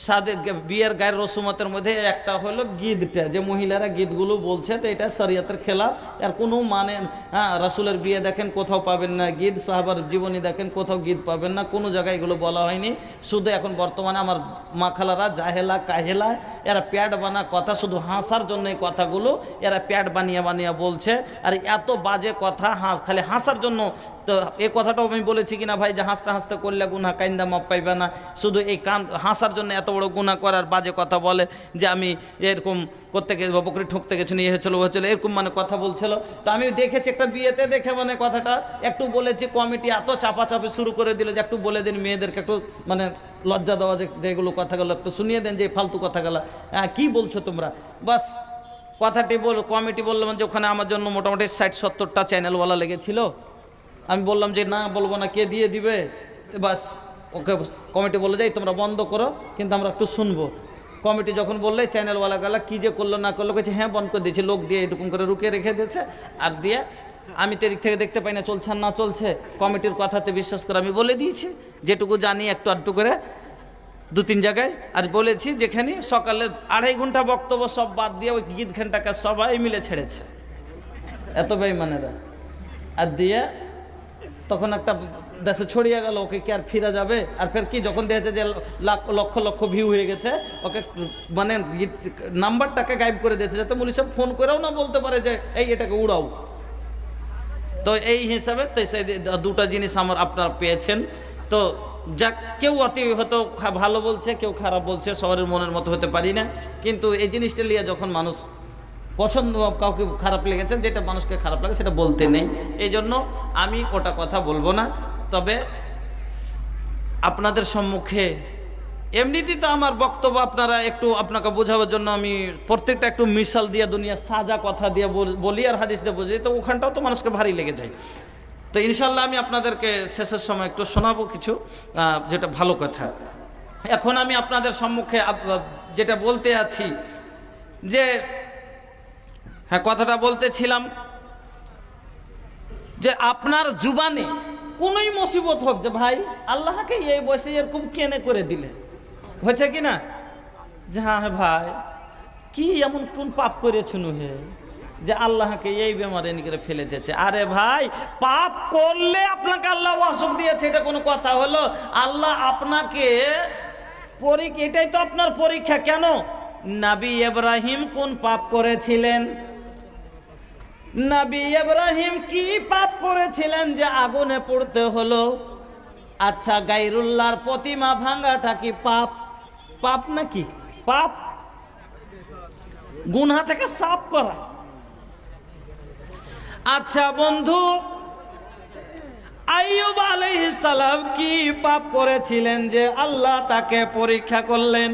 সাদে বিয়ের গায়ের রসুমতের মধ্যে একটা হলো গীতটা, যে মহিলারা গীতগুলো বলছে তো এটা শরিয়তের খেলাফ, আর কোনো মানে হ্যাঁ রাসূলের বিয়ে দেখেন কোথাও পাবেন না গীত, সাহাবার জীবনী দেখেন কোথাও গীত পাবেন না, কোনো জায়গায় এগুলো বলা হয়নি। শুধু এখন বর্তমানে আমার মা খালারা জাহেলা কাহেলা এরা প্যাড বানা কথা, শুধু হাসার জন্য এই কথাগুলো এরা প্যাড বানিয়ে বানিয়ে বলছে, আর এত বাজে কথা খালি হাসার জন্য। তো এই কথাটাও আমি বলেছি কিনা ভাই যে হাসতে হাসতে করলে গুনাহ কাইন্দা মাপ পাইবে না, শুধু এই কান হাসার জন্য এত বড় গুনাহ করার বাজে কথা বলে যে আমি এরকম করতে গেছি, বকরি ঠকতে গেছি, নিয়ে হয়েছিল হয়েছিল এরকম মানে কথা বলছিল। তো আমি দেখেছি একটা বিয়েতে দেখে মানে কথাটা একটু বলেছি, কমিটি এত চাপাচাপি শুরু করে দিল যে একটু বলে দিন মেয়েদেরকে একটু মানে লজ্জা দেওয়া, যে যেগুলো কথাগুলো একটু শুনিয়ে দেন যে ফালতু কথাগুলো হ্যাঁ কী বলছো তোমরা। বাস কথাটি কমিটি বললাম যে ওখানে আমার জন্য মোটামুটি 60-70টা চ্যানেলওয়ালা লেগেছিল। আমি বললাম যে না বলবো না, কে দিয়ে দিবে, বাস ওকে কমিটি বলে যাই তোমরা বন্ধ করো কিন্তু আমরা একটু শুনবো। কমিটি যখন বললে চ্যানেলওয়ালা গেলা কী যে করলো না করলো, কেছে হ্যাঁ বন্ধ করে দিয়েছি, লোক দিয়ে এরকম করে রুকিয়ে রেখে দিয়েছে আর দিয়ে আমি তো এদিক থেকে দেখতে পাই না চলছে আর না চলছে, কমিটির কথাতে বিশ্বাস করে আমি বলে দিয়েছি যেটুকু জানি একটু আধটু করে 2-3 জায়গায়, আর বলেছি যেখানে সকালে 2.5 ঘন্টা বক্তব্য সব বাদ দিয়ে ওই গীত ঘন্টাকে সবাই মিলে ছেড়েছে এত বেঈমানেরা, আর দিয়ে তখন একটা দেশে ছড়িয়ে গেল, ওকে কি আর ফিরা যাবে? আর ফের কি যখন দেখেছে যে লক্ষ লক্ষ ভিউ হয়ে গেছে, ওকে মানে নাম্বারটাকে গায়েব করে দিয়েছে যাতে মৌলী সাহেব ফোন করেও না বলতে পারে যে এই এটাকে উড়াও। তো এই হিসাবে তো সেই 2টা জিনিস আমার আপনারা পেয়েছেন। তো যাক, কেউ অতি হয়তো ভালো বলছে, কেউ খারাপ বলছে, সবার মনের মতো হতে পারি না, কিন্তু এই জিনিসটা নিয়ে যখন মানুষ পছন্দ, কাউকে খারাপ লেগেছে, যেটা মানুষকে খারাপ লাগে সেটা বলতে নেই, এই জন্য আমি ওটা কথা বলবো না। তবে আপনাদের সম্মুখে এমনিতেই তো আমার বক্তব্য আপনারা একটু আপনাকে বোঝাবার জন্য আমি প্রত্যেকটা একটু মিসাল দিয়ে দুনিয়া সাজা কথা দিয়ে বলি আর হাদিস দিয়ে বুঝি, তো ওখানটাও তো মানুষকে ভারী লেগে যায়। তো ইনশাল্লাহ আমি আপনাদেরকে শেষের সময় একটু শোনাবো কিছু যেটা ভালো কথা। এখন আমি আপনাদের সম্মুখে যেটা বলতে আছি যে হ্যাঁ কথাটা বলতেছিলাম যে আপনার জুবানে কোনোই মুসিবত হোক যে ভাই আল্লাহকে এই বয়সে এরকম কেনে করে দিলে, হয়েছে কি না যে হ্যাঁ হ্যাঁ ভাই কি এমন কোন পাপ করেছিল হে যে আল্লাহকে এই বেমারে নিয়ে ফেলে দিয়েছে। আরে ভাই পাপ করলে আপনাকে আল্লাহ অসুখ দিয়েছে, এটা কোনো কথা হলো? আল্লাহ আপনাকে এটাই তো আপনার পরীক্ষা। কেন? নবী ইব্রাহিম কোন পাপ করেছিলেন? নবী ইব্রাহিম কি পাপ করেছিলেন যে আগুনে পড়তে হলো? আচ্ছা, গায়রুল্লাহর প্রতিমা ভাঙাটা কি পাপ? পাপ নাকি? পাপ গুনাহ থেকে সাফ করা। আচ্ছা বন্ধু, আইয়ুব আলাইহিস সালাম কি পাপ করেছিলেন যে আল্লাহ তাকে পরীক্ষা করলেন?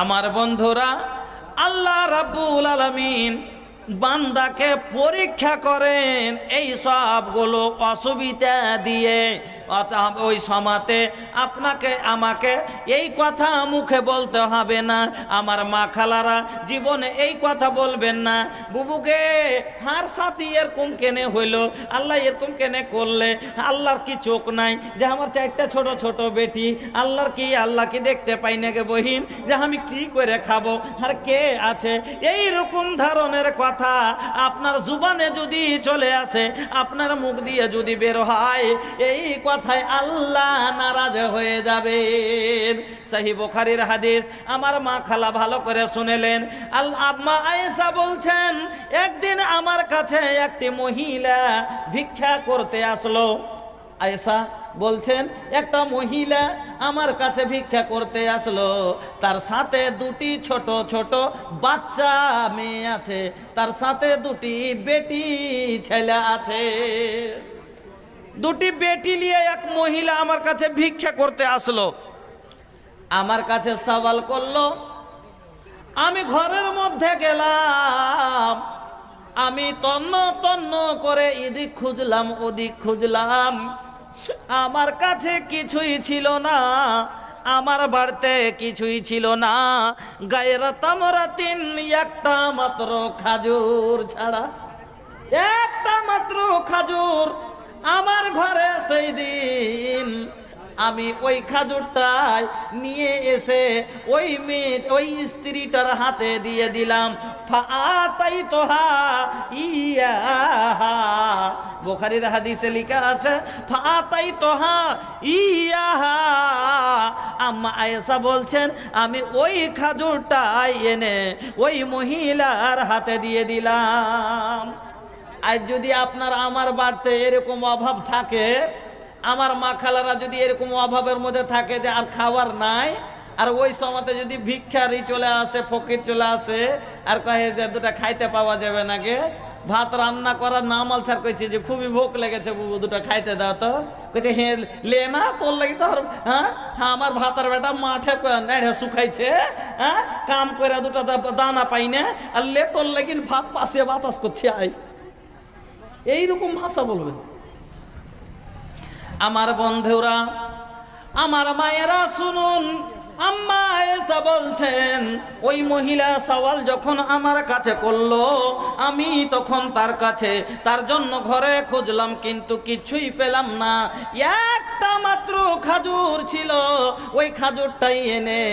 আমার বন্ধুরা, আল্লাহ রাব্বুল আলামিন বান্দাকে পরীক্ষা করেন এই সবগুলো অসুবিধা দিয়ে। ওই সমাতে আপনাকে আমাকে এই কথা মুখে বলতে হবে না, আমার মা খালারা জীবনে এই কথা বলবেন না, বুবুকে হার সাথী এরকম কেনে হইলো, আল্লাহ এরকম কেনে করলে, আল্লাহর কি চোখ নাই যে আমার চারটা ছোট ছোট বেটি, আল্লাহ কি দেখতে পাই না গে বহিন, যে আমি কি করে খাবো, আর কে আছে? এই রকম ধরনের কথা আপনার জুবানে যদি চলে আসে, আপনার মুখ দিয়ে যদি বের হয়, এই কথায় আল্লাহ নারাজ হয়ে যাবেন। সহিহ বুখারীর হাদিস, আমার মা খালা ভালো করে শুনেলেন। আম্মা আয়েশা বলছেন, একদিন আমার কাছে একটি মহিলা ভিক্ষা করতে আসলো। আয়েশা বলছেন, একটা মহিলা আমার কাছে ভিক্ষা করতে আসলো, তার সাথে দুটি ছোট ছোট বাচ্চা মেয়ে আছে, তার সাথে দুটি বেটি ছেলে আছে। দুটি বেটি নিয়ে এক মহিলা আমার কাছে ভিক্ষা করতে আসলো, আমার কাছে সওয়াল করলো। আমি ঘরের মধ্যে গেলাম, আমি তন্ন তন্ন করে এদিক খুঁজলাম ওদিক খুঁজলাম, আমার কাছে কিছুই ছিল না, আমার বাড়িতে কিছুই ছিল না, গায়রা তামরাতিন, একটা মাত্র খাজুর ছাড়া, একটা মাত্র খাজুর আমার ঘরে। সেই দিন আমি ওই খাজুরটাই নিয়ে এসে ওই মেয়ে, ওই স্ত্রীটার হাতে দিয়ে দিলাম। ফাআতাইতুহা ইয়াহা, বুখারীর হাদিসে লেখা আছে ফাআতাইতুহা ইয়াহা। আম্মা আয়েশা বলছেন, আমি ওই খাজুরটাই এনে ওই মহিলার হাতে দিয়ে দিলাম। আজ যদি আপনার আমার বাড়িতে এরকম অভাব থাকে, আমার মা খালারা যদি এরকম অভাবের মধ্যে থাকে যে আর খাওয়ার নাই, আর ওই সময়তে যদি ভিক্ষারি চলে আসে, ফকির চলে আসে, আর কহে যে দুটা খাইতে পাওয়া যাবে নাকি, ভাত রান্না করার নাম আলসার কইছে যে খুবই ভোক লেগেছে বুবু, দুটা খাইতে দাও তো। কইছে হ্যাঁ লে না, তোর লাগি তো হ্যাঁ আমার ভাতার বেটা মাঠে নেড়ে শুকাইছে, হ্যাঁ কাম করে দুটা দানা পাই না, আর লে তোর লাগি ভাত পাশে বাতাস করছে আই, এইরকম ভাষা বলবেন। আমার বন্ধুরা, আমার মায়েরা শুনুন, আম্মা আয়েশা বলছেন, ওই মহিলা সওয়াল যখন আমার কাছে করলো, আমি তখন তার কাছে তার জন্য ঘরে খুঁজলাম, কিন্তু কিছুই পেলাম না। একটা মাত্র খাজুর ছিল, ওই খাজুরটাই এনে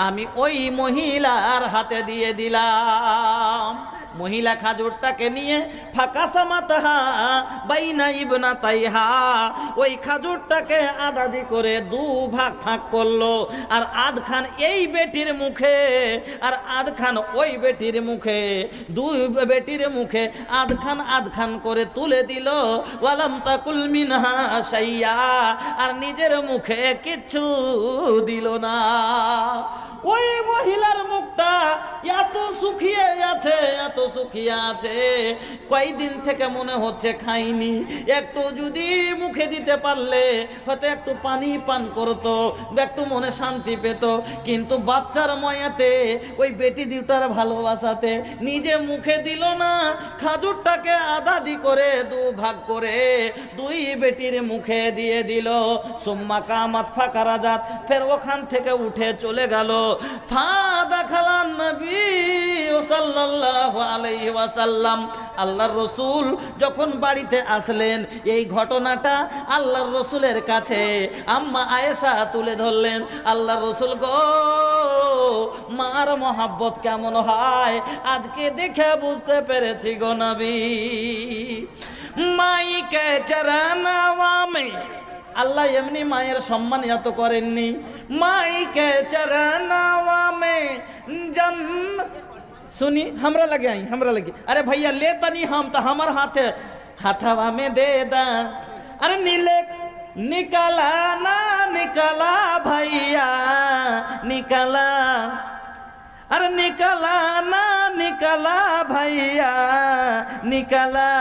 আমি ওই মহিলার হাতে দিয়ে দিলাম। মহিলা খাজুরটাকে নিয়ে ফাঁকা সামাতাহা বাইনা ইবনাতাইহা, ওই খাজুরটাকে আধাদি করে দু ভাগ ভাগ করলো, আর আধখান এই বেটির মুখে আর আধখান ওই বেটির মুখে, দুই বেটির মুখে আধখান আধখান করে তুলে দিল। ওয়ালাম তাকুল মিনহা শাইয়া, আর নিজের মুখে কিচ্ছু দিল না। ওই মহিলার মুখটা এত শুকিয়ে আছে, এত শুকিয়ে আছে, কয়েকদিন থেকে মনে হচ্ছে খাইনি, একটু যদি মুখে দিতে পারলে হয়তো একটু পানি পান করতো, একটু মনে শান্তি পেত। কিন্তু বাচ্চার ময়াতে, ওই বেটি দুটার ভালোবাসাতে নিজে মুখে দিল না, খাজুরটাকে আধাদি করে দু ভাগ করে দুই বেটির মুখে দিয়ে দিল। সুম্মা কামাত ফাঁকারা জাত, ফের ওখান থেকে উঠে চলে গেল। ফাদাখালান নবী সাল্লাল্লাহু আলাইহি ওয়াসাল্লাম, আল্লাহর রাসূল যখন বাড়িতে আসলেন, এই ঘটনাটা আল্লাহর রাসূলের কাছে আম্মা আয়েশা তুলে ধরলেন। আল্লাহর রাসূল গো, মার মহব্বত কেমন হয় আজকে দেখে বুঝতে পেরেছি গো নবী। মাইকে চরণवा में, আল্লাহ এমনি মায়ের সম্মান এত করেননি। মাইকে চরণवा में जन सुनी हमरा लगे आई, हमरा लगे, अरे भैया ले तनी हम तो हमार हाथे हाथवा में दे दा। अरे नीले निकला ना निकला भैया निकला, अरे निकला ना निकला भैया निकला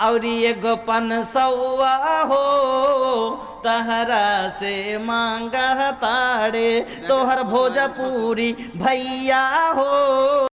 और एगो पनसौआ हो तहरा से मांगा ताड़े तोहर भोजपुरी भैया हो।